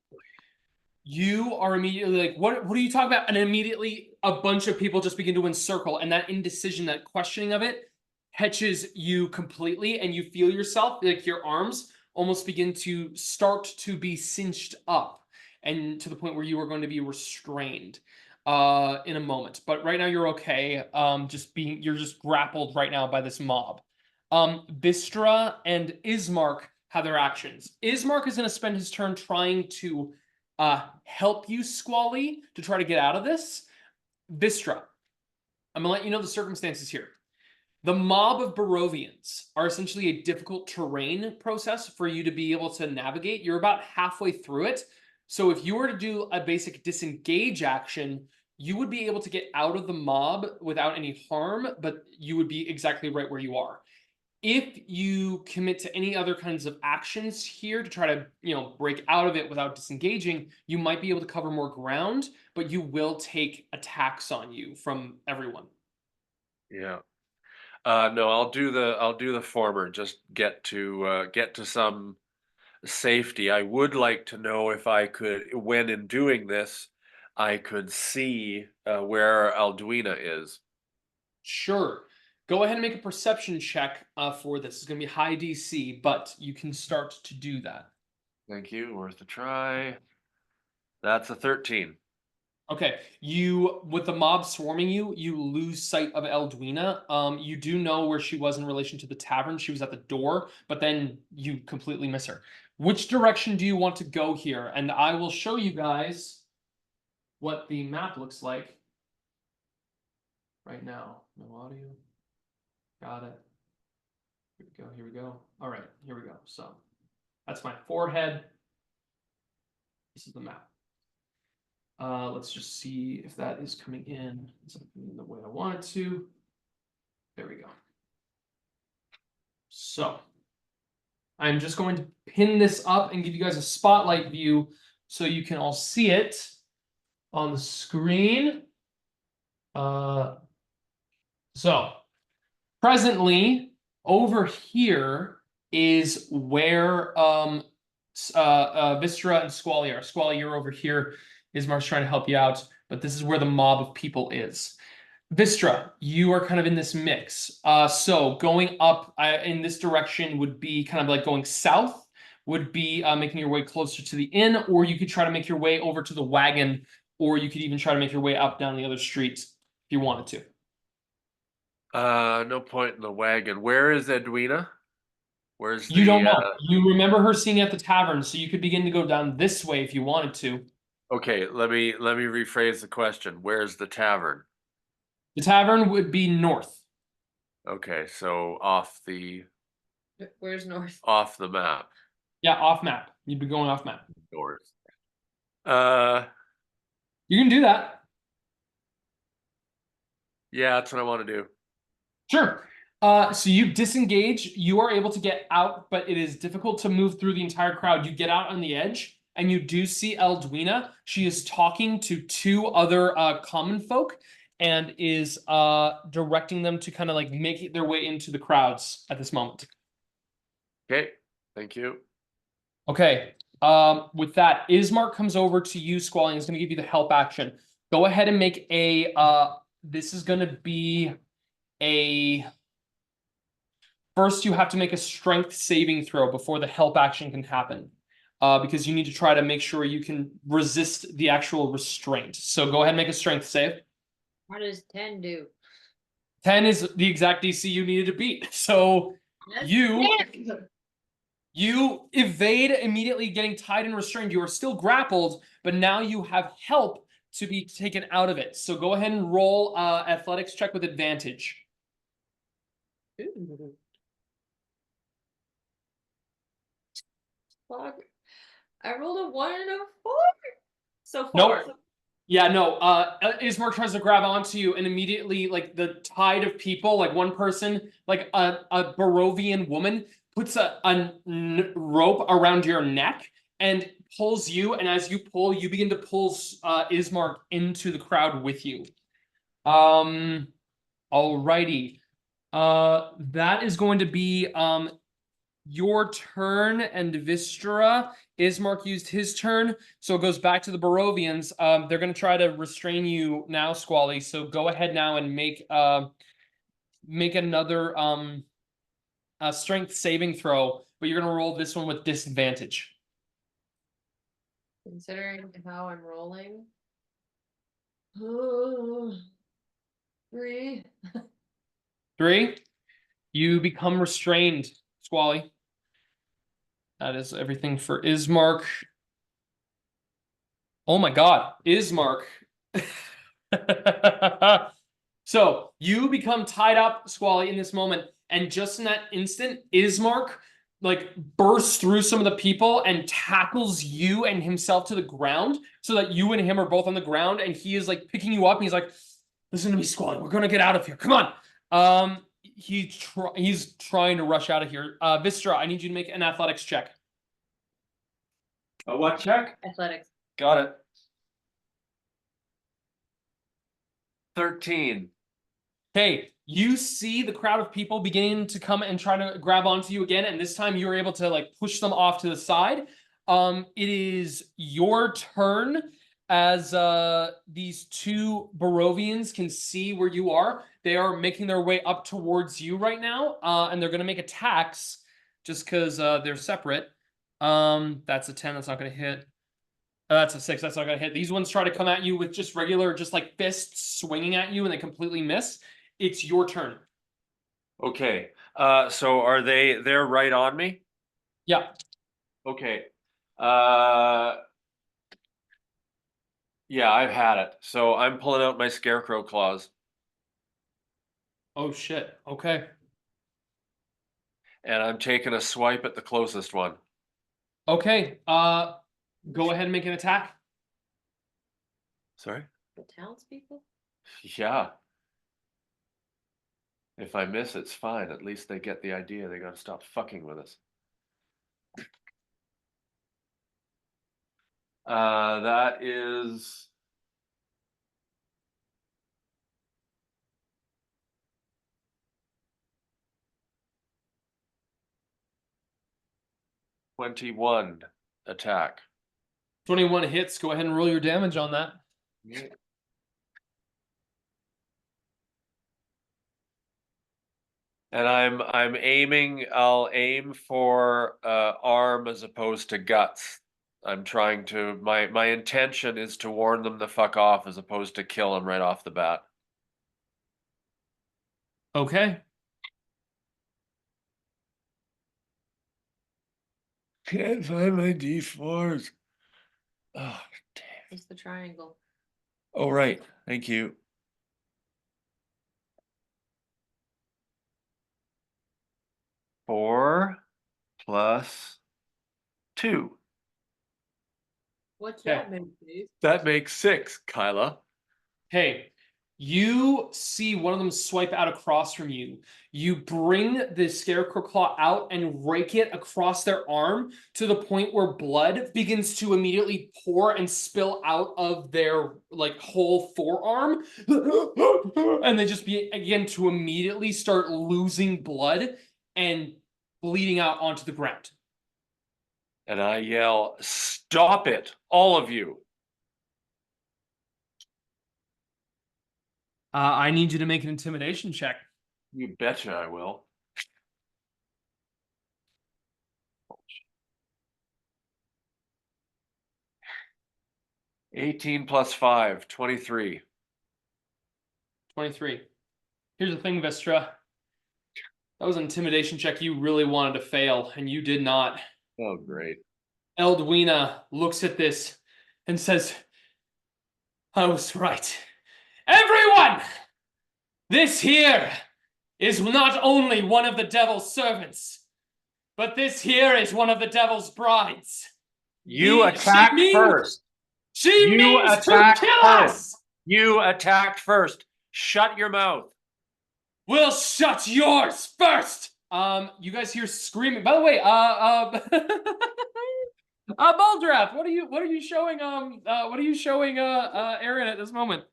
you are immediately like, what are you talking about? And immediately a bunch of people just begin to encircle, and that indecision, that questioning of it catches you completely, and you feel yourself, like your arms almost begin to start to be cinched up, and to the point where you are going to be restrained in a moment. But right now you're okay. You're just grappled right now by this mob. Wystera and Ismark have their actions. Ismark is going to spend his turn trying to help you, Squally, to try to get out of this. Wystera, I'm gonna let you know the circumstances here. The mob of Barovians are essentially a difficult terrain process for you to be able to navigate. You're about halfway through it. So if you were to do a basic disengage action, you would be able to get out of the mob without any harm, but you would be exactly right where you are. If you commit to any other kinds of actions here to try to, break out of it without disengaging, you might be able to cover more ground, but you will take attacks on you from everyone. Yeah. No, I'll do the former. Just get to some safety. I would like to know if I could, when in doing this, I could see where Alduina is. Sure. Go ahead and make a perception check for this. It's going to be high DC, but you can start to do that. Thank you. Worth a try. That's a 13. Okay, with the mob swarming you, you lose sight of Alduina. You do know where she was in relation to the tavern. She was at the door, but then you completely miss her. Which direction do you want to go here? And I will show you guys what the map looks like right now. No audio. Got it. Here we go, here we go. All right, here we go. So that's my forehead. This is the map. Let's just see if that is coming in the way I want it to. There we go. So I'm just going to pin this up and give you guys a spotlight view so you can all see it on the screen. So presently over here is where Wystera and Squally are. Squally, you're over here. Ismark's trying to help you out, but this is where the mob of people is. Wystera, you are kind of in this mix. So going up in this direction would be kind of like going south, would be making your way closer to the inn, or you could try to make your way over to the wagon, or you could even try to make your way up down the other streets if you wanted to. No point in the wagon. Where is Edwina? Where's You don't know. You remember her seeing at the tavern, so you could begin to go down this way if you wanted to. Okay, let me rephrase the question. Where's the tavern? The tavern would be north. Okay, so off the Where's north? off the map. Yeah, off map. You'd be going off map. North. You can do that. Yeah, that's what I want to do. Sure. So you disengage. You are able to get out, but it is difficult to move through the entire crowd. You get out on the edge, and you do see Alduina. She is talking to two other common folk and is directing them to kind of like make their way into the crowds at this moment. Okay, thank you. Okay. With that, Ismark comes over to you, Squally, and is going to give you the help action. Go ahead and make a this is going to be a first you have to make a strength saving throw before the help action can happen. Because you need to try to make sure you can resist the actual restraint. So go ahead and make a strength save. What does 10 do? 10 is the exact DC you needed to beat. So you evade immediately getting tied and restrained. You are still grappled, but now you have help to be taken out of it. So go ahead and roll athletics check with advantage. Ooh. Fuck. I rolled a 1 and a 4. So 4. Nope. Yeah, no. Ismark tries to grab onto you, and immediately, like the tide of people, like one person, like a Barovian woman, puts a rope around your neck and pulls you. And as you pull, you begin to pull Ismark into the crowd with you. Alrighty. That is going to be your turn, and Wystera. Ismark used his turn, so it goes back to the Barovians. They're going to try to restrain you now, Squally. So go ahead now and make another strength saving throw, but you're going to roll this one with disadvantage. Considering how I'm rolling. 3. 3. You become restrained, Squally. That is everything for Ismark. Oh my god, Ismark. So you become tied up, Squally, in this moment, and just in that instant, Ismark like bursts through some of the people and tackles you and himself to the ground, so that you and him are both on the ground, and he is like picking you up, and he's like, "Listen to me, Squally. We're gonna get out of here. Come on." He's trying to rush out of here. Wystera, I need you to make an athletics check. A what check? Athletics. Got it. 13. Okay, you see the crowd of people beginning to come and try to grab onto you again, and this time you're able to like push them off to the side. It is your turn as these two Barovians can see where you are. They are making their way up towards you right now, and they're going to make attacks just because they're separate. That's a 10. That's not going to hit. That's a 6. That's not going to hit. These ones try to come at you with just regular, just like fists swinging at you, and they completely miss. It's your turn. Okay. So are they're right on me? Yeah. Okay. Yeah, I've had it. So I'm pulling out my scarecrow claws. Oh shit. Okay. And I'm taking a swipe at the closest one. Okay. Go ahead and make an attack. Sorry? The townspeople? Yeah. If I miss, it's fine. At least they get the idea. They gotta stop fucking with us. That is... $21 attack. 21 hits. Go ahead and roll your damage on that. Yeah. And I'm aiming. I'll aim for arm as opposed to guts. I'm trying to. My intention is to warn them the fuck off as opposed to kill them right off the bat. Okay. Can't find my D4s. Oh damn. It's the triangle. Oh right. Thank you. Four plus 2. What's Okay. that mean, please? That makes 6, Kylah. Hey, you see one of them swipe out across from you. You bring the scarecrow claw out and rake it across their arm to the point where blood begins to immediately pour and spill out of their like whole forearm. And they just begin to immediately start losing blood and bleeding out onto the ground. And I yell, "Stop it, all of you!" I need you to make an intimidation check. You betcha I will. $18 plus 5, 23. 23. Here's the thing, Wystera. That was an intimidation check you really wanted to fail, and you did not. Oh, great. Eldwina looks at this and says, I was right. Everyone! This here is not only one of the devil's servants, but this here is one of the devil's brides. You attacked first. She means to kill us! You attacked first. Shut your mouth. We'll shut yours first! You guys hear screaming. By the way, Baldrath, what are you showing Eren at this moment?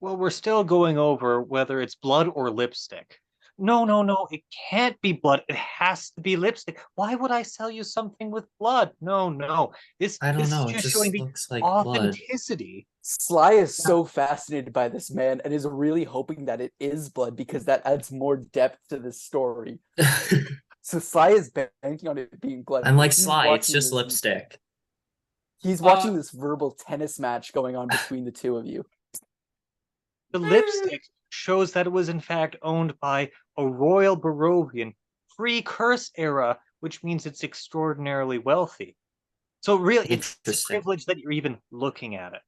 Well, we're still going over whether it's blood or lipstick. No, it can't be blood. It has to be lipstick. Why would I sell you something with blood? No. This I don't this know. is It just just showing the looks like blood. authenticity. Sly is so fascinated by this man and is really hoping that it is blood because that adds more depth to this story. So Sly is banking on it being blood. I'm like He's Sly, it's watching just this- lipstick. He's watching this verbal tennis match going on between the two of you. The lipstick shows that it was in fact owned by a royal Barovian pre-curse era, which means it's extraordinarily wealthy. So really, it's a Interesting. privilege that you're even looking at it.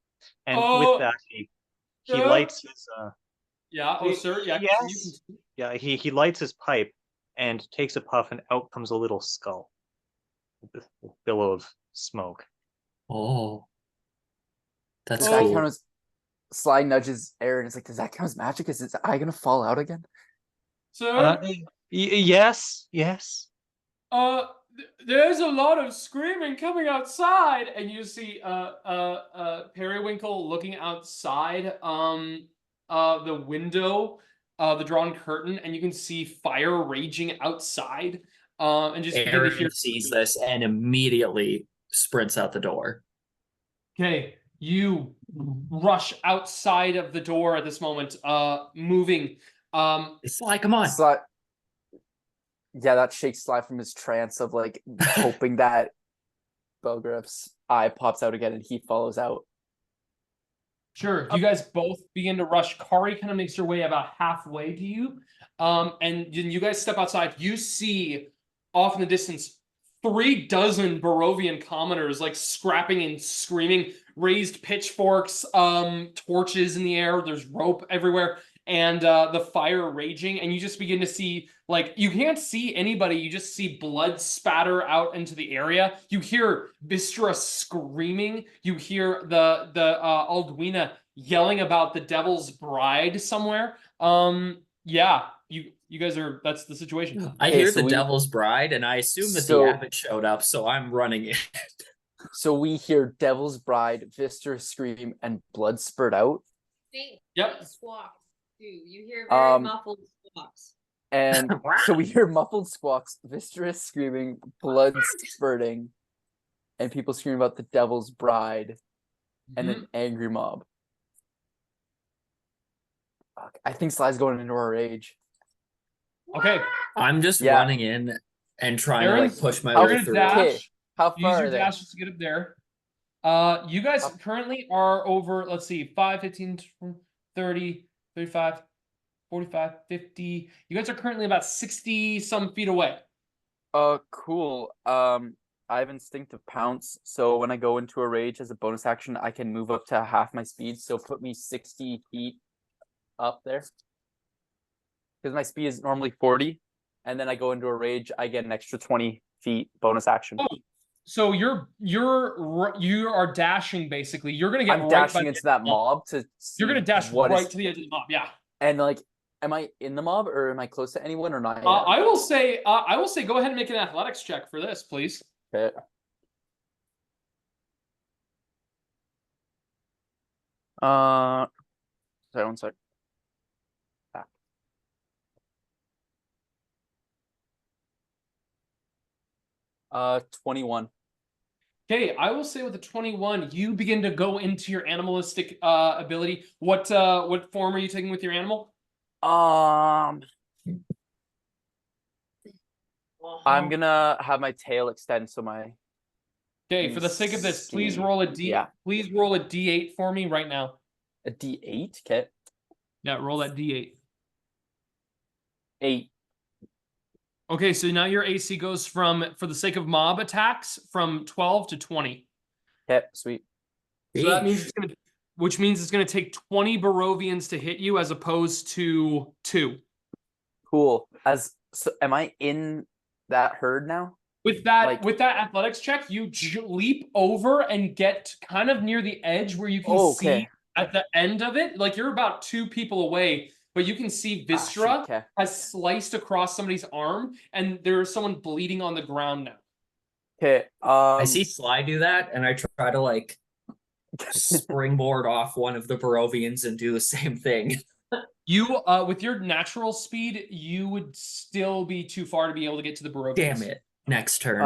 And Oh, with that, he yeah. lights Yeah. Oh, sir. Yeah. Yes. Yeah, he lights his pipe and takes a puff, and out comes a little skull. With a billow of smoke. Oh, that's Does that cool. count as Sly nudges Aaron? It's like, does that count as magic? Is his eye gonna fall out again? Sir. Yes, yes. There's a lot of screaming coming outside, and you see Periwinkle looking outside the window, the drawn curtain, and you can see fire raging outside. And just begin to hear. Aaron sees this and immediately sprints out the door. Okay, you rush outside of the door at this moment, moving. It's like, come on. Sly, yeah, that shakes Sly from his trance of like hoping that Belgriff's eye pops out again and he follows out. Sure. You guys both begin to rush. Kari kind of makes her way about halfway to you. And you guys step outside. You see off in the distance 36 Barovian commoners like scrapping and screaming, raised pitchforks, torches in the air. There's rope everywhere, and the fire raging. And you just begin to see, like, you can't see anybody. You just see blood spatter out into the area. You hear Wystera screaming. You hear the Alduina yelling about the Devil's Bride somewhere. Yeah, you guys are. That's the situation. I Okay, hear so the we- Devil's Bride, and I assume that So- the abbot showed up, so I'm running it. So we hear Devil's Bride, Vista scream, and blood spurt out. Yep. Squawks too. You hear very Um, muffled squawks. And so we hear muffled squawks, Vista screaming, blood spurting, and people screaming about the Devil's Bride and Mhm. an angry mob. Fuck, I think Sly's going into a rage. Okay. I'm just Yeah. running in and trying to Aaron's- like push my How way gonna through. dash. Okay, how Use far your are they? dashes to get up there. You guys currently are over, let's see, 5, 15, 30, 35, 45, 50. You guys are currently about 60 some feet away. Cool. I have instinctive pounce, so when I go into a rage as a bonus action, I can move up to half my speed, so put me 60 feet up there. Because my speed is normally 40, and then I go into a rage, I get an extra 20 feet bonus action. Oh, so you are dashing basically. You're gonna get I'm right dashing by into that mob to see You're gonna dash what right is- to the edge of the mob. Yeah. and like, am I in the mob or am I close to anyone or not? Yet? I will say go ahead and make an athletics check for this, please. Okay. Sorry, one sec. 21. Okay, I will say with the 21, you begin to go into your animalistic ability. What form are you taking with your animal? I'm gonna have my tail extend so my Okay, for the sake of this, please see. roll a D. Yeah. Please roll a D8 for me right now. a D8. Okay. Yeah, roll that D8. 8. Okay, so now your AC goes from, for the sake of mob attacks, from 12 to 20. Okay, sweet. So that means which means it's gonna take 20 Barovians to hit you as opposed to 2. Cool. So am I in that herd now? With that Like- athletics check, you leap over and get kind of near the edge where you can Oh, see okay. at the end of it. Like you're about 2 people away, but you can see Wystera Okay. has sliced across somebody's arm, and there's someone bleeding on the ground now. Okay. I see Sly do that, and I try to like springboard off one of the Barovians and do the same thing. You, with your natural speed, you would still be too far to be able to get to the Barovians. Damn it. Next turn.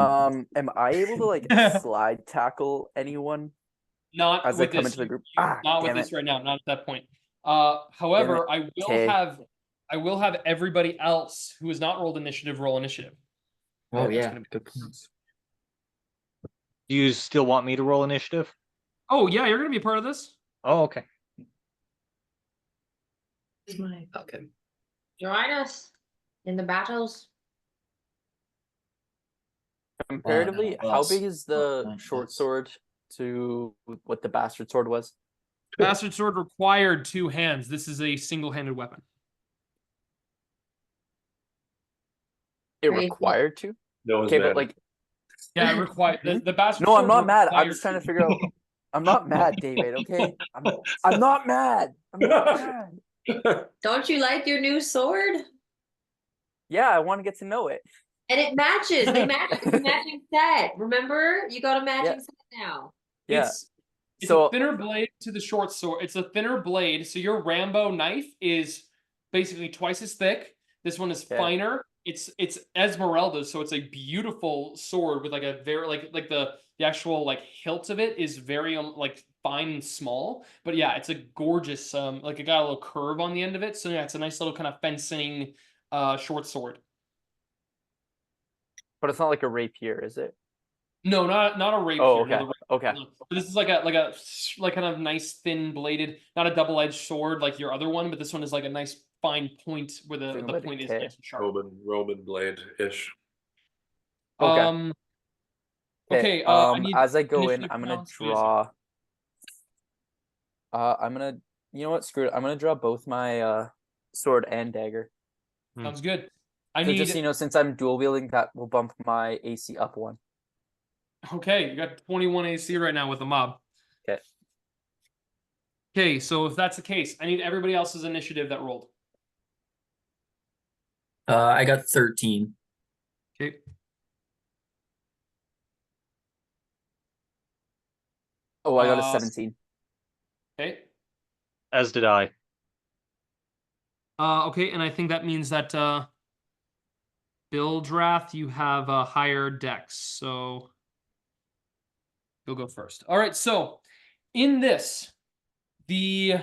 Am I able to like slide tackle anyone? Not As I with come this, into the group. not with Damn this it. right now, not at that point. However, I will Okay. have everybody else who has not rolled initiative roll initiative. Oh that's yeah, gonna be- good points. Do you still want me to roll initiative? Oh yeah, you're gonna be a part of this. Oh, okay. Okay. Join us in the battles. Comparatively, how boss. big is the Oh, short boss. sword to what the bastard sword was? Bastard sword required 2 hands. This is a single-handed weapon. It Crazy. required to. No, Okay, but like, Yeah, required. The bastard no, I'm sword not mad. I'm required just trying to 2. figure out. I'm not mad, David. Okay, I'm not mad. I'm not mad. Don't you like your new sword? Yeah, I want to get to know it. And it matches. They match. It's a matching set. Remember, you got a matching Yeah. set now. Yeah. It's So- a thinner blade to the short sword. It's a thinner blade. So your Rambo knife is basically twice as thick. This one is Okay. finer. It's Esmeralda, so it's a beautiful sword with like a very like the actual like hilt of it is very like fine and small. But yeah, it's a gorgeous like it got a little curve on the end of it. So yeah, it's a nice little kind of fencing short sword. But it's not like a rapier, is it? No, not a rapier. Oh, no, okay. the rapier, Okay. no. But this is like kind of nice thin bladed, not a double-edged sword like your other one, but this one is like a nice fine point where the Thin-bladed, point is okay. nice and sharp. Roman blade-ish. Okay. Okay, I need as I go in, initiative I'm gonna counts. draw. I'm gonna. You know what? Screw it. I'm gonna draw both my sword and dagger. Sounds good. I So need just so you know, since I'm dual wielding, that will bump my AC up 1. Okay, you got 21 AC right now with the mob. Okay. Okay, so if that's the case, I need everybody else's initiative that rolled. I got 13. Okay. Oh, I got a Uh, 17. Okay. As did I. Okay, and I think that means that Bildrath, you have a higher dex, so you'll go first. All right, so in this, the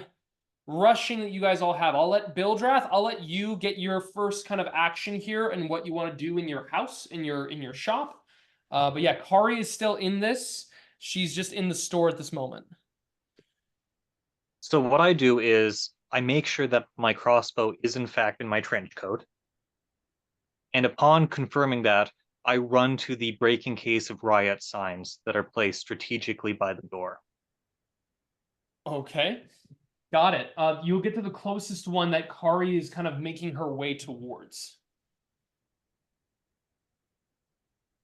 rushing that you guys all have, I'll let you get your first kind of action here and what you want to do in your house, in your shop. But yeah, Kari is still in this. She's just in the store at this moment. So what I do is I make sure that my crossbow is in fact in my trench coat. And upon confirming that, I run to the breaking case of riot signs that are placed strategically by the door. Okay. Got it. You'll get to the closest one that Kari is kind of making her way towards.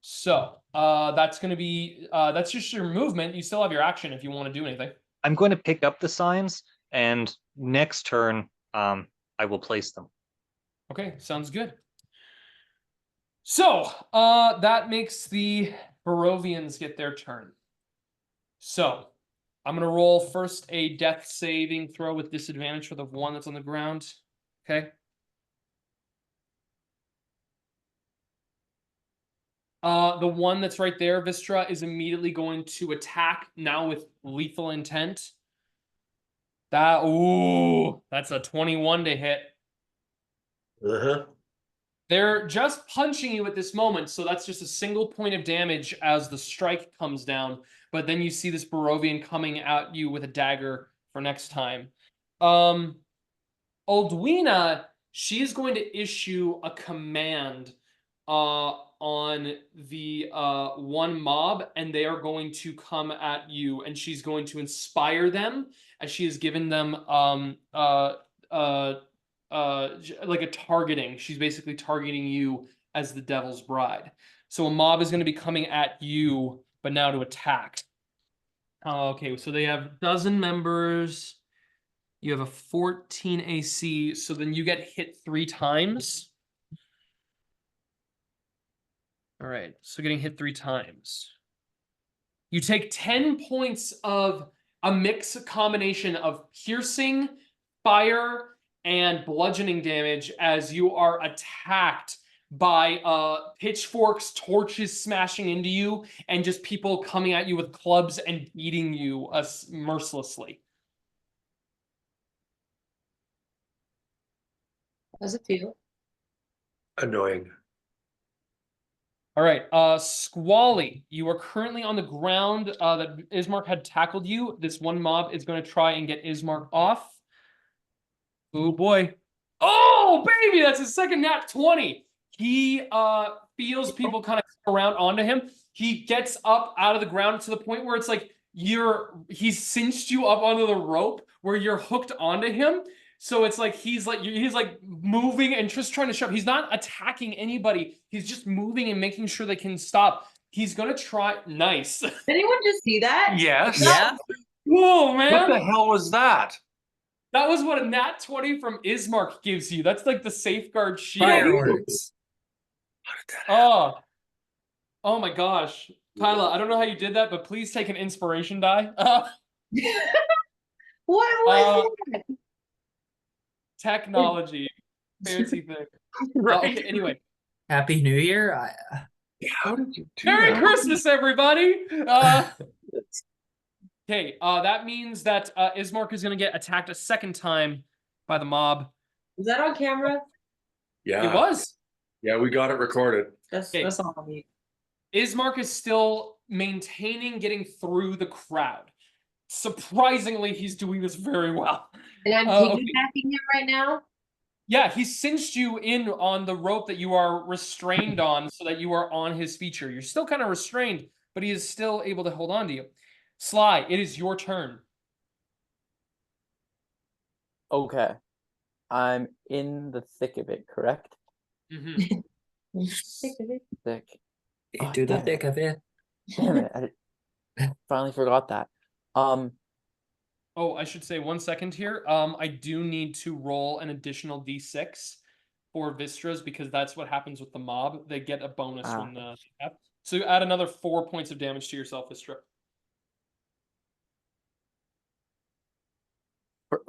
So, that's going to be, that's just your movement. You still have your action if you want to do anything. I'm going to pick up the signs, and next turn, I will place them. Okay, sounds good. So, that makes the Barovians get their turn. So, I'm going to roll first a death saving throw with disadvantage for the one that's on the ground. Okay. The one that's right there, Wystera, is immediately going to attack now with lethal intent. That's a 21 to hit. Uh-huh. They're just punching you at this moment, so that's just a single point of damage as the strike comes down. But then you see this Barovian coming at you with a dagger for next time. Oldwina, she's going to issue a command on the one mob, and they are going to come at you, and she's going to inspire them as she has given them like a targeting. She's basically targeting you as the devil's bride. So a mob is going to be coming at you, but now to attack. Okay, so they have 12 members. You have a 14 AC, so then you get hit 3 times. All right, so getting hit 3 times. You take 10 points of a combination of piercing, fire, and bludgeoning damage as you are attacked by pitchforks, torches smashing into you, and just people coming at you with clubs and beating you mercilessly. How does it feel? Annoying. All right, Squally, you are currently on the ground that Ismark had tackled you. This one mob is going to try and get Ismark off. Oh boy. Oh, baby, that's his second nat 20. He feels people kind of come around onto him. He gets up out of the ground to the point where it's like he's cinched you up onto the rope where you're hooked onto him. So it's like he's like moving and just trying to shove. He's not attacking anybody. He's just moving and making sure they can stop. He's gonna try. Nice. Did anyone just see that? Yes. Yeah. Whoa, man! What the hell was that? That was what a nat 20 from Ismark gives you. That's like the safeguard shield. Fireworks. Oh, oh my gosh, Kylah, I don't know how you did that, but please take an inspiration die. What was that? Technology, fancy thing. Okay, anyway. Happy New Year. How did you do Merry that? Christmas, everybody! Okay, that means that Ismark is going to get attacked a second time by the mob. Was that on camera? Yeah. It was. Yeah, we got it recorded. That's Okay. that's all I need. Ismark is still maintaining getting through the crowd. Surprisingly, he's doing this very well. And I'm Okay. piggybacking him right now. Yeah, he cinched you in on the rope that you are restrained on so that you are on his feature. You're still kind of restrained, but he is still able to hold on to you. Sly, it is your turn. Okay. I'm in the thick of it, correct? Mhm. Thick. Into the damn it. thick of it. Damn it. I finally forgot that. Oh, I should say 1 second here. I do need to roll an additional d6 for Vystras because that's what happens with the mob. They get a bonus when they have. So add another 4 points of damage to yourself, Vystra.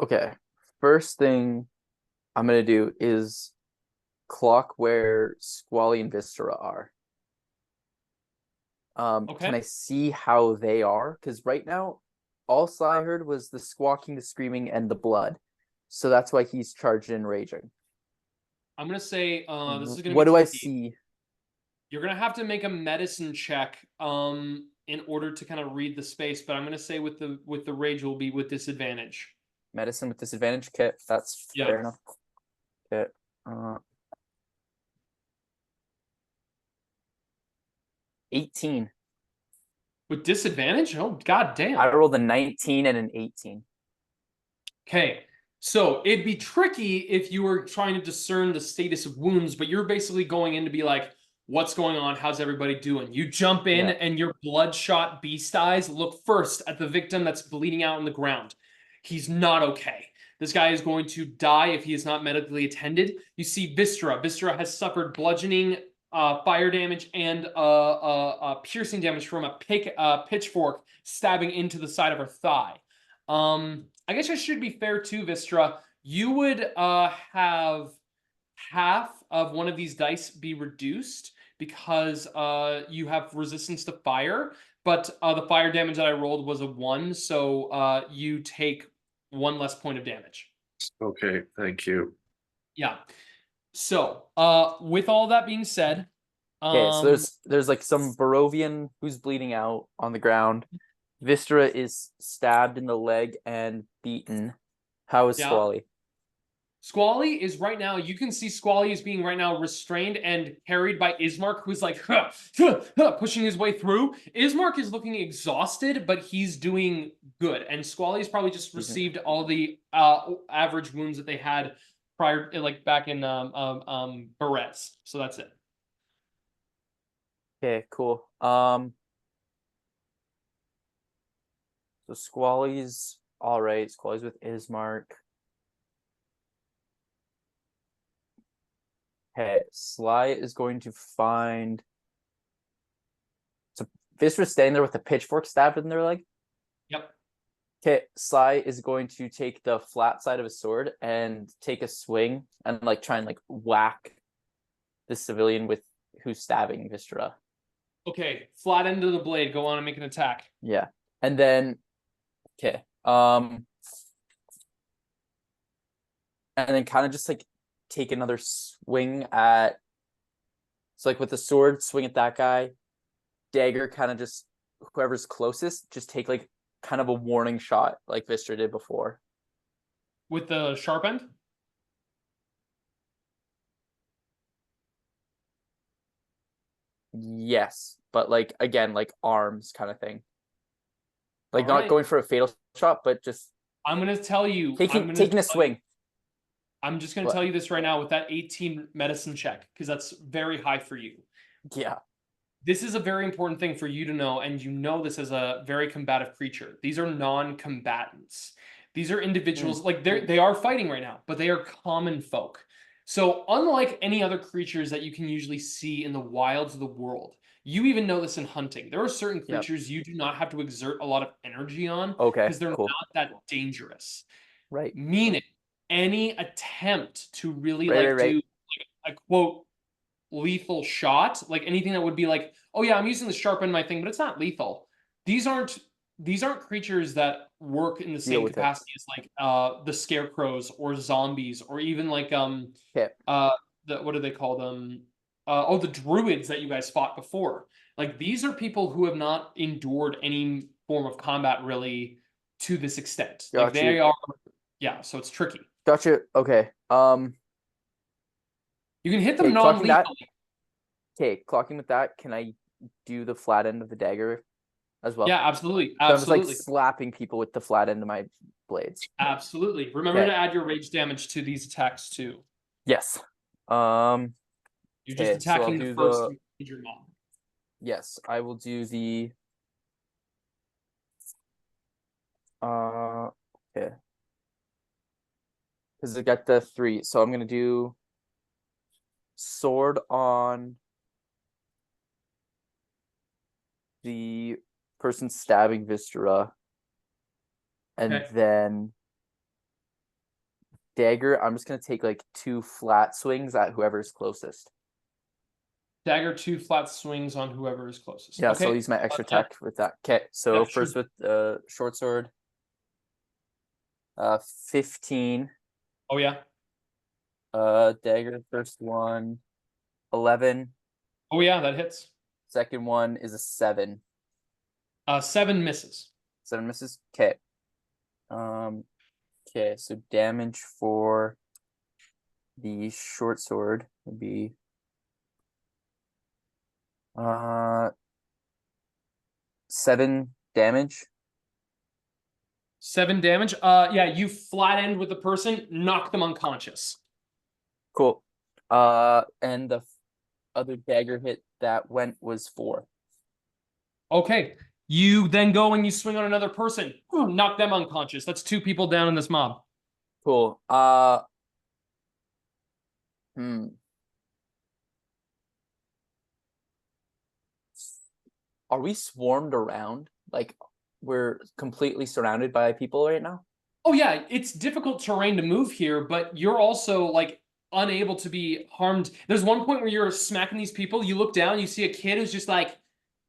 Okay. First thing I'm gonna do is clock where Squally and Wystera are. Okay. Can I see how they are? Because right now, all I heard was the squawking, the screaming, and the blood. So that's why he's charged and raging. I'm gonna say this is gonna What be do I tricky. see? You're gonna have to make a medicine check in order to kind of read the space, but I'm gonna say with the rage will be with disadvantage. Medicine with disadvantage. Okay, that's Yeah. fair enough. Okay. 18. With disadvantage? Oh god damn. I rolled a 19 and an 18. Okay, so it'd be tricky if you were trying to discern the status of wounds, but you're basically going in to be like, what's going on? How's everybody doing? You jump in and your bloodshot beast eyes look first at the victim that's bleeding out on the ground. He's not okay. This guy is going to die if he is not medically attended. You see Wystera. Wystera has suffered bludgeoning, fire damage, and piercing damage from a pitchfork stabbing into the side of her thigh. I guess I should be fair to Wystera. You would have half of one of these dice be reduced because you have resistance to fire, but the fire damage that I rolled was a 1, so you take 1 less point of damage. Okay, thank you. Yeah. So, with all that being said, Okay, so there's like some Barovian who's bleeding out on the ground. Wystera is stabbed in the leg and beaten. How is Yeah. Squally? Squally is right now, you can see Squally is being right now restrained and carried by Ismark, who's like pushing his way through. Ismark is looking exhausted, but he's doing good. And Squally's probably just received all the average wounds that they had prior, like back in Berets. So that's it. Okay, cool. So Squally's all right. Squally's with Ismark. Okay, Sly is going to find. So Vystera's standing there with a pitchfork stabbed in their leg. Yep. Okay, Sly is going to take the flat side of his sword and take a swing and like try and like whack the civilian with who's stabbing Wystera. Okay, flat end of the blade. Go on and make an attack. Yeah, and then okay, and then kind of just like take another swing at. So like with the sword, swing at that guy. Dagger, kind of just whoever's closest, just take like kind of a warning shot like Wystera did before. With the sharp end? Yes, but like again, like arms kind of thing. Like All not right. going for a fatal shot, but just I'm gonna tell you. I'm taking gonna taking a tell you- swing. I'm just gonna What? tell you this right now with that 18 medicine check, because that's very high for you. Yeah. This is a very important thing for you to know, and you know this as a very combative creature. These are non-combatants. These are individuals, like they are fighting right now, but they are common folk. So unlike any other creatures that you can usually see in the wilds of the world, you even know this in hunting. There are certain Yep. creatures you do not have to exert a lot of energy on Okay. because they're Cool. not that dangerous. Right. Meaning, any attempt to really Right. do like, a quote lethal shot, like anything that would be like, oh yeah, I'm using the sharp end of my thing, but it's not lethal. These aren't creatures that work in the same with it. capacity as like the scarecrows or zombies or even like Okay. the what do they call them? Oh, the druids that you guys fought before. Like these are people who have not endured any form of combat really to this extent. Like Got you. they are, yeah, so it's tricky. Gotcha. Okay. You can hit them Okay, clocking that. non-lethally. Okay, clocking with that. Can I do the flat end of the dagger as well? Yeah, absolutely. So I'm just Absolutely. like slapping people with the flat end of my blades. Absolutely. Remember Okay. to add your rage damage to these attacks too. Yes. You're just Okay, so I'll attacking the do first the- major mob. Yes, I will do the. Okay. Because I got the 3, so I'm gonna do sword on the person stabbing Wystera, and Okay. then dagger. I'm just gonna take like 2 flat swings at whoever's closest. Dagger 2 flat swings on whoever is closest. Yeah, Okay. so I'll use my extra yeah. tech with that. Okay, so Yeah, first with short sword. 15. Oh yeah. Dagger first one. 11. Oh yeah, that hits. Second one is a 7. 7 misses. 7 misses. Okay. Okay, so damage for the short sword would be 7 damage. 7 damage. Yeah, you flat end with the person, knock them unconscious. Cool. And the other dagger hit that went was 4. Okay. You then go and you swing on another person. Knock them unconscious. That's 2 people down in this mob. Cool. Are we swarmed around? Like we're completely surrounded by people right now? Oh yeah, it's difficult terrain to move here, but you're also like unable to be harmed. There's one point where you're smacking these people, you look down, you see a kid who's just like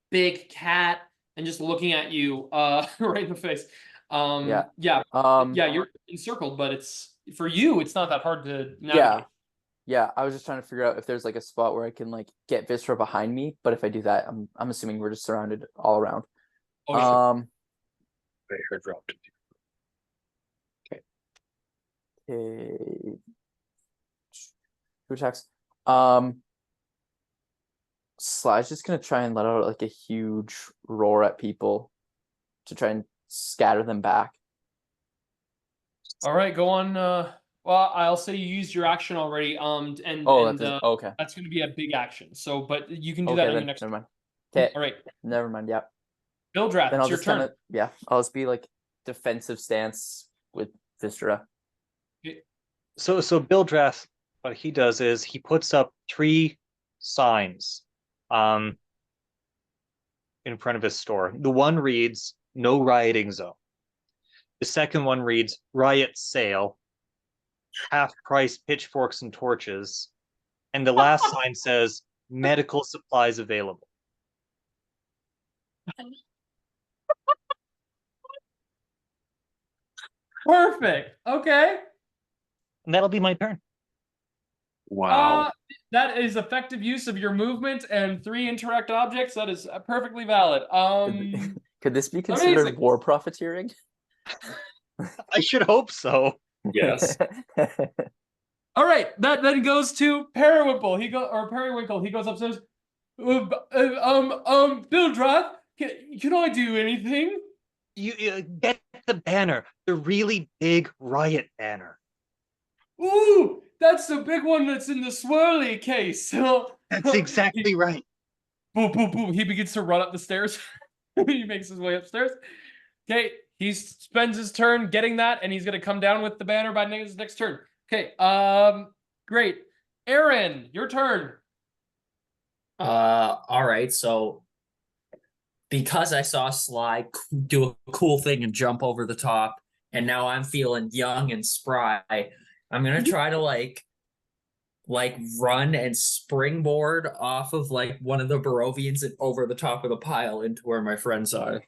big cat and just looking at you right in the face. Yeah. Yeah, you're encircled, but it's for you, it's not that hard to navigate. Yeah. Yeah, I was just trying to figure out if there's like a spot where I can like get Wystera behind me, but if I do that, I'm assuming we're just surrounded all around. Oh, sure. They are dropped. Okay. 2 attacks. Sly's just gonna try and let out like a huge roar at people to try and scatter them back. All right, go on. Well, I'll say you used your action already. And Okay. that's going to be a big action. So, but you can do Okay, that on your then next. never mind. Okay, All right, never mind. Yeah. Bill Draft. Then It's I'll your just turn. kind of I'll just be like defensive stance with Wystera. So Bill Drath, what he does is he puts up 3 signs in front of his store. The one reads "No rioting zone." The second one reads "Riot sale, half price pitchforks and torches," and the last sign says "Medical supplies available." Perfect. Okay. And that'll be my turn. Wow. That is effective use of your movement and 3 interact objects. That is perfectly valid. Could this be considered amazing. war profiteering? I should hope so. Yes. All right, that then goes to Periwinkle. Periwinkle. He goes upstairs. Bill Drath, can I do anything? You get the banner, the really big Riot banner. Ooh, that's the big one that's in the swirly case. That's exactly right. Boom, boom, boom. He begins to run up the stairs. He makes his way upstairs. Okay, he spends his turn getting that, and he's gonna come down with the banner by his next turn. Okay, great. Eren, your turn. All right, so because I saw Sly do a cool thing and jump over the top, and now I'm feeling young and spry, I'm gonna try to like run and springboard off of like one of the Barovians and over the top of the pile into where my friends are.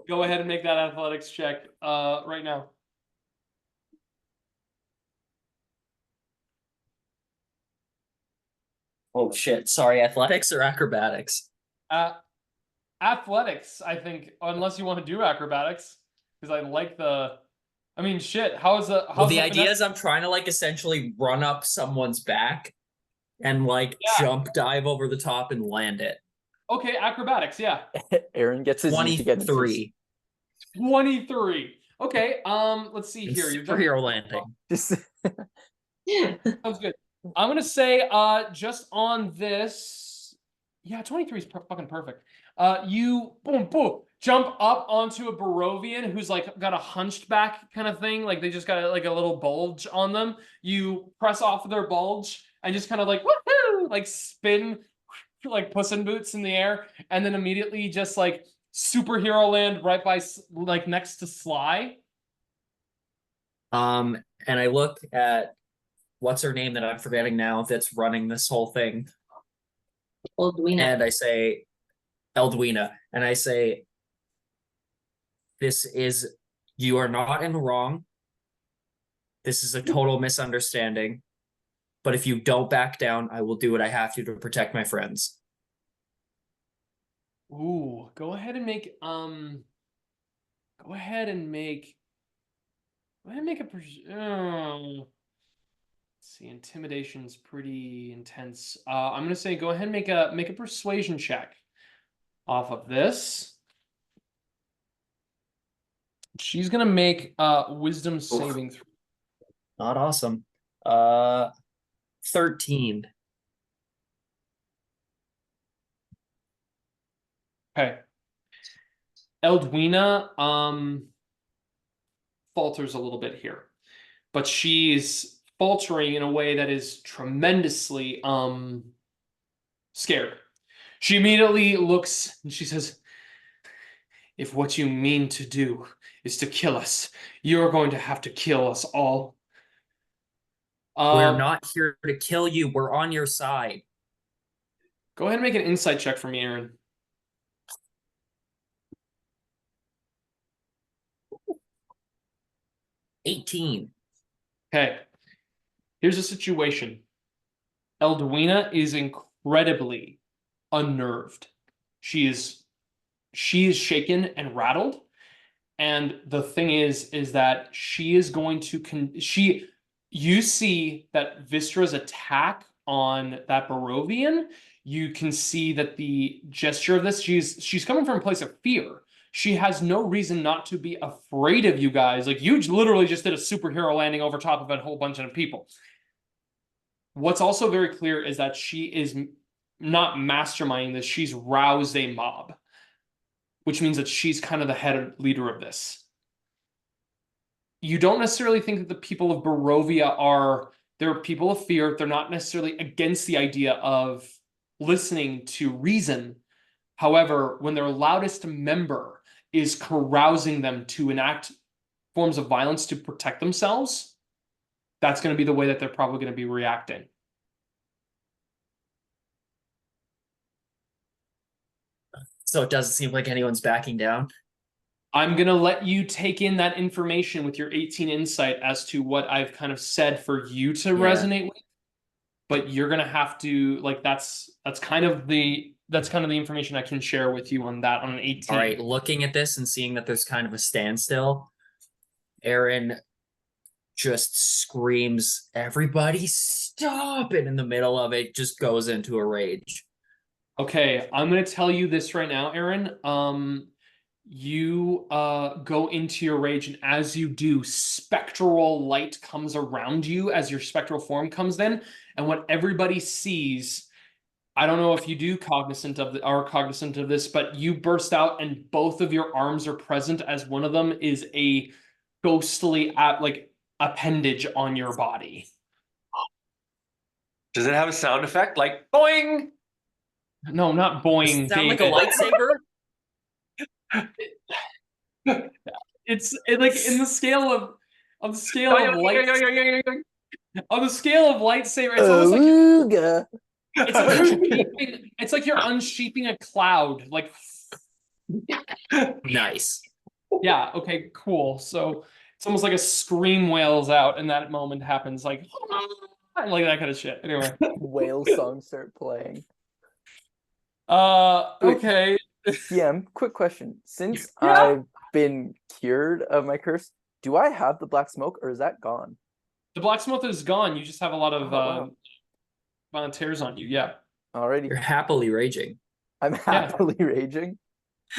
Go ahead and make that athletics check right now. Oh shit, sorry, athletics or acrobatics? Athletics, I think, unless you want to do acrobatics, because I like the. I mean, shit. How's the? Well, the idea is I'm trying to like essentially run up someone's back and like jump dive over the top and land it. Okay, acrobatics, yeah. Eren gets his knee to get into 23. 23. Okay, let's see here. You're Superhero landing. Just Sounds good. I'm gonna say, just on this, yeah, 23 is fucking perfect. You boom boom jump up onto a Barovian who's like got a hunched back kind of thing, like they just got like a little bulge on them. You press off their bulge and just kind of like woohoo, like spin like Puss in Boots in the air, and then immediately just like superhero land right by like next to Sly. And I look at what's her name that I'm forgetting now that's running this whole thing. Oldwina. And I say, Eldwina, and I say, you are not in the wrong. This is a total misunderstanding. But if you don't back down, I will do what I have to protect my friends. Ooh, go ahead and make a let's see, intimidation's pretty intense. I'm gonna say go ahead and make a persuasion check off of this. She's gonna make wisdom saving throw. Not awesome. 13. Okay. Eldwina falters a little bit here, but she's faltering in a way that is tremendously scared. She immediately looks and she says, if what you mean to do is to kill us, you're going to have to kill us all. We're not here to kill you. We're on your side. Go ahead and make an insight check for me, Eren. 18. Okay. Here's the situation. Eldwina is incredibly unnerved. She is shaken and rattled. And the thing is that she is going to you see that Wystera's attack on that Barovian. You can see that the gesture of this, she's coming from a place of fear. She has no reason not to be afraid of you guys. Like, you literally just did a superhero landing over top of a whole bunch of people. What's also very clear is that she is not masterminding this. She's roused a mob, which means that she's kind of the head leader of this. You don't necessarily think that the people of Barovia they're people of fear. They're not necessarily against the idea of listening to reason. However, when their loudest member is carousing them to enact forms of violence to protect themselves, that's going to be the way that they're probably going to be reacting. So it doesn't seem like anyone's backing down. I'm going to let you take in that information with your 18 insight as to what I've kind of said for you to resonate with. But you're going to have to, like, that's kind of the information I can share with you on that on an 18. All right, looking at this and seeing that there's kind of a standstill, Eren just screams, "Everybody stop!" And in the middle of it, just goes into a rage. Okay, I'm going to tell you this right now, Eren. you go into your rage, and as you do, spectral light comes around you as your spectral form comes in, and what everybody sees, I don't know if you do are cognizant of this, but you burst out and both of your arms are present as one of them is a ghostly like appendage on your body. Does it have a sound effect like boing? No, not boing. Sound like a David. lightsaber? It's like in the scale of light on the scale of lightsaber. It's almost like Ooga. it's like you're unsheeping a cloud. Like, Nice. yeah, okay, cool. So it's almost like a scream wails out, and that moment happens, like that kind of shit. Anyway, Whale songs start playing. okay. DM, quick question. Since Yeah. I've been cured of my curse, do I have the black smoke or is that gone? The black smoke is gone. You just have a lot of Oh, wow. tears on you. Yeah. Alrighty. You're happily raging. I'm happily raging.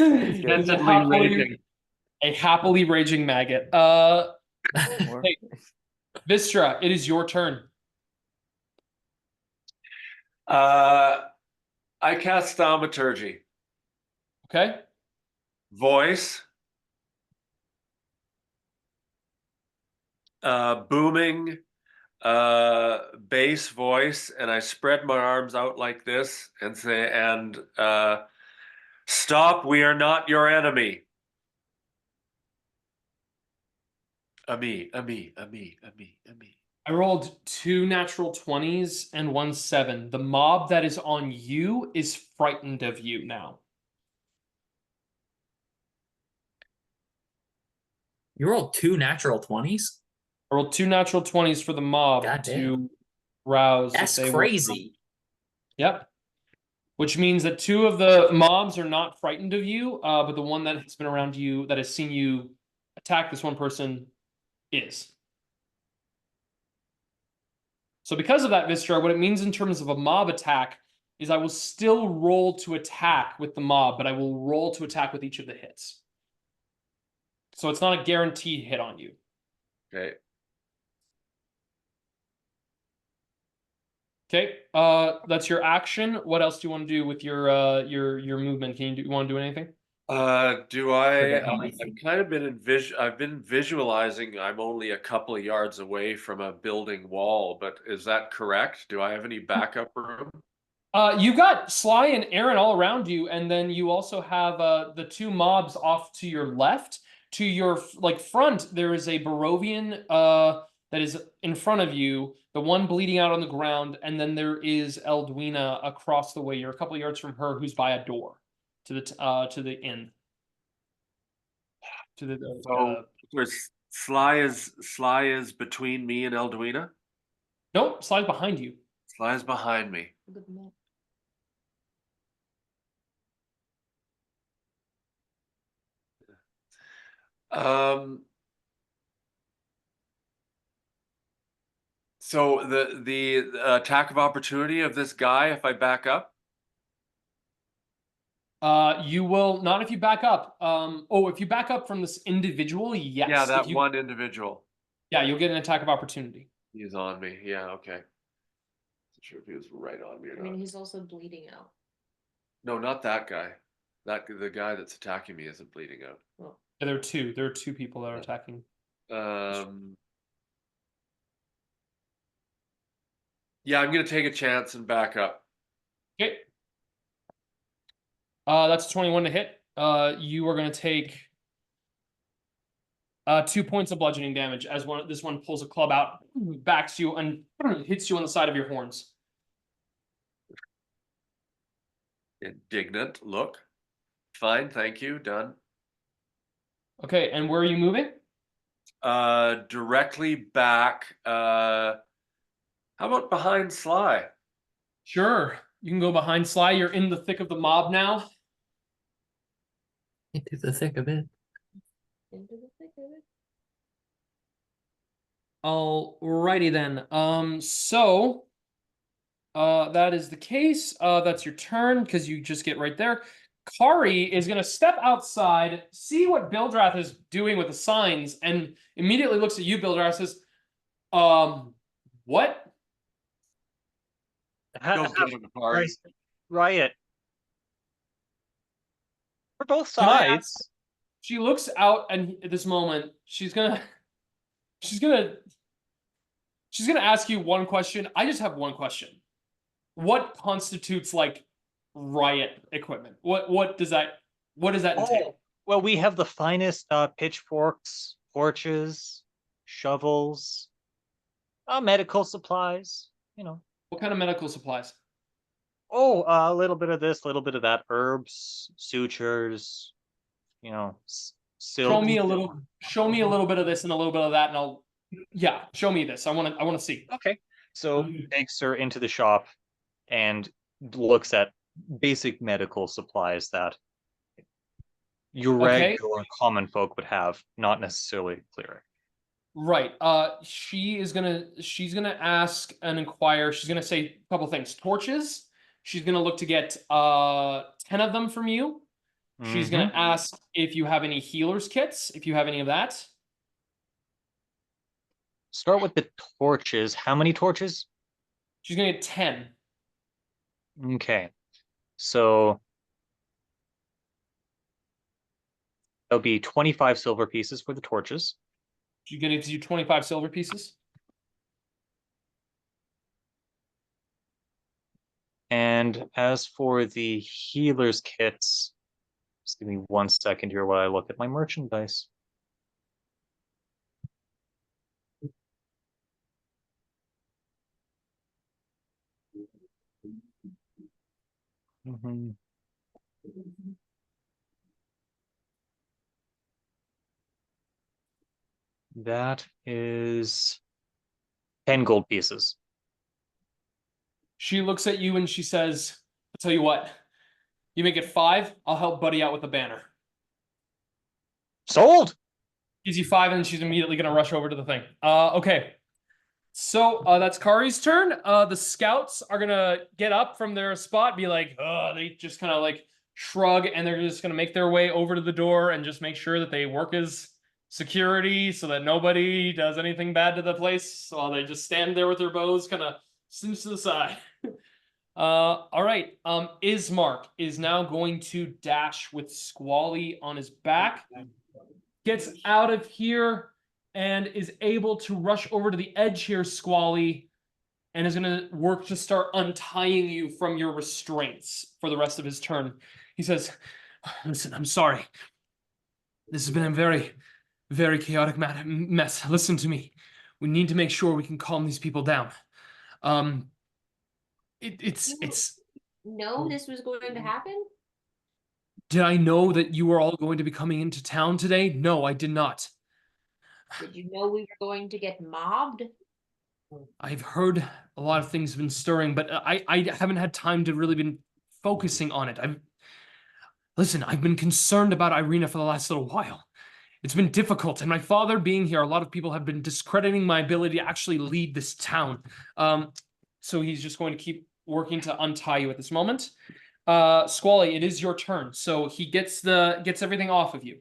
And good. a happily raging maggot. Hey, Wystera, it is your turn. I cast thaumaturgy. Okay. Voice. Booming bass voice, and I spread my arms out like this and say, stop, we are not your enemy. Me. I rolled 2 natural 20s and 1 7. The mob that is on you is frightened of you now. You rolled 2 natural 20s? I rolled 2 natural 20s for the mob Goddamn. to rouse. That's crazy. Yep. Which means that 2 of the mobs are not frightened of you, but the one that has been around you, that has seen you attack this one person, is. So because of that, Wystera, what it means in terms of a mob attack is I will still roll to attack with the mob, but I will roll to attack with each of the hits. So it's not a guaranteed hit on you. Okay. Okay, that's your action. What else do you want to do with your movement? You want to do anything? Do I? Forget how I I've think. kind of been I've been visualizing I'm only a couple of yards away from a building wall, but is that correct? Do I have any backup room? You've got Sly and Eren all around you, and then you also have the 2 mobs off to your left. To your front, there is a Barovian that is in front of you, the one bleeding out on the ground, and then there is Eldwina across the way. You're a couple of yards from her, who's by a door to the inn. To the So there's Sly is between me and Eldwina. nope, Sly's behind you. Sly is behind me. Good map. So the attack of opportunity of this guy, if I back up. You will not if you back up. If you back up from this individual, yes. Yeah, If that you, one individual. yeah, you'll get an attack of opportunity. He's on me. Yeah, okay. Not sure if he was right on me or I mean, not. he's also bleeding out. No, not that guy. The guy that's attacking me isn't bleeding out. Well, Yeah, there are 2. There are 2 people that are attacking. Yeah, I'm gonna take a chance and back up. Okay. That's 21 to hit. You are going to take 2 points of bludgeoning damage as this one pulls a club out, backs you, and hits you on the side of your horns. Indignant look. Fine, thank you. Done. Okay, and where are you moving? Directly back. How about behind Sly? Sure. You can go behind Sly. You're in the thick of the mob now. Into the thick of it. into the thick of it. Alrighty then. That is the case. That's your turn because you just get right there. Kari is going to step outside, see what Bildrath is doing with the signs, and immediately looks at you, Bildrath, says, what? Bill's going to Kari. Guys, Riot. For both Can I ask- sides. She looks out, and at this moment, she's gonna ask you one question. I just have one question. What constitutes like riot equipment? What does that entail? Well, we have the finest pitchforks, torches, shovels, medical supplies, you know. What kind of medical supplies? Oh, a little bit of this, a little bit of that, herbs, sutures, you know, silk. Show me a little bit of this and a little bit of that, and show me this. I want to see. Okay. So takes her into the shop and looks at basic medical supplies that your regular common folk would have, not necessarily cleric. Right. She's gonna ask and inquire. She's gonna say a couple things. Torches. She's gonna look to get 10 of them from you. She's gonna ask if you have any healer's kits, if you have any of that. Start with the torches. How many torches? She's gonna get 10. Okay. So there'll be 25 silver pieces for the torches. She's gonna give you 25 silver pieces. And as for the healer's kits, just give me 1 second here while I look at my merchandise. That is 10 gold pieces. She looks at you and she says, I'll tell you what, you make it 5, I'll help Buddy out with the banner. Sold! Gives you 5, and she's immediately going to rush over to the thing. Okay. So that's Kari's turn. The scouts are going to get up from their spot, be like, they just kind of like shrug, and they're just going to make their way over to the door and just make sure that they work as security so that nobody does anything bad to the place while they just stand there with their bows kind of slims to the side. All right. Ismark is now going to dash with Squally on his back. Gets out of here and is able to rush over to the edge here, Squally, and is going to work to start untying you from your restraints for the rest of his turn. He says, listen, I'm sorry. This has been a very, very chaotic mess. Listen to me. We need to make sure we can calm these people down. It's know this was going to happen? Did I know that you were all going to be coming into town today? No, I did not. Did you know we were going to get mobbed? I've heard a lot of things have been stirring, but I haven't had time to really been focusing on it. I've been concerned about Irina for the last little while. It's been difficult, and my father being here, a lot of people have been discrediting my ability to actually lead this town. So he's just going to keep working to untie you at this moment. Squally, it is your turn. So he gets everything off of you.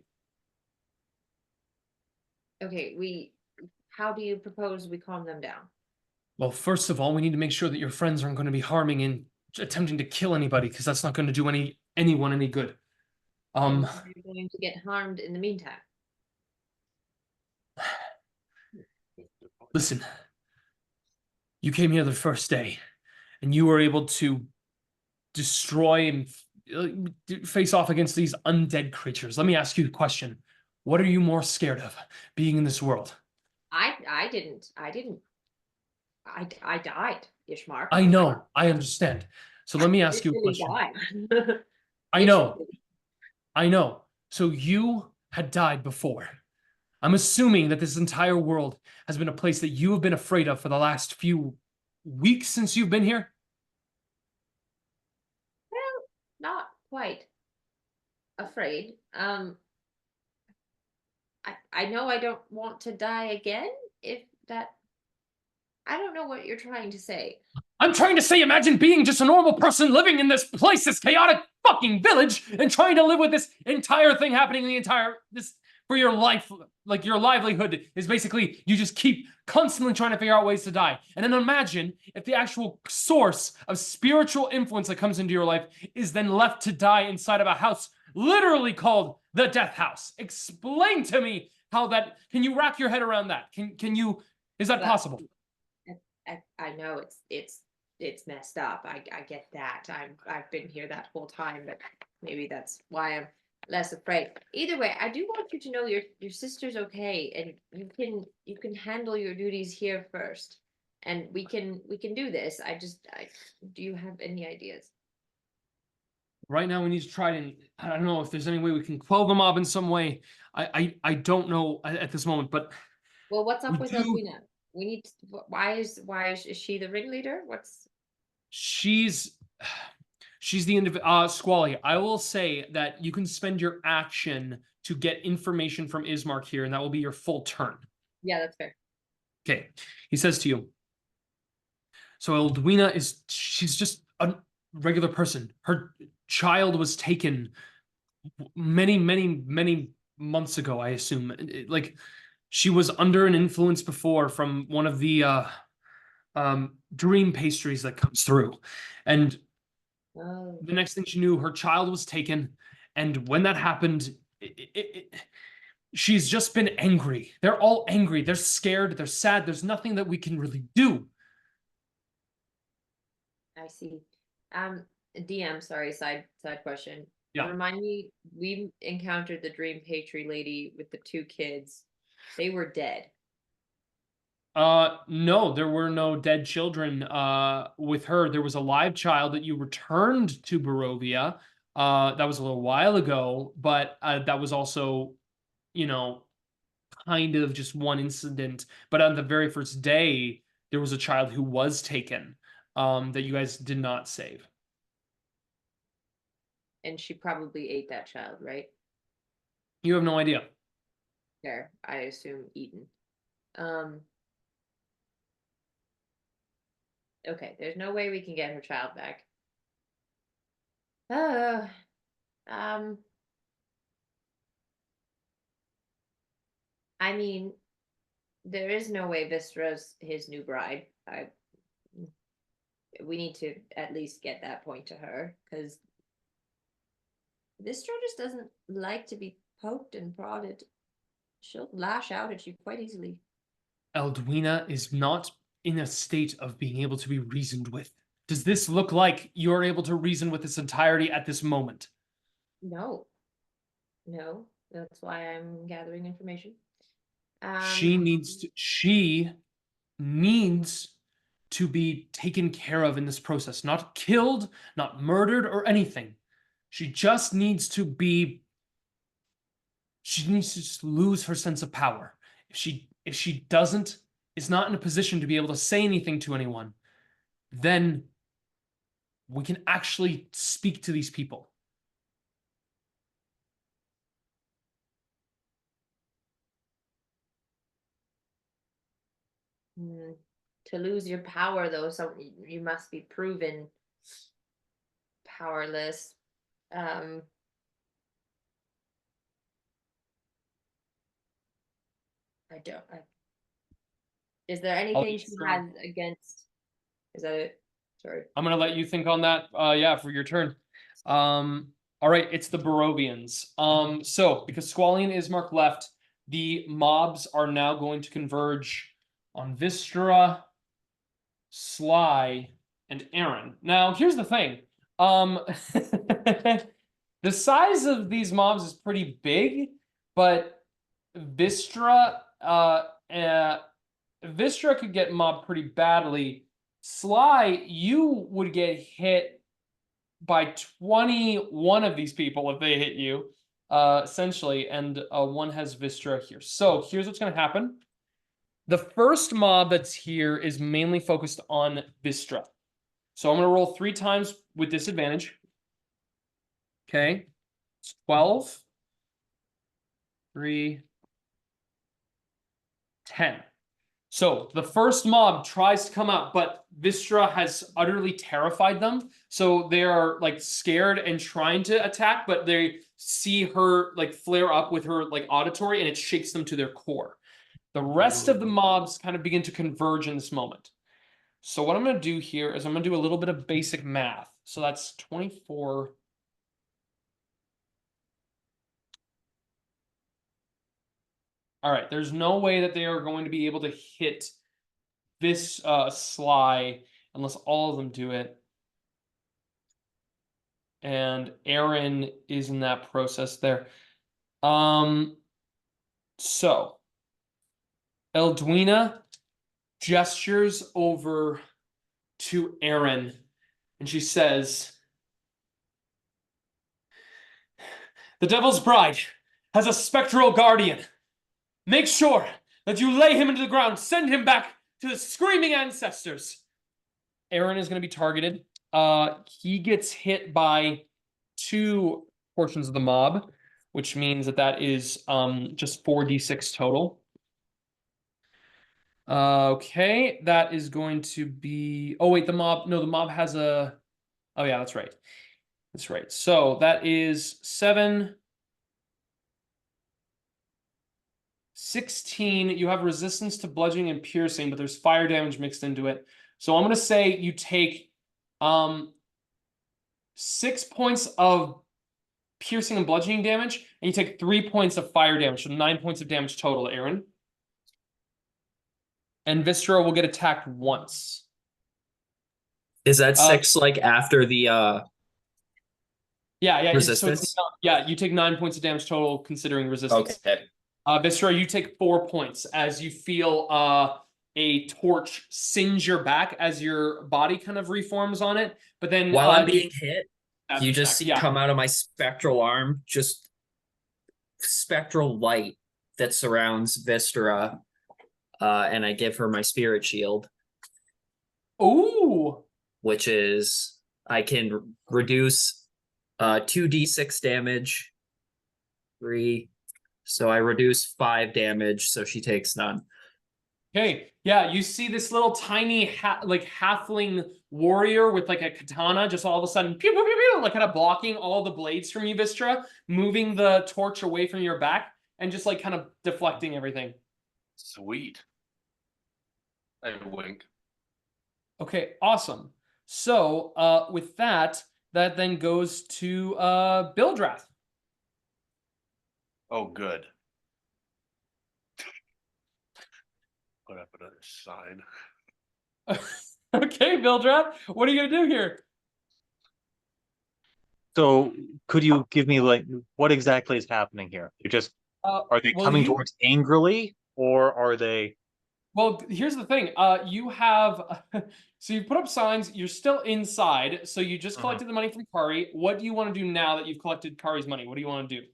Okay, how do you propose we calm them down? Well, first of all, we need to make sure that your friends aren't going to be harming and attempting to kill anybody, because that's not going to do anyone any good. You're going to get harmed in the meantime. Listen, you came here the first day, and you were able to destroy and face off against these undead creatures. Let me ask you a question. What are you more scared of being in this world? I didn't. I died, Ishmark. I know. I understand. So let me ask you a question. Died. I know. So you had died before. I'm assuming that this entire world has been a place that you have been afraid of for the last few weeks since you've been here? Well, not quite afraid. I know I don't want to die again, if that I don't know what you're trying to say. I'm trying to say, imagine being just a normal person living in this place, this chaotic fucking village, and trying to live with this entire thing happening in the entire, this, for your life, like your livelihood is basically, you just keep constantly trying to figure out ways to die. And then imagine if the actual source of spiritual influence that comes into your life is then left to die inside of a house, literally called the Death House. Explain to me how that, can you wrap your head around that? Can you, is that Well, possible? I know it's messed up. I get that. I've been here that whole time, but maybe that's why I'm less afraid. Either way, I do want you to know your sister's okay, and you can handle your duties here first, and we can do this. Do you have any ideas? Right now we need to try and, I don't know if there's any way we can quell the mob in some way. I don't know at this moment, but Well, what's up We with do- Elvina? We need to, why is she the ringleader? What's she's the Squally. I will say that you can spend your action to get information from Ismark here, and that will be your full turn. yeah, that's fair. Okay. He says to you, so Eldwina she's just a regular person. Her child was taken many, many, many months ago, I assume. Like, she was under an influence before from one of the dream pastries that comes through. And Oh, the next thing she knew, her child was taken. And when that happened, she's just been angry. They're all angry. They're scared. They're sad. There's nothing that we can really do. I see. DM, sorry, side question. Yeah. Remind me, we encountered the dream patry lady with the 2 kids. They were dead. No, there were no dead children with her. There was a live child that you returned to Barovia. That was a little while ago, but that was also, you know, kind of just one incident. But on the very first day, there was a child who was taken that you guys did not save. And she probably ate that child, right? You have no idea. There, I assume eaten. Okay, there's no way we can get her child back. Um, I mean, there is no way Vystera's his new bride. We need to at least get that point to her, because Wystera just doesn't like to be poked and prodded. She'll lash out at you quite easily. Eldwina is not in a state of being able to be reasoned with. Does this look like you're able to reason with its entirety at this moment? No. No, that's why I'm gathering information. She needs to be taken care of in this process, not killed, not murdered or anything. She just needs to be, she needs to just lose her sense of power. If she doesn't, is not in a position to be able to say anything to anyone, then we can actually speak to these people. To lose your power, though, so you must be proven powerless. Is there anything she has against? Is that it? Sorry. I'm gonna let you think on that. Yeah, for your turn. All right, it's the Barovians. So because Squally and Ismark left, the mobs are now going to converge on Wystera, Sly, and Eren. Now, here's the thing. The size of these mobs is pretty big, but Wystera, Wystera could get mobbed pretty badly. Sly, you would get hit by 21 of these people if they hit you, essentially, and one has Wystera here. So here's what's going to happen. The first mob that's here is mainly focused on Wystera. So I'm going to roll 3 times with disadvantage. Okay. It's 12. 3. 10. So the first mob tries to come out, but Wystera has utterly terrified them. So they are like scared and trying to attack, but they see her like flare up with her like auditory, and it shakes them to their core. The rest of the mobs kind of begin to converge in this moment. So what I'm going to do here is I'm going to do a little bit of basic math. So that's 24. All right, there's no way that they are going to be able to hit this Sly unless all of them do it. And Eren is in that process there. So Eldwina gestures over to Eren and she says, "The Devil's Bride has a spectral guardian. Make sure that you lay him into the ground. Send him back to the screaming ancestors." Eren is going to be targeted. He gets hit by 2 portions of the mob, which means that is just 4d6 total. Okay, that is going to be. Oh wait, the mob has a. Oh yeah, that's right. That's right. So that is 7. 16, you have resistance to bludgeoning and piercing, but there's fire damage mixed into it. So I'm going to say you take 6 points of piercing and bludgeoning damage, and you take 3 points of fire damage, so 9 points of damage total, Eren. And Wystera will get attacked once. Is that 6 like after the Yeah, resistance? So you take 9 points of damage total considering resistance. Okay. Wystera, you take 4 points as you feel a torch singe your back as your body kind of reforms on it. But then While I'm being hit, you just see yeah. come out of my spectral arm, just spectral light that surrounds Wystera, and I give her my spirit shield. Ooh. Which is I can reduce 2d6 damage. 3. So I reduce 5 damage, so she takes none. Okay, yeah, you see this little tiny halfling warrior with like a katana just all of a sudden pew, pew, pew, pew, like kind of blocking all the blades from you, Wystera, moving the torch away from your back and just like kind of deflecting everything. Sweet. I wink. Okay, awesome. So with that then goes to Bildrath. Oh, good. Put up another sign. Okay, Bildrath, what are you gonna do here? So could you give me like what exactly is happening here? You just are they well, coming towards angrily, or are they? Well, here's the thing. You have so you put up signs. You're still inside, so you just collected the money from Kari. What do you want to do now that you've collected Kari's money? What do you want to do?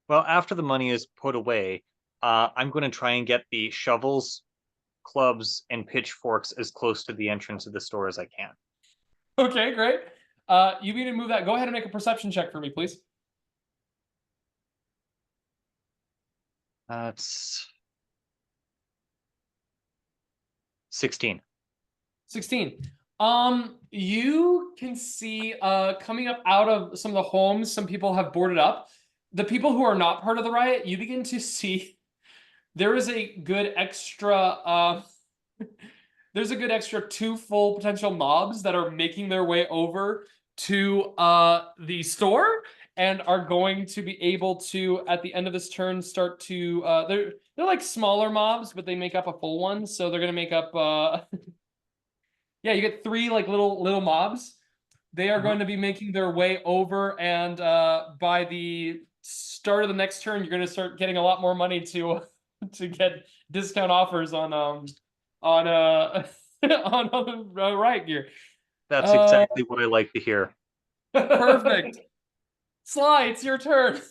Well, after the money is put away, I'm going to try and get the shovels, clubs, and pitchforks as close to the entrance of the store as I can. Okay, great. You need to move that. Go ahead and make a perception check for me, please. That's 16. 16. You can see coming up out of some of the homes, some people have boarded up. The people who are not part of the riot, you begin to see there is a good extra there's a good extra 2 full potential mobs that are making their way over to the store and are going to be able to at the end of this turn start to they're like smaller mobs, but they make up a full one, so they're gonna make up yeah, you get 3 like little mobs. They are going to be making their way over, and by the start of the next turn, you're going to start getting a lot more money to get discount offers on on riot gear. That's exactly what I like to hear. Perfect. Sly, it's your turn.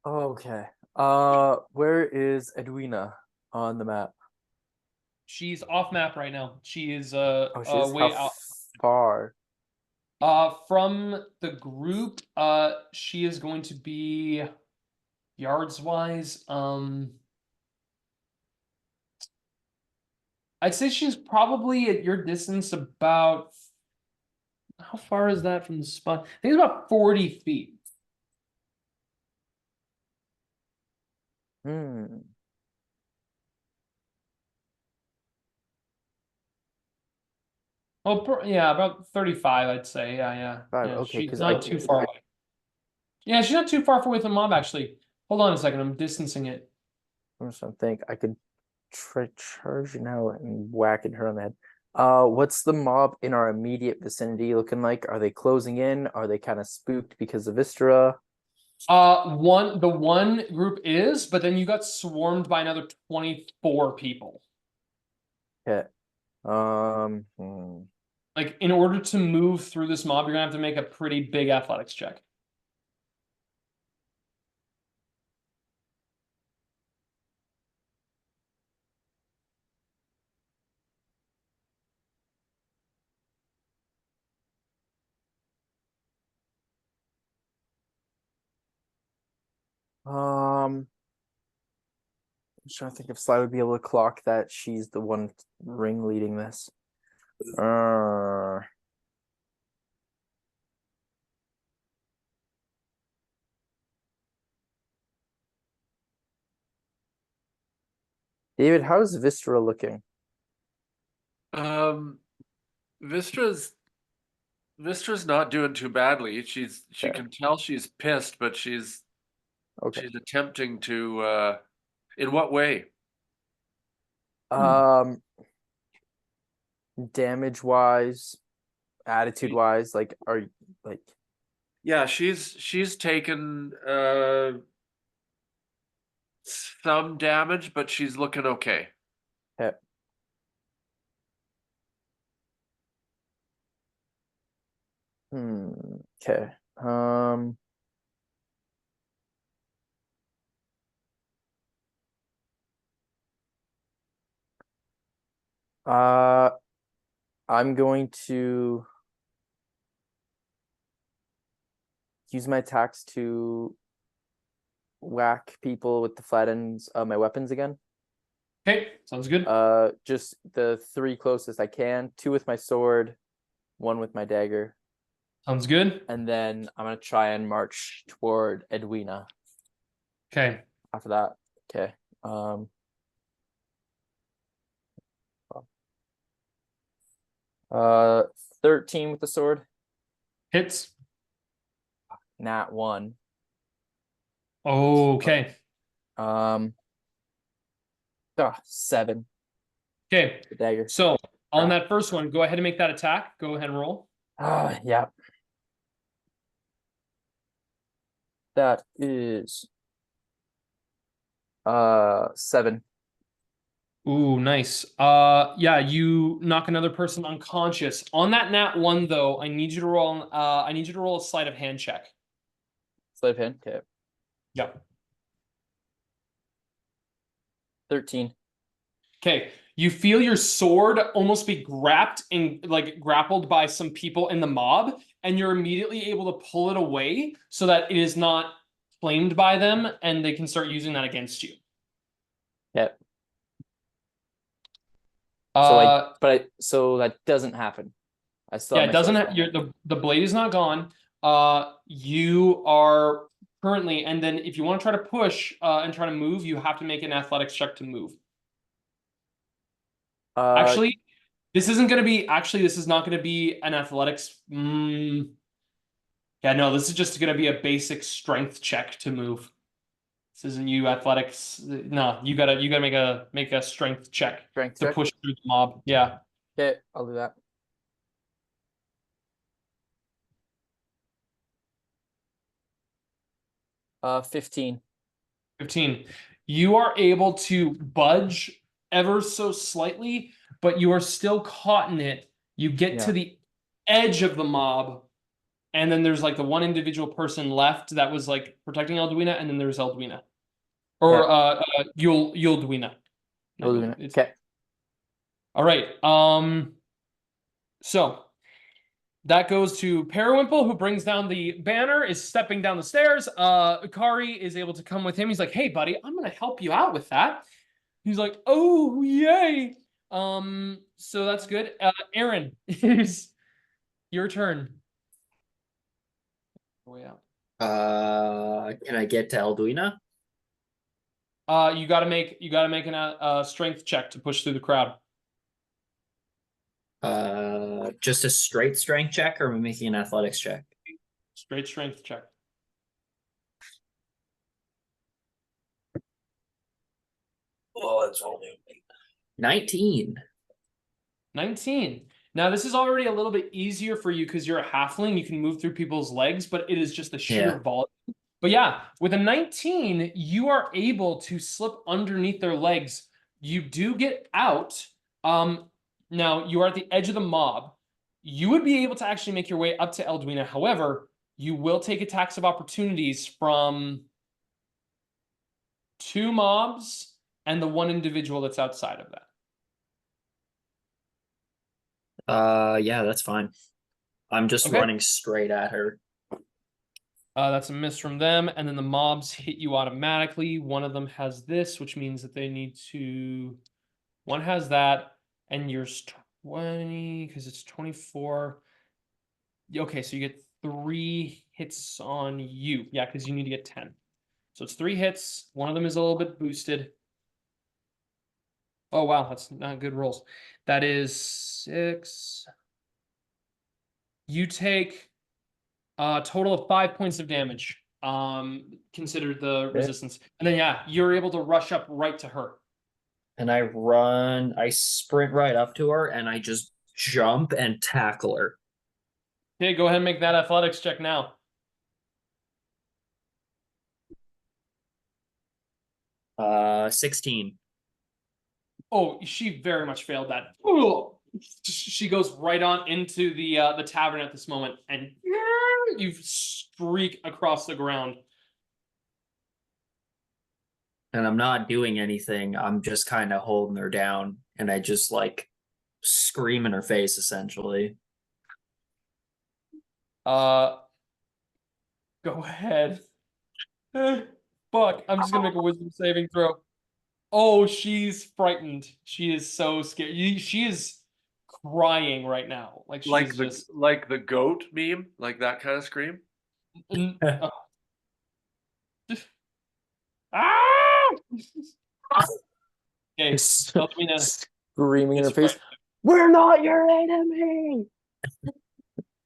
Okay. Where is Edwina on the map? She's off map right now. She is She's way how out. far? From the group, she is going to be yards wise. I'd say she's probably at your distance about. How far is that from the spot? I think it's about 40 feet. Hmm. Oh, yeah, about 35, I'd say. Yeah. Five, Yeah, okay, she's 'cause not too far away. Yeah, she's not too far away from the mob, actually. Hold on a second, I'm distancing it. I'm just trying to think. I could try charging now and whacking her on the head. What's the mob in our immediate vicinity looking like? Are they closing in? Are they kind of spooked because of Wystera? The one group is, but then you got swarmed by another 24 people. Yeah. Like, in order to move through this mob, you're gonna have to make a pretty big athletics check. I'm just trying to think if Sly would be able to clock that she's the one ringleading this. David, how's Wystera looking? Vistra's not doing too badly. She Okay. can tell she's pissed, but she's Okay. attempting to in what way? Damage wise, attitude wise, like are you like Yeah, she's taken some damage, but she's looking okay. okay. Okay. I'm going to use my attacks to whack people with the flat ends of my weapons again. Okay, sounds good. Just the 3 closest I can. 2 with my sword, 1 with my dagger. Sounds good. And then I'm gonna try and march toward Edwina. Okay. After that, okay. 13 with the sword. Hits. Nat 1. Okay. 7. Okay. The dagger. So on that first one, go ahead and make that attack. Go ahead and roll. Yeah. That is 7. Ooh, nice. Yeah, you knock another person unconscious. On that nat 1 though, I need you to roll a sleight of hand check. Sleight of hand. Okay. Yeah. 13. Okay. You feel your sword almost be grappled by some people in the mob, and you're immediately able to pull it away so that it is not flamed by them, and they can start using that against you. Yep. So that doesn't happen. I still Yeah, it doesn't have the blade is not gone. You are currently, and then if you want to try to push and try to move, you have to make an athletics check to move. Actually, this is not going to be an athletics. Yeah, no, this is just going to be a basic strength check to move. This isn't you athletics. No, you gotta make a strength check to push through the mob. Yeah. Okay, I'll do that. Uh, 15. 15. You are able to budge ever so slightly, but you are still caught in it. You get to the edge of the mob, and then there's like the one individual person left that was like protecting Elduina, and then there's Elduina. Or Yulduina. Okay. All right. So that goes to Periwinkle, who brings down the banner, is stepping down the stairs. Kari is able to come with him. He's like, hey, buddy, I'm going to help you out with that. He's like, oh, yay. So that's good. Eren, it's your turn. Way out. Can I get to Elduina? You gotta make an strength check to push through the crowd. Just a straight strength check, or am I making an athletics check? Straight strength check. Oh, that's only 19. 19. Now this is already a little bit easier for you because you're a halfling. You can move through people's legs, but it is just the sheer Yeah. volume. But yeah, with a 19, you are able to slip underneath their legs. You do get out. Now you are at the edge of the mob. You would be able to actually make your way up to Elduina. However, you will take attacks of opportunities from 2 mobs and the 1 individual that's outside of that. Yeah, that's fine. I'm just Okay. running straight at her. That's a miss from them, and then the mobs hit you automatically. One of them has this, which means that they need to. One has that, and yours 20 because it's 24. Okay, so you get 3 hits on you. Yeah, because you need to get 10. So it's 3 hits. One of them is a little bit boosted. Oh wow, that's not good rolls. That is 6. You take a total of 5 points of damage. Consider the resistance. And then yeah, you're able to rush up right to her. And I sprint right up to her, and I just jump and tackle her. Okay, go ahead and make that athletics check now. Uh, 16. Oh, she very much failed that. Ooh. She goes right on into the tavern at this moment, and you streak across the ground. And I'm not doing anything. I'm just kind of holding her down, and I just like scream in her face, essentially. Go ahead. Fuck, I'm just gonna make a wisdom saving throw. Oh, she's frightened. She is so scared. She is crying right now. Like she's Like just the goat meme, like that kind of scream. oh. Ah! Okay, Elduina, Screaming in her is face. frightened. We're not your enemy.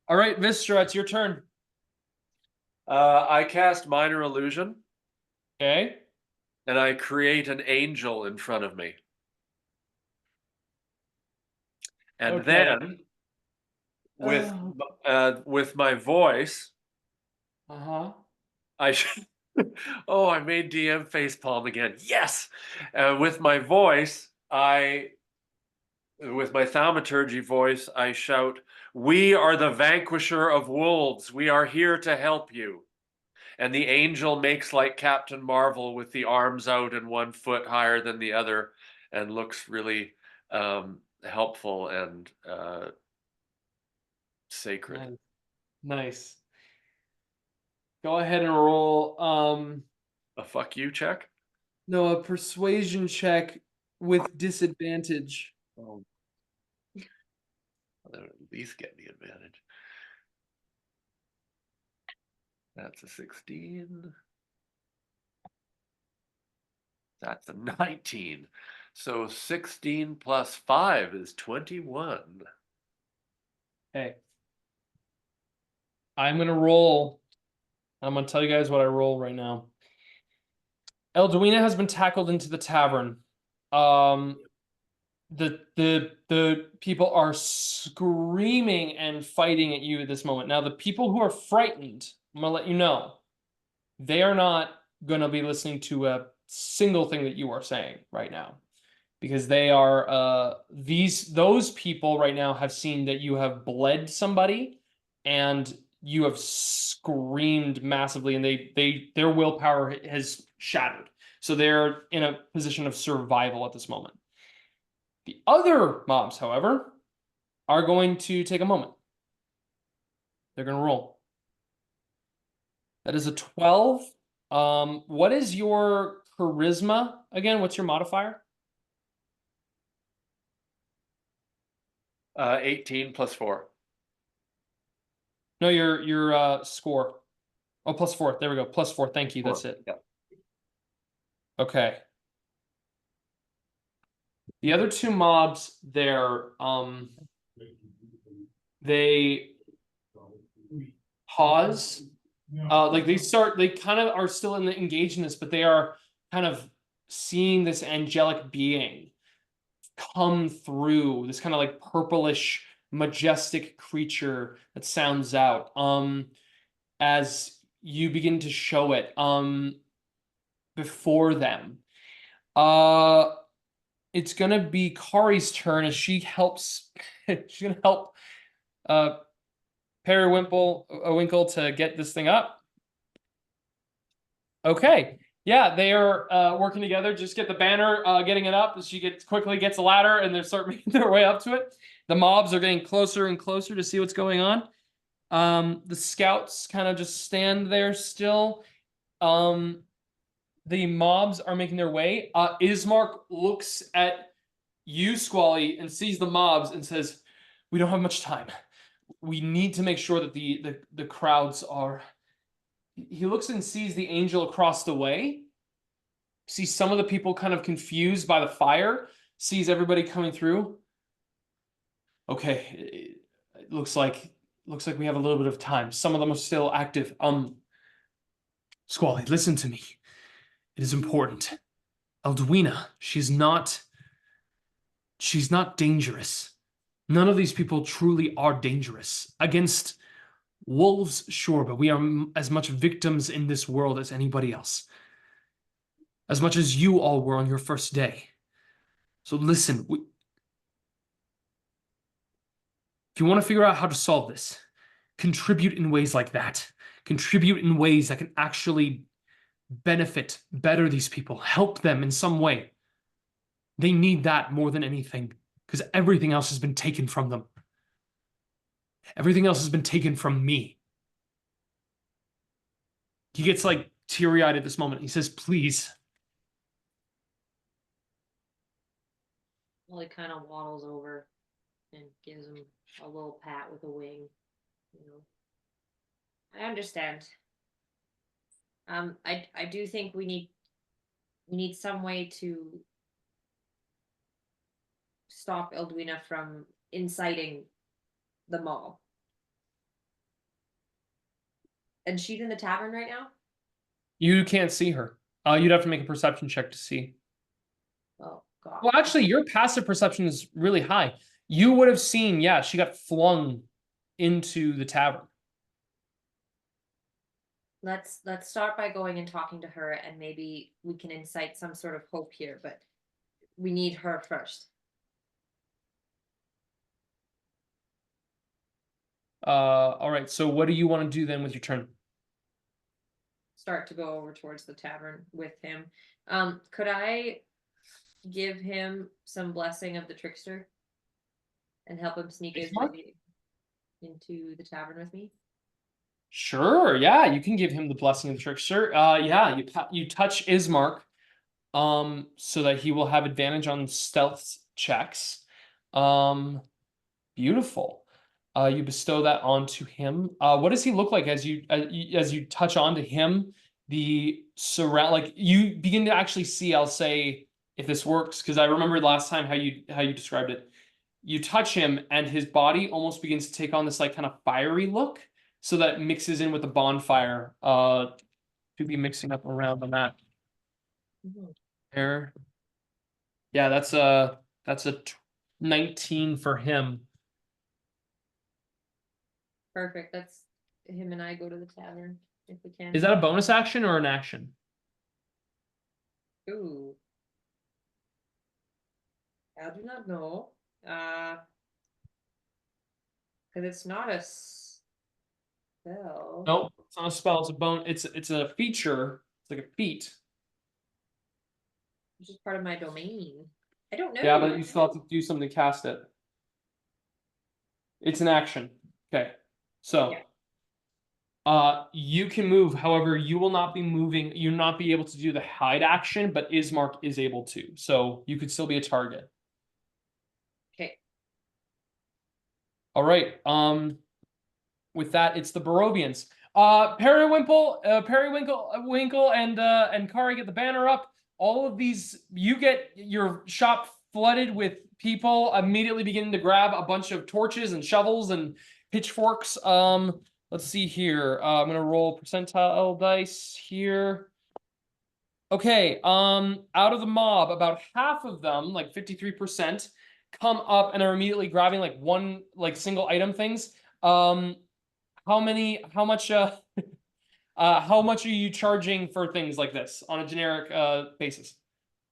All right, Wystera, it's your turn. I cast minor illusion, Okay. and I create an angel in front of me. And Okay. then with my voice, Uh-huh. I oh, I made DM facepalm again. Yes. With my voice, with my thaumaturgy voice, I shout, "We are the vanquisher of wolves. We are here to help you." And the angel makes like Captain Marvel with the arms out and 1 foot higher than the other, and looks really helpful and sacred. Nice. Nice. Go ahead and roll A fuck you check? no, a persuasion check with disadvantage. Oh. That'll at least get the advantage. That's a 16. That's a 19. So 16 plus 5 is 21. Okay. I'm gonna roll. I'm gonna tell you guys what I roll right now. Elduina has been tackled into the tavern. The people are screaming and fighting at you at this moment. Now, the people who are frightened, I'm gonna let you know, they are not gonna be listening to a single thing that you are saying right now. Because they are those people right now have seen that you have bled somebody and you have screamed massively, and their willpower has shattered. So they're in a position of survival at this moment. The other mobs, however, are going to take a moment. They're going to roll. That is a 12. What is your charisma again? What's your modifier? 18 plus 4. No, your score. Oh, +4. There we go. +4. Thank you. That's it. Yeah. Okay. The other two mobs there, they pause. Like they kind of are still engaged in this, but they are kind of seeing this angelic being come through, this kind of like purplish, majestic creature that sounds out. As you begin to show it, before them. It's gonna be Kari's turn as she helps. She's gonna help Winkle to get this thing up. Okay. Yeah, they are working together. Just get the banner, getting it up. She quickly gets a ladder and they start making their way up to it. The mobs are getting closer and closer to see what's going on. The scouts kind of just stand there still. The mobs are making their way. Ismark looks at you, Squally, and sees the mobs and says, "We don't have much time. We need to make sure that the crowds are." He looks and sees the angel across the way. Sees some of the people kind of confused by the fire. Sees everybody coming through. Okay, it looks like we have a little bit of time. Some of them are still active. Squally, listen to me. It is important. Elduina, she's not dangerous. None of these people truly are dangerous. Against wolves, sure, but we are as much victims in this world as anybody else. As much as you all were on your first day. So listen, if you want to figure out how to solve this, contribute in ways like that. Contribute in ways that can actually benefit, better these people, help them in some way. They need that more than anything, because everything else has been taken from them. Everything else has been taken from me. He gets like teary-eyed at this moment. He says, please. Well, he kind of waddles over and gives him a little pat with a wing. You know, I understand. I do think we need some way to stop Elduina from inciting the mob. And she's in the tavern right now? You can't see her. You'd have to make a perception check to see. Oh, God. Well, actually, your passive perception is really high. You would have seen, yeah, she got flung into the tavern. Let's start by going and talking to her, and maybe we can incite some sort of hope here, but we need her first. All right, so what do you want to do then with your turn? Start to go over towards the tavern with him. Could I give him some blessing of the trickster and help him sneak his way into the tavern with me? Sure, yeah, you can give him the blessing of the trickster. Yeah, you touch Ismark, so that he will have advantage on stealth checks. Beautiful. You bestow that onto him. What does he look like as you touch onto him? The surround, like you begin to actually see. I'll say if this works, because I remember last time how you described it. You touch him, and his body almost begins to take on this like kind of fiery look. So that mixes in with the bonfire. To be mixing up around on that. There. Yeah, that's a 19 for him. Perfect. That's him and I go to the tavern if we can. Is that a bonus action or an action? Ooh. I do not know. Because it's not a spell. Nope, it's not a spell. It's a feature. It's like a feat. Which is part of my domain. I don't know. Yeah, but you still have to do something to cast it. It's an action. Okay, so. Yeah. You can move. However, you will not be moving. You'll not be able to do the hide action, but Ismark is able to. So you could still be a target. Okay. All right. With that, it's the Barovians. Periwinkle, Winkle, and Kari get the banner up. All of these, you get your shop flooded with people immediately beginning to grab a bunch of torches and shovels and pitchforks. Let's see here. I'm gonna roll percentile dice here. Okay, out of the mob, about half of them, like 53%, come up and are immediately grabbing like one like single item things. How much how much are you charging for things like this on a generic basis?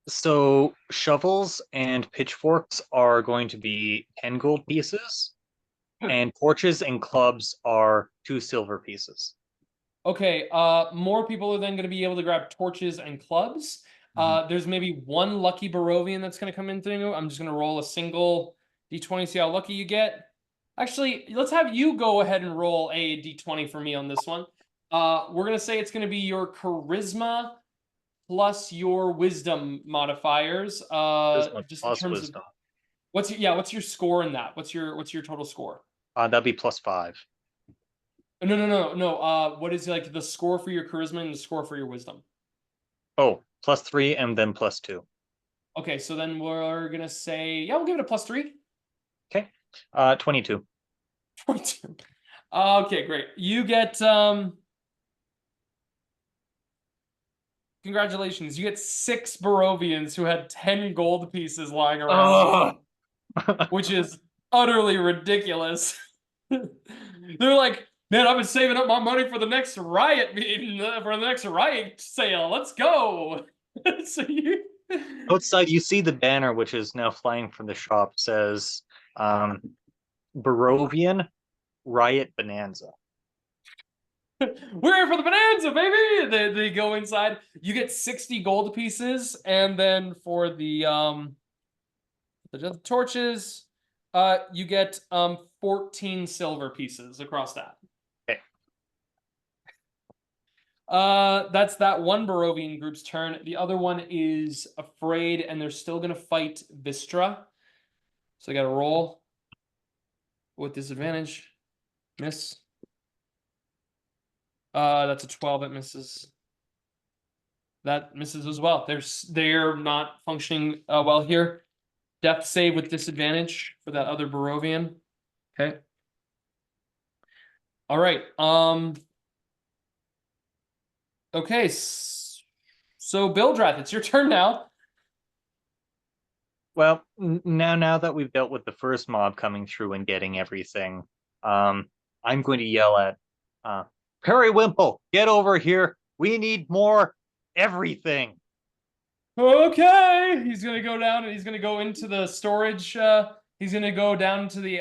So shovels and pitchforks are going to be 10 gold pieces, and torches and clubs are 2 silver pieces. Okay, more people are then going to be able to grab torches and clubs. There's maybe one lucky Barovian that's going to come in through. I'm just going to roll a single d20, see how lucky you get. Actually, let's have you go ahead and roll a d20 for me on this one. We're going to say it's going to be your charisma plus your wisdom modifiers. Charisma Just in plus terms wisdom. of what's your score in that? What's your total score? That'd be +5. No. What is like the score for your charisma and the score for your wisdom? Oh, +3 and then +2. Okay, so then we're gonna say, yeah, we'll give it a +3. Okay. 22. 22. Okay, great. You get congratulations. You get 6 Barovians who had 10 gold pieces lying around, which is utterly ridiculous. They're like, man, I've been saving up my money for the next riot meeting, for the next riot sale. Let's go. So you Outside, you see the banner, which is now flying from the shop, says Barovian Riot Bonanza. we're here for the Bonanza, baby. They go inside. You get 60 gold pieces, and then for the torches, you get 14 silver pieces across that. Okay. That's that one Barovian group's turn. The other one is afraid, and they're still gonna fight Wystera. So I gotta roll with disadvantage. Miss. That's a 12. It misses. That misses as well. They're not functioning well here. Death save with disadvantage for that other Barovian. Okay. All right. Okay. So Bildrath, it's your turn now. Well, now that we've dealt with the first mob coming through and getting everything, I'm going to yell at Periwinkle, get over here. We need more everything. Okay. He's gonna go down and he's gonna go into the storage. He's gonna go down to the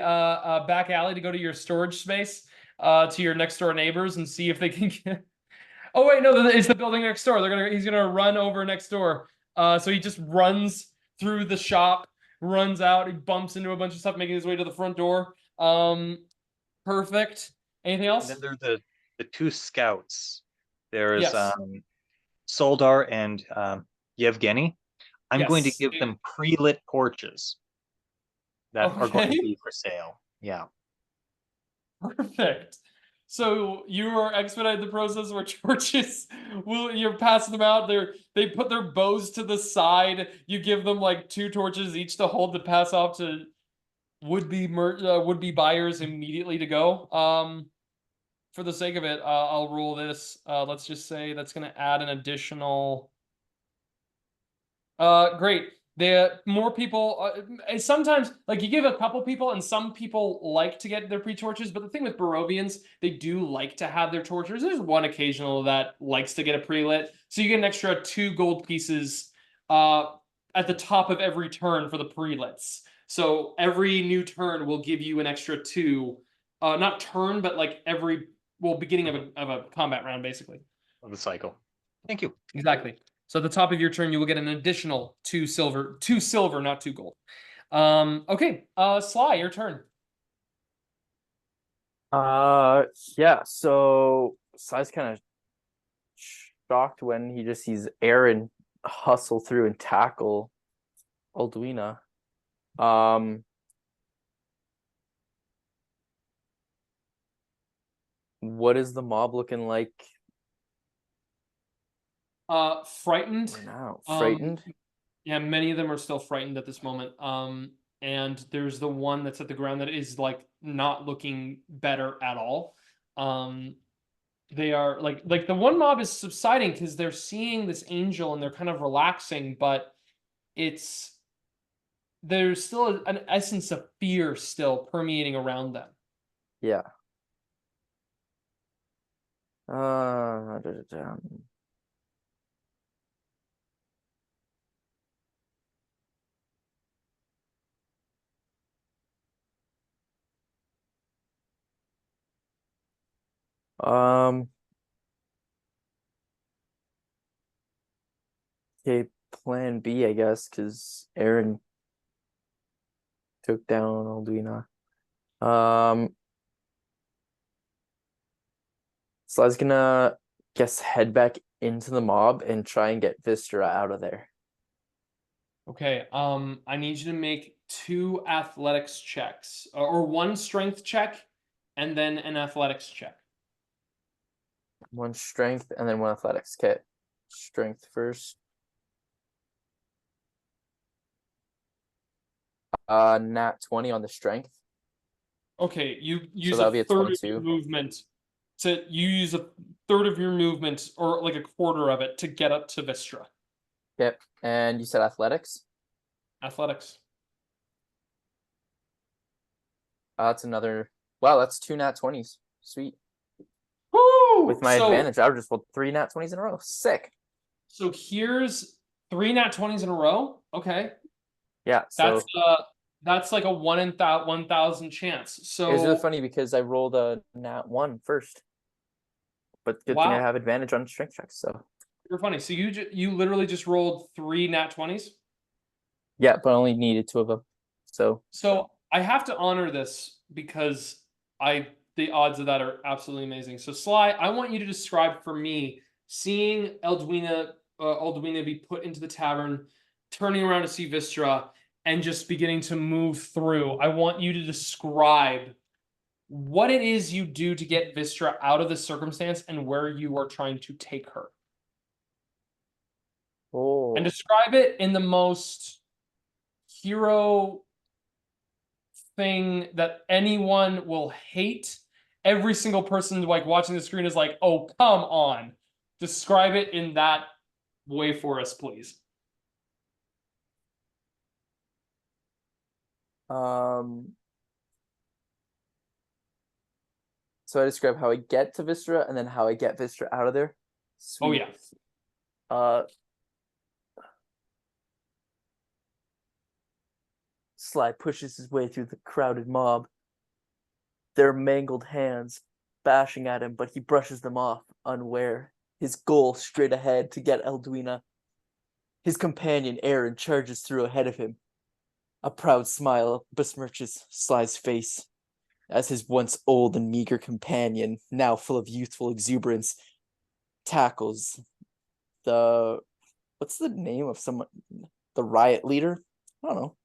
back alley to go to your storage space, to your next door neighbors and see if they can get. Oh wait, no, it's the building next door. He's gonna run over next door. So he just runs through the shop, runs out, he bumps into a bunch of stuff, making his way to the front door. Perfect. Anything else? And then there are the 2 scouts. There's Yes. Soldar and Yevgeny. I'm going to Yes. give them pre-lit torches that are going to Okay. be for sale. Yeah. Perfect. So you are expedite the process where torches you're passing them out. They put their bows to the side. You give them like 2 torches each to hold to pass off to would-be buyers immediately to go. For the sake of it, I'll roll this. Let's just say that's going to add an additional. Great. The more people, sometimes like you give a couple people, and some people like to get their pre-torches. But the thing with Barovians, they do like to have their torches. There's one occasional that likes to get a pre-lit, so you get an extra 2 gold pieces at the top of every turn for the pre-lits. So every new turn will give you an extra 2, not turn, but like beginning of a combat round, basically. Of the cycle. Thank you. Exactly. So at the top of your turn, you will get an additional 2 silver, not 2 gold. Okay, Sly, your turn. Yeah, so Sai's kind of shocked when he just sees Eren hustle through and tackle Alduina. What is the mob looking like Frightened. right now? Um, Frightened? Yeah, many of them are still frightened at this moment. And there's the one that's at the ground that is like not looking better at all. They are like the one mob is subsiding because they're seeing this angel and they're kind of relaxing, but there's still an essence of fear still permeating around them. Yeah. Da, da, da. Okay, plan B, I guess, because Eren took down Alduina. So I was gonna head back into the mob and try and get Wystera out of there. Okay, I need you to make 2 athletics checks or 1 strength check and then an athletics check. 1 strength and then 1 athletics. Okay, strength first. Nat 20 on the strength. Okay, you use that'll a be a third of your 22. movement you use a third of your movement or like a quarter of it to get up to Wystera. Yep. And you said athletics? Athletics. That's another. Wow, that's 2 nat 20s. Sweet. Woo! With my advantage, I would just roll 3 nat 20s in a row. Sick. So here's 3 nat 20s in a row. Okay. Yeah. So That's like a 1 in 1,000 chance. So it was really funny because I rolled a nat 1 first. But good thing I wow. have advantage on strength checks. So You're funny. So you literally just rolled 3 nat 20s? yeah, but I only needed 2 of them. So I have to honor this because the odds of that are absolutely amazing. So Sly, I want you to describe for me seeing Alduina be put into the tavern, turning around to see Wystera, and just beginning to move through. I want you to describe what it is you do to get Wystera out of this circumstance and where you are trying to take her. And describe it in the most hero thing that anyone will hate. Every single person like watching the screen is like, oh, come on. Describe it in that way for us, please. So I describe how I get to Wystera and then how I get Wystera out of there. Sweet. Oh yeah. Sly pushes his way through the crowded mob. Their mangled hands bashing at him, but he brushes them off, unaware. His goal straight ahead to get Alduina. His companion Eren charges through ahead of him. A proud smile besmirches Sly's face as his once old and meager companion, now full of youthful exuberance, tackles what's the name of someone? The riot leader? I don't know.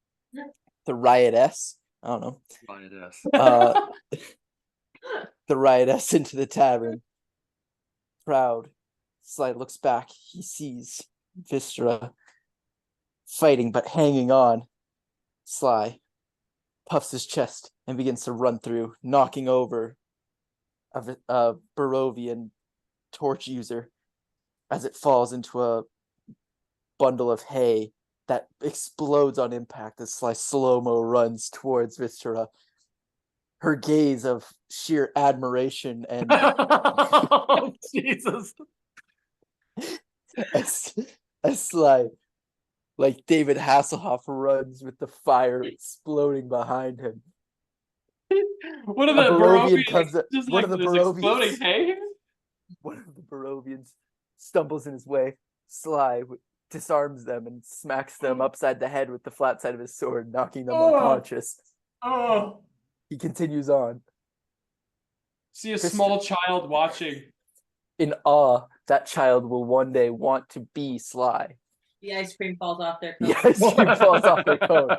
The riotess? I don't know. Riotous. The riotess into the tavern. Proud, Sly looks back. He sees Wystera fighting but hanging on. Sly puffs his chest and begins to run through, knocking over a Barovian torch user as it falls into a bundle of hay that explodes on impact as Sly slow-mo runs towards Wystera. Her gaze of sheer admiration and Oh, Jesus. as Sly, like David Hasselhoff, runs with the fire exploding behind him. One of A the Barovian Barovians comes up. just One like of the this Barovians. exploding hay. One of the Barovians stumbles in his way. Sly disarms them and smacks them upside the head with the flat side of his sword, knocking them unconscious. Oh. He continues on. See a small child watching. In awe, that child will one day want to be Sly. The ice cream falls off their The coat. ice cream falls off their coat.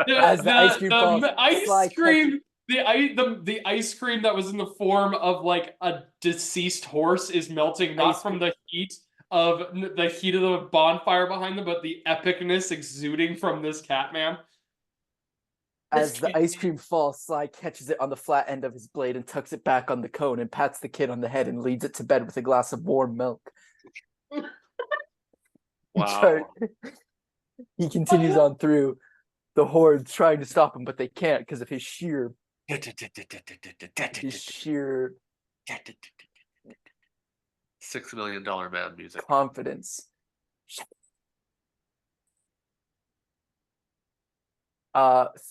As the ice cream falls, ice Sly cream the ice cream that was in the form of like a deceased horse is melting, not from the heat of the bonfire behind them, but the epicness exuding from this cat man. As the ice cream falls, Sly catches it on the flat end of his blade and tucks it back on the cone and pats the kid on the head and leads it to bed with a glass of warm milk. Wow. He continues on through the horde trying to stop him, but they can't because of his sheer $6 million man music. confidence.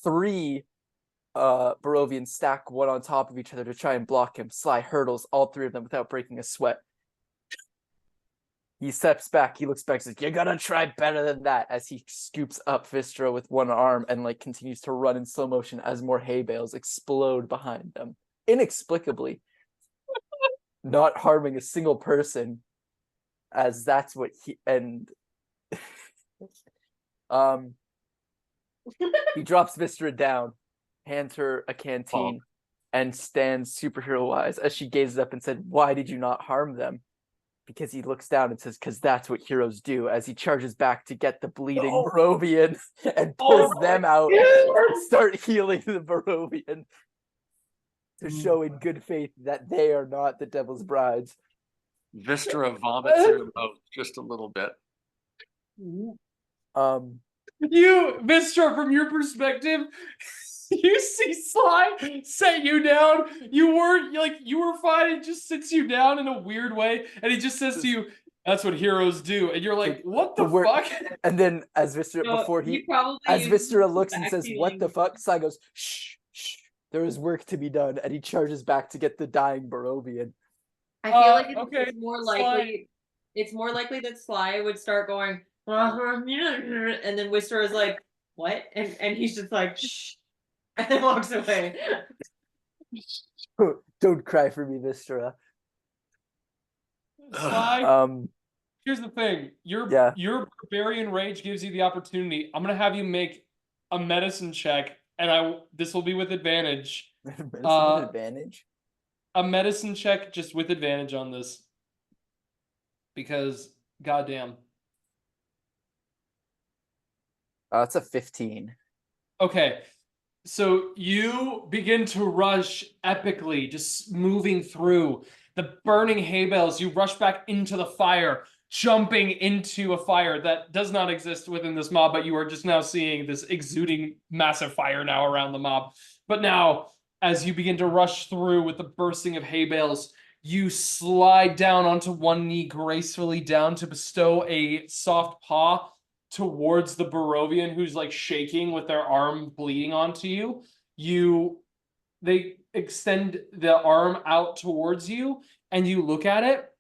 Three Barovians stack one on top of each other to try and block him. Sly hurdles all three of them without breaking a sweat. He steps back, he looks back, says, "You're gonna try better than that," as he scoops up Wystera with one arm and like continues to run in slow motion as more hay bales explode behind them. Inexplicably. Not harming a single person, as that's what he he drops Wystera down, hands her a canteen, and stands superhero-wise as she gazes up and said, "Why did you not harm them?" Because he looks down and says, "Because that's what heroes do," as he charges back to get the bleeding Barovian and pulls them out and start healing the Barovian to show in good faith that they are not the devil's brides. Wystera vomits in her mouth just a little bit. Wystera, from your perspective, you see Sly set you down. You were fine. He just sits you down in a weird way, and he just says to you, "That's what heroes do." And you're like, "What the fuck?" And then as Wystera, as Wystera looks and says, "What the fuck?" Sly goes, "Shh, shh. There is work to be done," and he charges back to get the dying Barovian. I feel like okay, it's more likely. It's more likely that Sly would start going, and then Wystera is like, "What?" And he's just like, "Shh," and then walks away. Don't cry for me, Wystera. Sly, here's the thing. Your barbarian rage gives you the opportunity. I'm gonna have you make a medicine check, and this will be with advantage. Advantage? A medicine check just with advantage on this. Because goddamn. It's a 15. Okay. So you begin to rush epically, just moving through the burning hay bales. You rush back into the fire, jumping into a fire that does not exist within this mob, but you are just now seeing this exuding massive fire now around the mob. But now, as you begin to rush through with the bursting of hay bales, you slide down onto one knee gracefully down to bestow a soft paw towards the Barovian who's like shaking with their arm bleeding onto you. They extend the arm out towards you and you look at it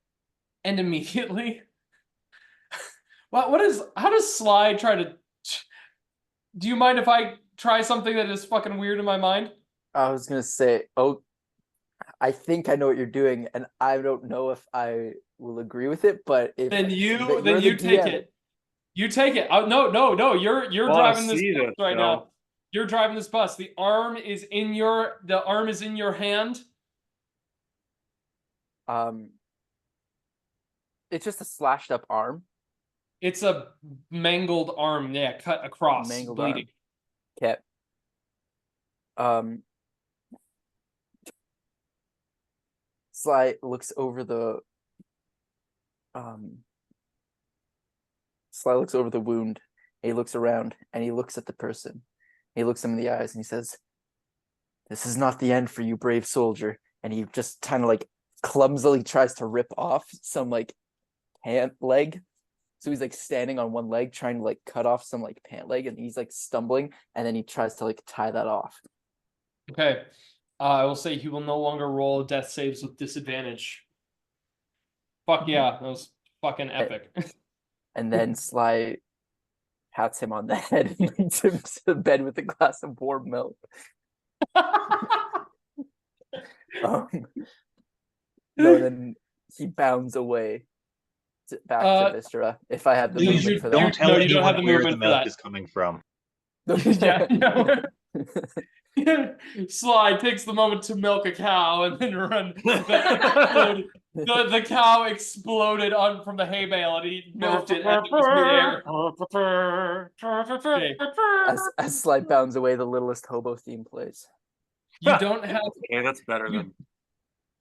and immediately how does Sly try to do you mind if I try something that is fucking weird in my mind? I was gonna say, I think I know what you're doing, and I don't know if I will agree with it, but if then you take it. You take it. No. You're driving this bus right now. You're driving this bus. The arm is in your hand. It's just a slashed up arm. It's a mangled arm, yeah, cut across, Mangled bleeding. Arm. Okay. Sly looks over the wound. And he looks around and he looks at the person. He looks him in the eyes and he says, "This is not the end for you, brave soldier." And he just kind of like clumsily tries to rip off some like pant leg. So he's like standing on one leg trying to like cut off some like pant leg, and he's like stumbling, and then he tries to like tie that off. Okay. I will say he will no longer roll death saves with disadvantage. Fuck yeah, that was fucking epic. And then Sly pats him on the head and leads him to bed with a glass of warm milk. Then he bounds away back to Wystera. If I have the movement for that. Don't tell anyone have the where movement the for milk that. is coming from. Yeah, Sly takes the moment to milk a cow and then run. The cow exploded on from the hay bale and he milked it as it was midair. Okay. As Sly bounds away, the littlest hobo theme plays. You don't have Okay, that's better than.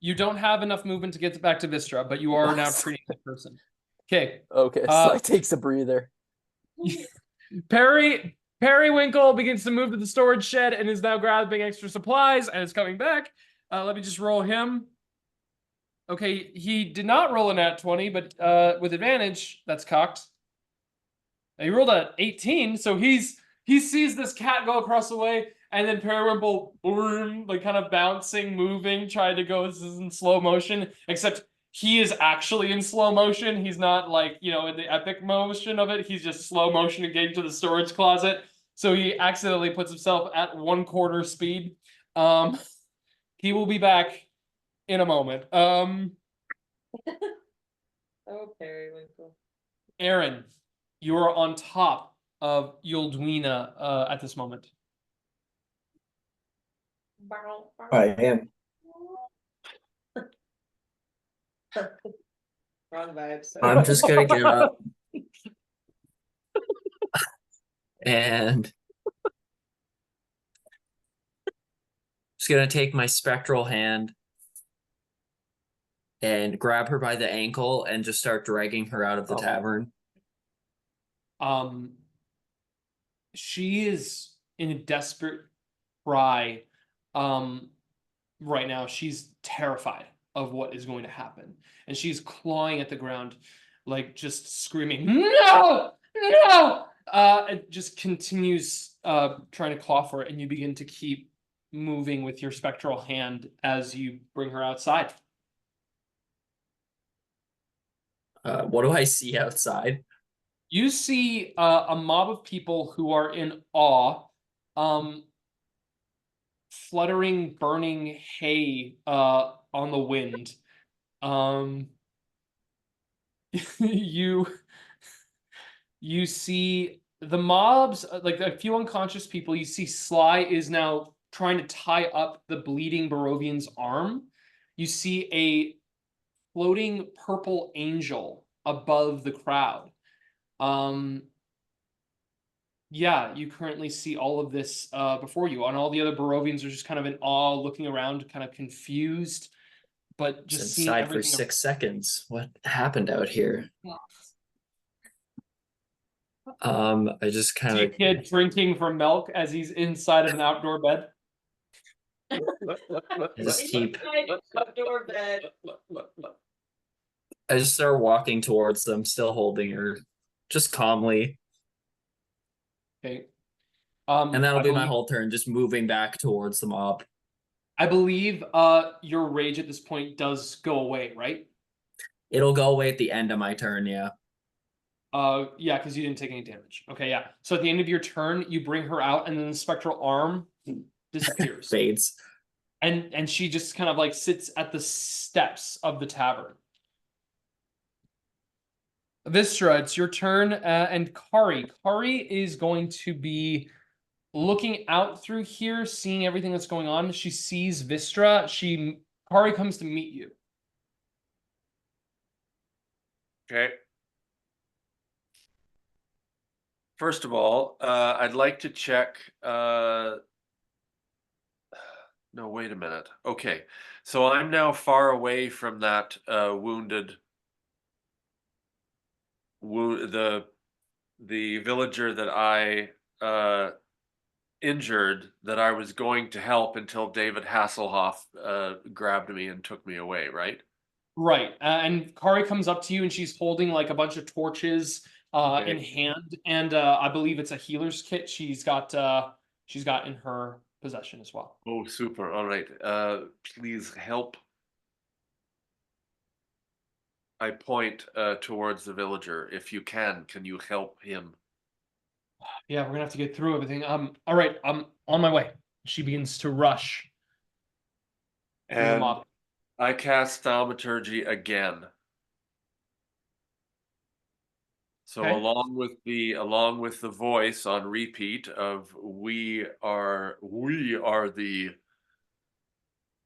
you don't have enough movement to get back to Wystera, but you are now treating the person. Okay. Okay, Sly takes a breather. Periwinkle begins to move to the storage shed and is now grabbing extra supplies and is coming back. Let me just roll him. Okay, he did not roll a nat 20, but with advantage, that's cocked. And he rolled a 18, so he sees this cat go across the way, and then Periwinkle, boom, like kind of bouncing, moving, trying to go. This is in slow motion, except he is actually in slow motion. He's not like, you know, in the epic motion of it. He's just slow motion and getting to the storage closet. So he accidentally puts himself at 1/4 speed. He will be back in a moment. Oh, Periwinkle. Eren, you are on top of Yulduina at this moment. I am. Wrong vibes. I'm just gonna get up and just gonna take my spectral hand and grab her by the ankle and just start dragging her out of the tavern. She is in a desperate cry. Right now, she's terrified of what is going to happen, and she's clawing at the ground, like just screaming, "No, no!" It just continues trying to claw for it, and you begin to keep moving with your spectral hand as you bring her outside. What do I see outside? You see a mob of people who are in awe, fluttering, burning hay on the wind. You see the mobs, like a few unconscious people. You see Sly is now trying to tie up the bleeding Barovian's arm. You see a floating purple angel above the crowd. Yeah, you currently see all of this before you, and all the other Barovians are just kind of in awe, looking around, kind of confused, but just It's seeing inside for everything. 6 seconds. What happened out here? I just kind See a of kid drinking from milk as he's inside of an outdoor bed. just keep. Outdoor bed. I just start walking towards them, still holding her, just calmly, Okay. and that'll I be my believe- whole turn, just moving back towards the mob. I believe your rage at this point does go away, right? It'll go away at the end of my turn, yeah. Yeah, because you didn't take any damage. Okay, yeah. So at the end of your turn, you bring her out, and then the spectral arm disappears. Fades. And she just kind of like sits at the steps of the tavern. Wystera, it's your turn, and Kari. Kari is going to be looking out through here, seeing everything that's going on. She sees Wystera. Kari comes to meet you. Okay. First of all, I'd like to check. No, wait a minute. Okay, so I'm now far away from that the villager that I injured, that I was going to help until David Hasselhoff grabbed me and took me away, right? Right, and Kari comes up to you, and she's holding like a bunch of torches Okay. in hand, and I believe it's a healer's kit she's got in her possession as well. Oh, super. All right. Please help. I point towards the villager. If you can you help him? Yeah, we're gonna have to get through everything. All right, I'm on my way. She begins to rush through the And mob. I cast Thaumaturgy again. So Okay. along with the voice on repeat of we are the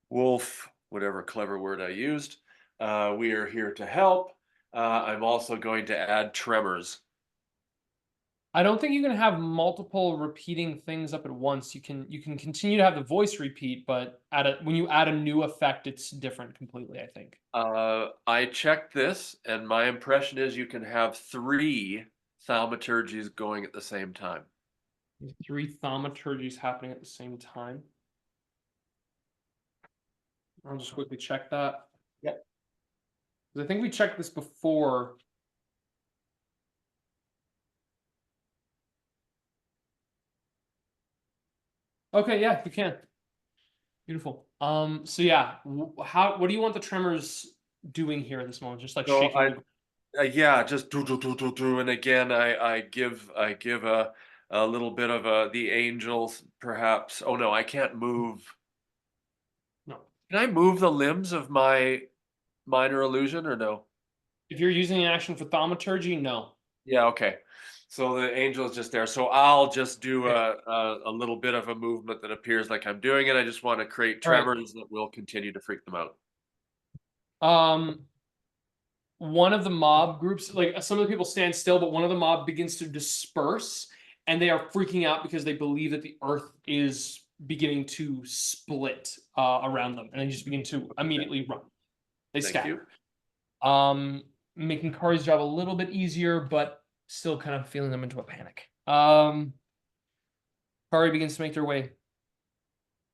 wolf, whatever clever word I used. We are here to help. I'm also going to add tremors. I don't think you can have multiple repeating things up at once. You can continue to have the voice repeat, but when you add a new effect, it's different completely, I think. I checked this, and my impression is you can have 3 thaumaturgies going at the same time. 3 thaumaturgies happening at the same time. I'll just quickly check that. Yep. 'Cause I think we checked this before. Okay, yeah, you can. Beautiful. So yeah, what do you want the tremors doing here at this moment? Just like So shaking yeah, just do, and again, I give a little bit of the angels, perhaps. Oh no, I can't move. No. Can I move the limbs of my minor illusion or no? If you're using an action for thaumaturgy, no. Yeah, okay. So the angel is just there. So I'll just do a little bit of a movement that appears like I'm doing it. I just want to create All right. tremors that will continue to freak them out. One of the mob groups, like some of the people stand still, but one of the mob begins to disperse, and they are freaking out because they believe that the earth is beginning to split around them, and they just begin to immediately run. They Thank scatter. you. Making Kari's job a little bit easier, but still kind of feeling them into a panic. Kari begins to make their way.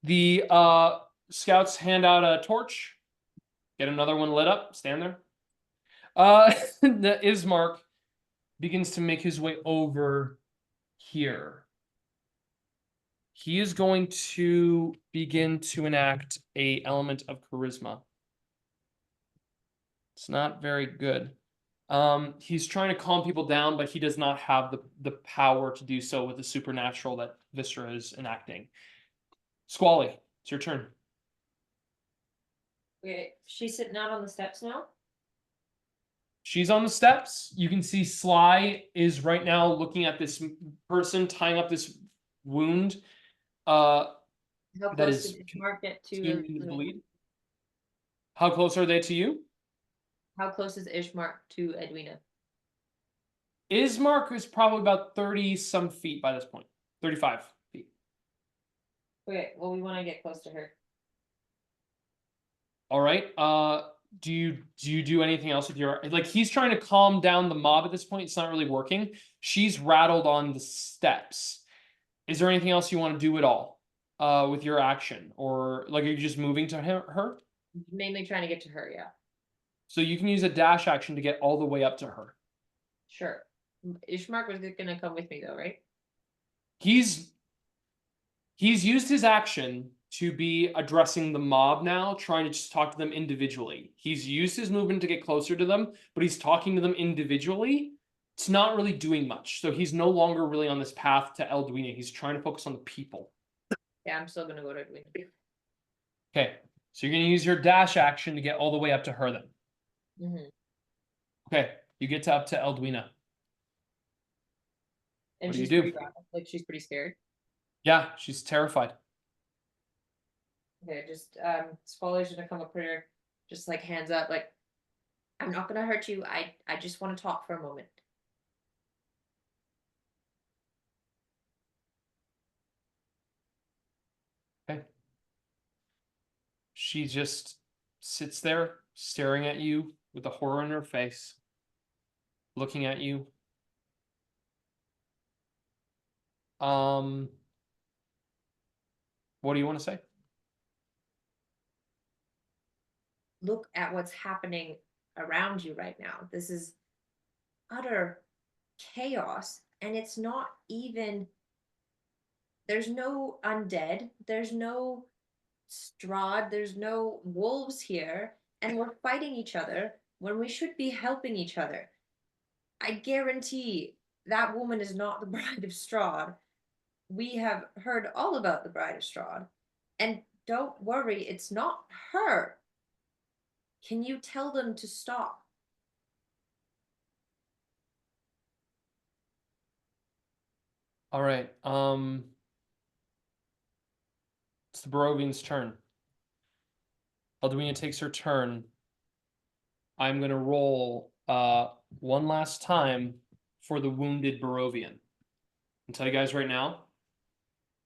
The scouts hand out a torch. Get another one lit up. Stand there. The Ismark begins to make his way over here. He is going to begin to enact a element of charisma. It's not very good. He's trying to calm people down, but he does not have the power to do so with the supernatural that Wystera is enacting. Squally, it's your turn. Okay, she's sitting out on the steps now. She's on the steps. You can see Sly is right now looking at this person tying up this wound. How That close is did Ishmark get to continuing to Edwina? bleed. How close are they to you? How close is Ishmark to Edwina? Ismark is probably about 30 some feet by this point. 35 feet. Okay, well, we want to get close to her. All right. Do you do anything else with your, like, he's trying to calm down the mob at this point. It's not really working. She's rattled on the steps. Is there anything else you want to do at all with your action, or like are you just moving to her? Mainly trying to get to her, yeah. So you can use a dash action to get all the way up to her. Sure. Ishmark was gonna come with me though, right? He's used his action to be addressing the mob now, trying to just talk to them individually. He's used his movement to get closer to them, but he's talking to them individually. It's not really doing much. So he's no longer really on this path to Elduina. He's trying to focus on the people. Yeah, I'm still gonna go to Edwina. Okay, so you're going to use your dash action to get all the way up to her then. Mm-hmm. Okay, you get to up to Elduina. And What do you she's do? pretty like she's pretty scared. Yeah, she's terrified. Okay, just Squally's gonna come up here, just like hands up, like I'm not gonna hurt you. I just want to talk for a moment. Okay. She just sits there staring at you with a horror in her face, looking at you. What do you want to say? Look at what's happening around you right now. This is utter chaos, and it's not even. There's no undead. There's no Strahd. There's no wolves here, and we're fighting each other when we should be helping each other. I guarantee that woman is not the bride of Strahd. We have heard all about the bride of Strahd, and don't worry, it's not her. Can you tell them to stop? All right. It's the Barovian's turn. Aldwina takes her turn. I'm gonna roll one last time for the wounded Barovian. I'll tell you guys right now,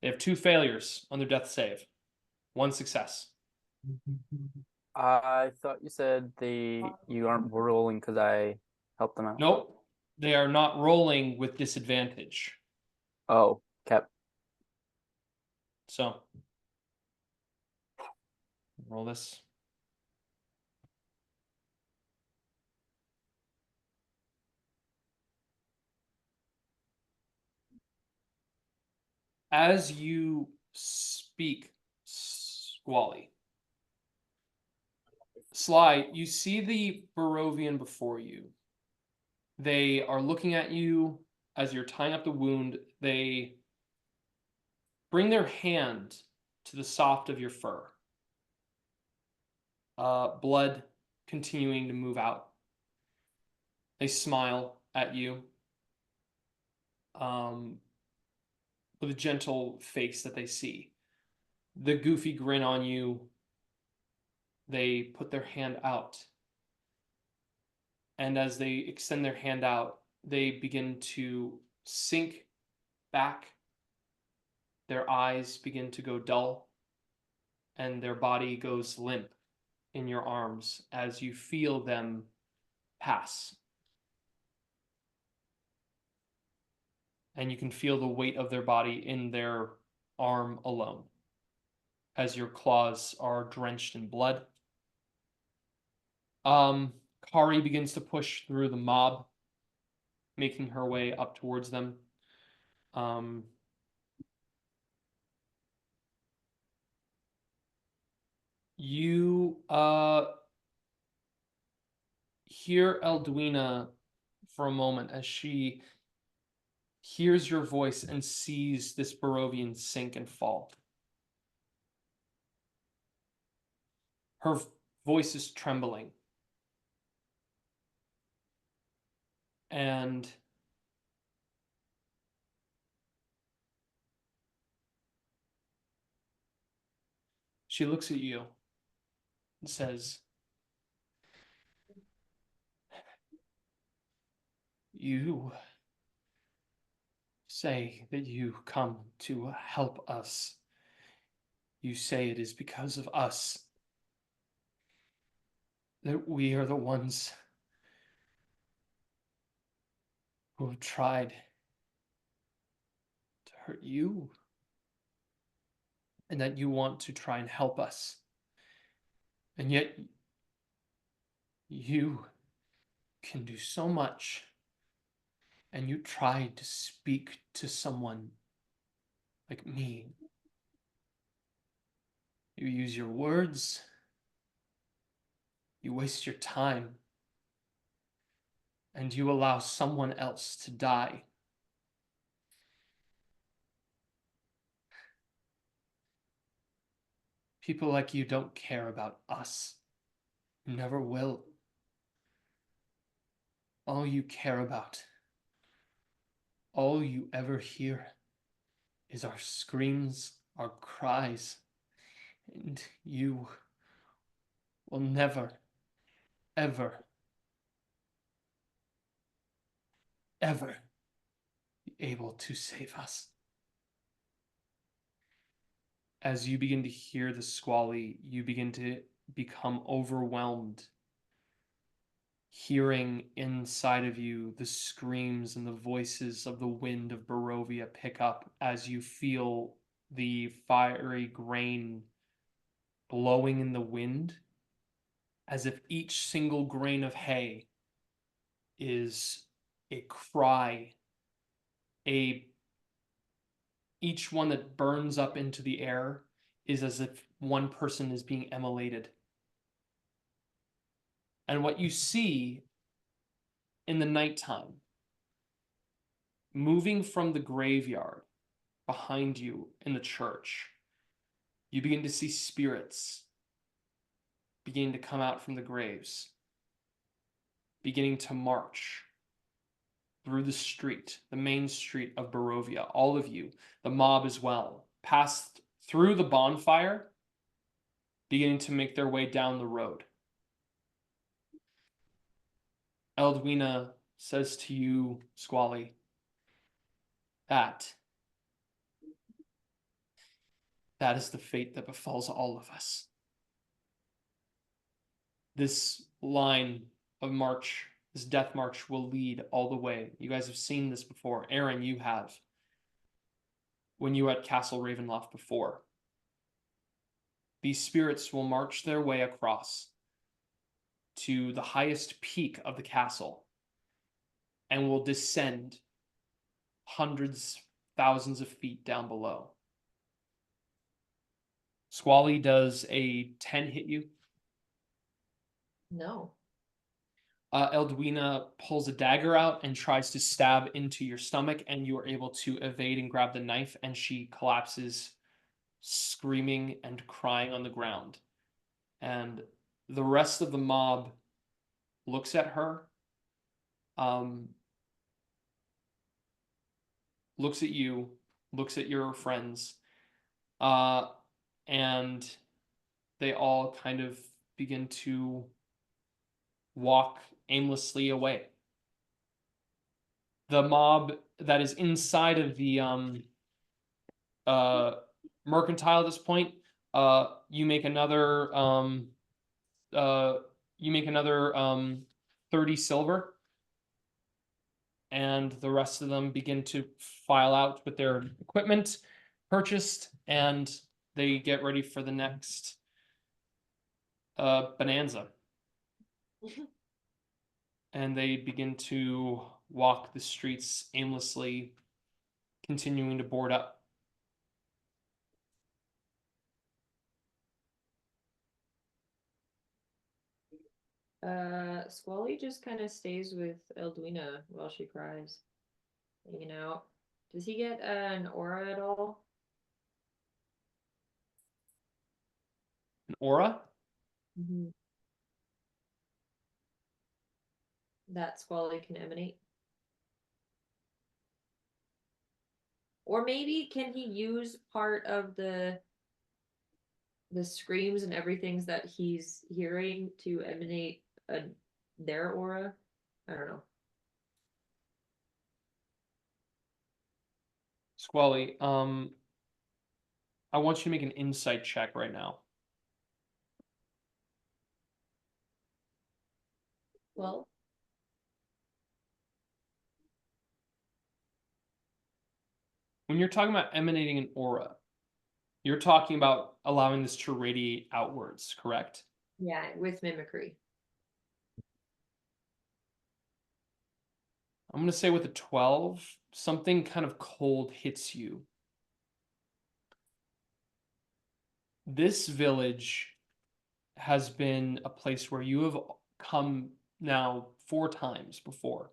they have 2 failures on their death save. 1 success. I thought you said you aren't rolling because I helped them out. Nope. They are not rolling with disadvantage. Oh, kept. So roll this. As you speak, Squally, Sly, you see the Barovian before you. They are looking at you as you're tying up the wound. They bring their hand to the soft of your fur. Blood continuing to move out. They smile at you with a gentle face that they see. The goofy grin on you. They put their hand out. And as they extend their hand out, they begin to sink back. Their eyes begin to go dull, and their body goes limp in your arms as you feel them pass. And you can feel the weight of their body in their arm alone as your claws are drenched in blood. Kari begins to push through the mob, making her way up towards them. You hear Aldwina for a moment as she hears your voice and sees this Barovian sink and fall. Her voice is trembling. And she looks at you and says, "You say that you come to help us. You say it is because of us that we are the ones who have tried to hurt you, and that you want to try and help us. And yet you can do so much, and you try to speak to someone like me. You use your words, you waste your time, and you allow someone else to die. People like you don't care about us. You never will. All you care about, all you ever hear is our screams, our cries, and you will never, ever, ever be able to save us." As you begin to hear the Squally, you begin to become overwhelmed, hearing inside of you the screams and the voices of the wind of Barovia pick up as you feel the fiery grain blowing in the wind, as if each single grain of hay is a cry, each one that burns up into the air is as if one person is being immolated. And what you see in the nighttime, moving from the graveyard behind you in the church, you begin to see spirits beginning to come out from the graves, beginning to march through the street, the main street of Barovia, all of you, the mob as well, passed through the bonfire, beginning to make their way down the road. Eldwina says to you, Squally, that is the fate that befalls all of us. This line of march, this death march, will lead all the way. You guys have seen this before. Eren, you have. When you were at Castle Ravenloft before. These spirits will march their way across to the highest peak of the castle and will descend hundreds, thousands of feet down below. Squally, does a 10 hit you? No. Eldwina pulls a dagger out and tries to stab into your stomach, and you are able to evade and grab the knife, and she collapses, screaming and crying on the ground. And the rest of the mob looks at her, looks at you, looks at your friends, and they all kind of begin to walk aimlessly away. The mob that is inside of the mercantile at this point, you make another 30 silver, and the rest of them begin to file out with their equipment purchased, and they get ready for the next Bonanza. And they begin to walk the streets aimlessly, continuing to board up. Squally just kind of stays with Eldwina while she cries. You know, does he get an aura at all? An aura? Mm-hmm. That Squally can emanate? Or maybe can he use part of the screams and everything that he's hearing to emanate their aura? I don't know. Squally, I want you to make an insight check right now. Well, when you're talking about emanating an aura, you're talking about allowing this to radiate outwards, correct? yeah, with mimicry. I'm going to say with a 12, something kind of cold hits you. This village has been a place where you have come now 4 times before.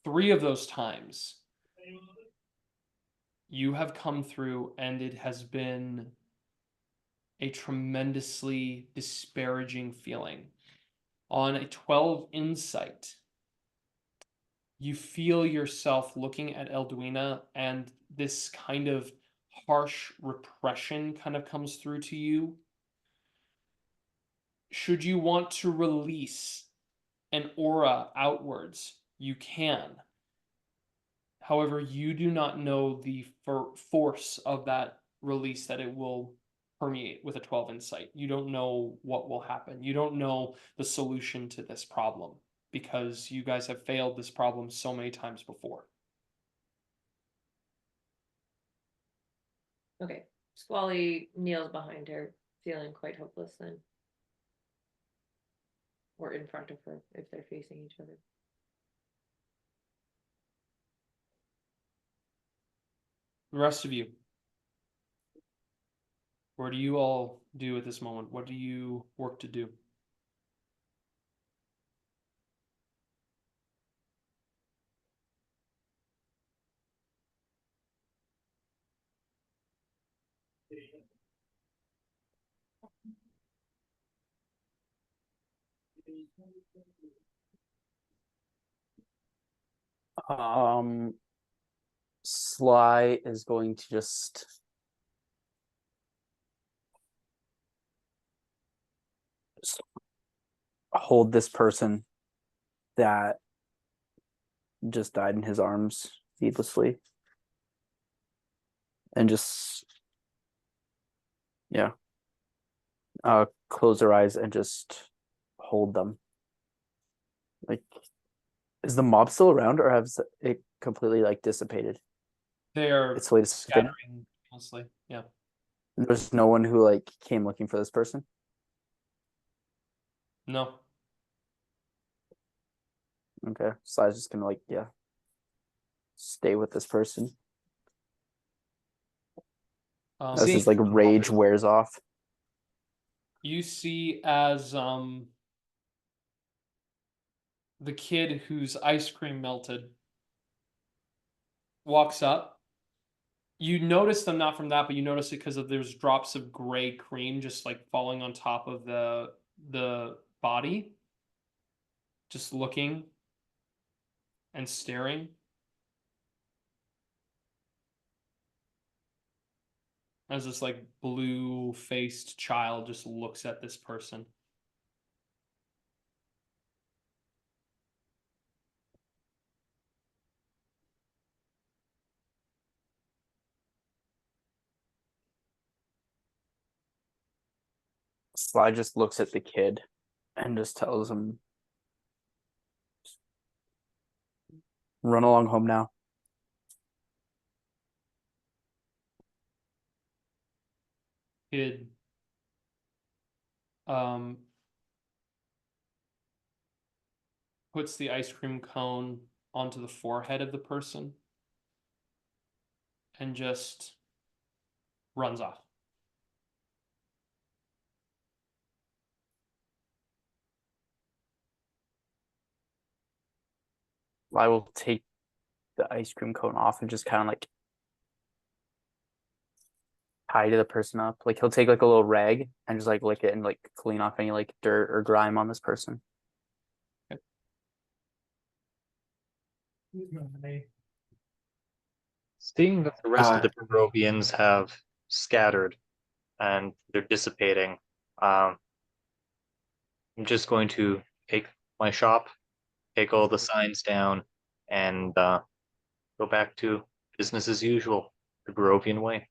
3 of those times you have come through, and it has been a tremendously disparaging feeling. On a 12 insight, you feel yourself looking at Eldwina, and this kind of harsh repression kind of comes through to you. Should you want to release an aura outwards, you can. However, you do not know the force of that release that it will permeate with a 12 insight. You don't know what will happen. You don't know the solution to this problem, because you guys have failed this problem so many times before. Okay. Squally kneels behind her, feeling quite hopeless then. Or in front of her, if they're facing each other. The rest of you, what do you all do at this moment? What do you work to do? Sly is going to just hold this person that just died in his arms needlessly, and just close their eyes and just hold them. Like, is the mob still around, or has it completely like dissipated? They are Its latest spin? scattering mostly. Yeah. There's no one who like came looking for this person. No. Okay, so I was just gonna like stay with this person as his like rage wears off. You see as the kid whose ice cream melted walks up. You notice them not from that, but you notice it because of there's drops of gray cream just like falling on top of the body. Just looking and staring. As this like blue-faced child just looks at this person. Sly just looks at the kid and just tells him, "Run along home now." Kid puts the ice cream cone onto the forehead of the person and just runs off. I will take the ice cream cone off and just kind of like tie to the person up. Like, he'll take like a little rag and just like lick it and like clean off any like dirt or grime on this person. Seeing that the rest of the Barovians have scattered and they're dissipating, I'm just going to take my shop, take all the signs down, and go back to business as usual, the Barovian way.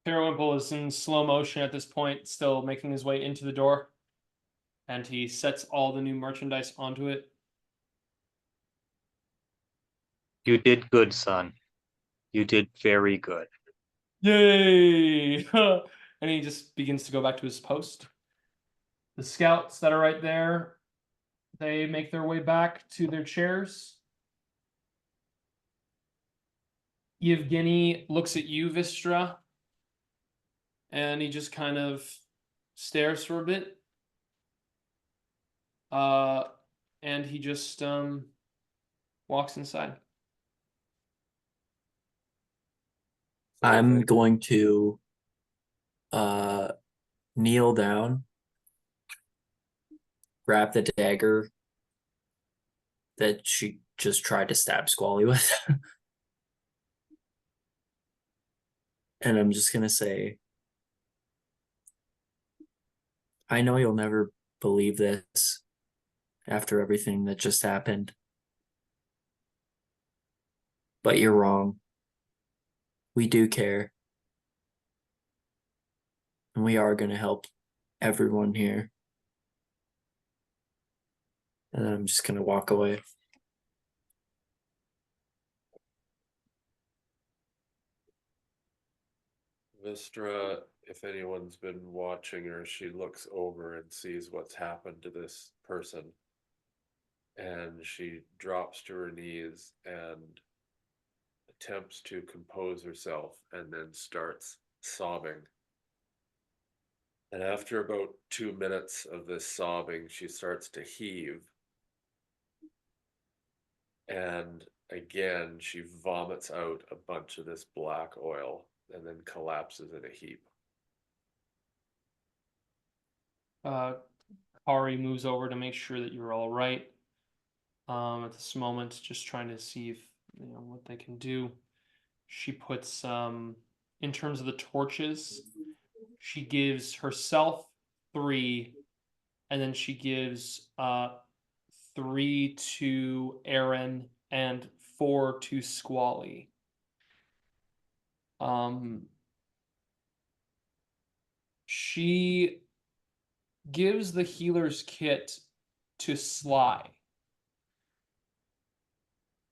Periwinkle is in slow motion at this point, still making his way into the door. And he sets all the new merchandise onto it. You did good, son. You did very good. Yay! And he just begins to go back to his post. The scouts that are right there, they make their way back to their chairs. Yevgeny looks at you, Wystera, and he just kind of stares for a bit. And he just walks inside. I'm going to kneel down, grab the dagger that she just tried to stab Squally with. And I'm just gonna say, I know you'll never believe this after everything that just happened, but you're wrong. We do care. And we are gonna help everyone here. And then I'm just gonna walk away. Vistra, if anyone's been watching her, she looks over and sees what's happened to this person. And she drops to her knees and attempts to compose herself and then starts sobbing. And after about 2 minutes of this sobbing, she starts to heave. And again, she vomits out a bunch of this black oil and then collapses in a heap. Kari moves over to make sure that you're all right. at this moment, just trying to see if what they can do. She puts in terms of the torches, she gives herself 3, and then she gives 3 to Eren and 4 to Squally. She gives the healer's kit to Sly.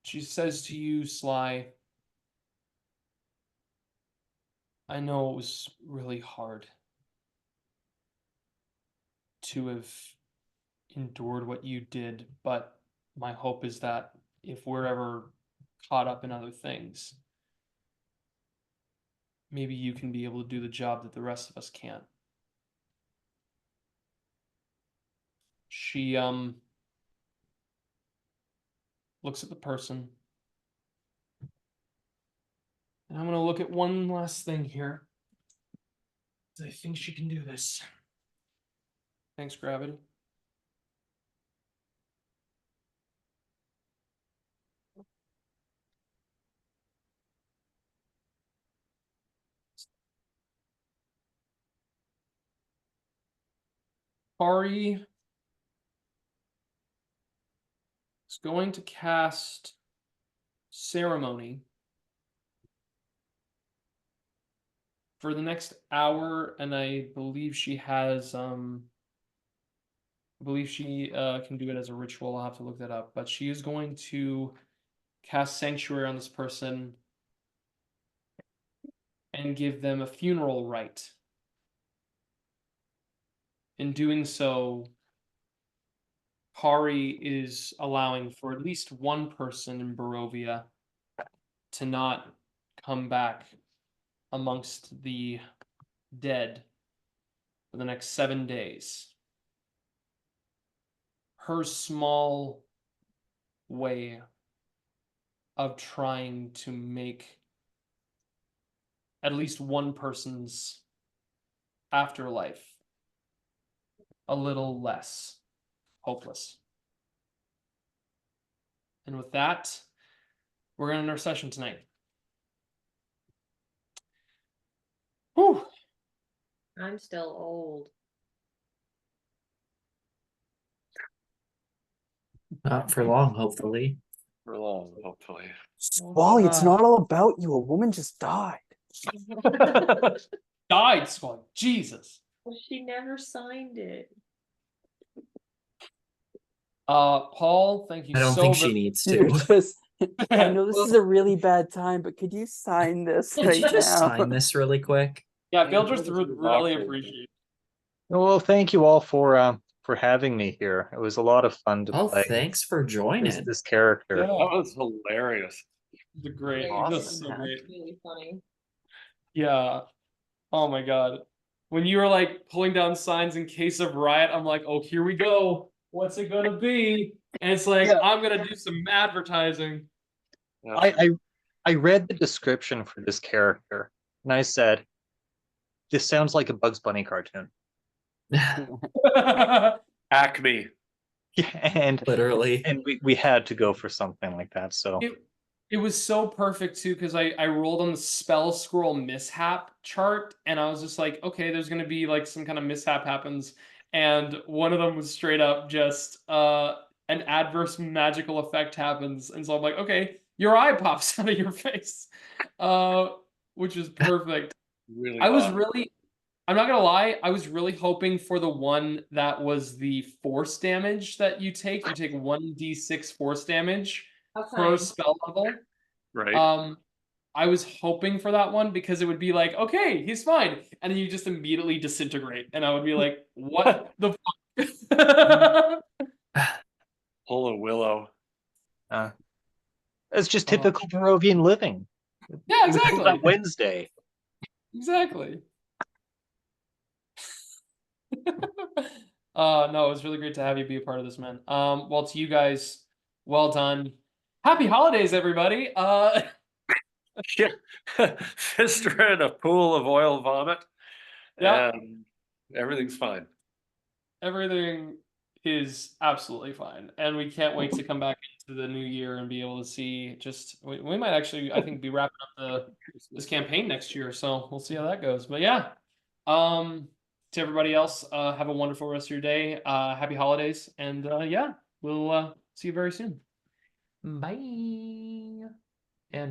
She says to you, Sly, I know it was really hard to have endured what you did, but my hope is that if we're ever caught up in other things, maybe you can be able to do the job that the rest of us can't. She looks at the person. And I'm going to look at one last thing here. I think she can do this. Thanks, Gravity. Kari is going to cast Ceremony for the next hour, and I believe she has can do it as a ritual. I'll have to look that up, but she is going to cast Sanctuary on this person and give them a funeral rite. In doing so, Kari is allowing for at least one person in Barovia to not come back amongst the dead for the next 7 days. Her small way of trying to make at least one person's afterlife a little less hopeless. And with that, we're going to end our session tonight. Whew. I'm still old. Not for long, hopefully. For long, hopefully. Squally, it's not all about you. A woman just died. Died, Squally. Jesus. She never signed it. Paul, thank you I don't so think she very needs You're to. just, I know this is a really bad time, but could you sign this Could right you just now? sign this really quick? Yeah, Yeah, Bill just this is really awkward. appreciate. Well, thank you all for having me here. It was a lot of fun to Oh, play thanks for joining. this character. Yeah, That was hilarious. the great. Awesome, That's so man. great. Really funny. Yeah. Oh my god. When you were like pulling down signs in case of riot, I'm like, oh, here we go. What's it gonna be? And it's like, Yeah. I'm gonna do some advertising. Yeah. I read the description for this character and I said, this sounds like a Bugs Bunny cartoon. Acme. Yeah, and Literally. we had to go for something like that. So It was so perfect too, because I rolled on the spell scroll mishap chart, and I was just like, okay, there's gonna be like some kind of mishap happens, and one of them was straight up just an adverse magical effect happens, and so I'm like, okay, your eye pops out of your face, which is perfect. Really I was odd. really, I'm not gonna lie, I was really hoping for the one that was the force damage that you take. You take 1d6 force damage per Okay. spell level. Right. I was hoping for that one because it would be like, okay, he's fine, and then you just immediately disintegrate, and I would be like, what the fuck? Pull a willow. it's just Oh. typical Barovian living. Yeah, We call that exactly. Wednesday. Exactly. No, it was really great to have you be a part of this, man. Well, to you guys, well done. Happy holidays, everybody. Yeah. Wystera in a pool of oil vomit. Yeah. And everything's fine. Everything is absolutely fine, and we can't wait to come back into the new year and be able to see. Just we might actually, I think, be wrapping up this campaign next year, so we'll see how that goes. But yeah, to everybody else, have a wonderful rest of your day. Happy holidays, and yeah, we'll see you very soon. Bye.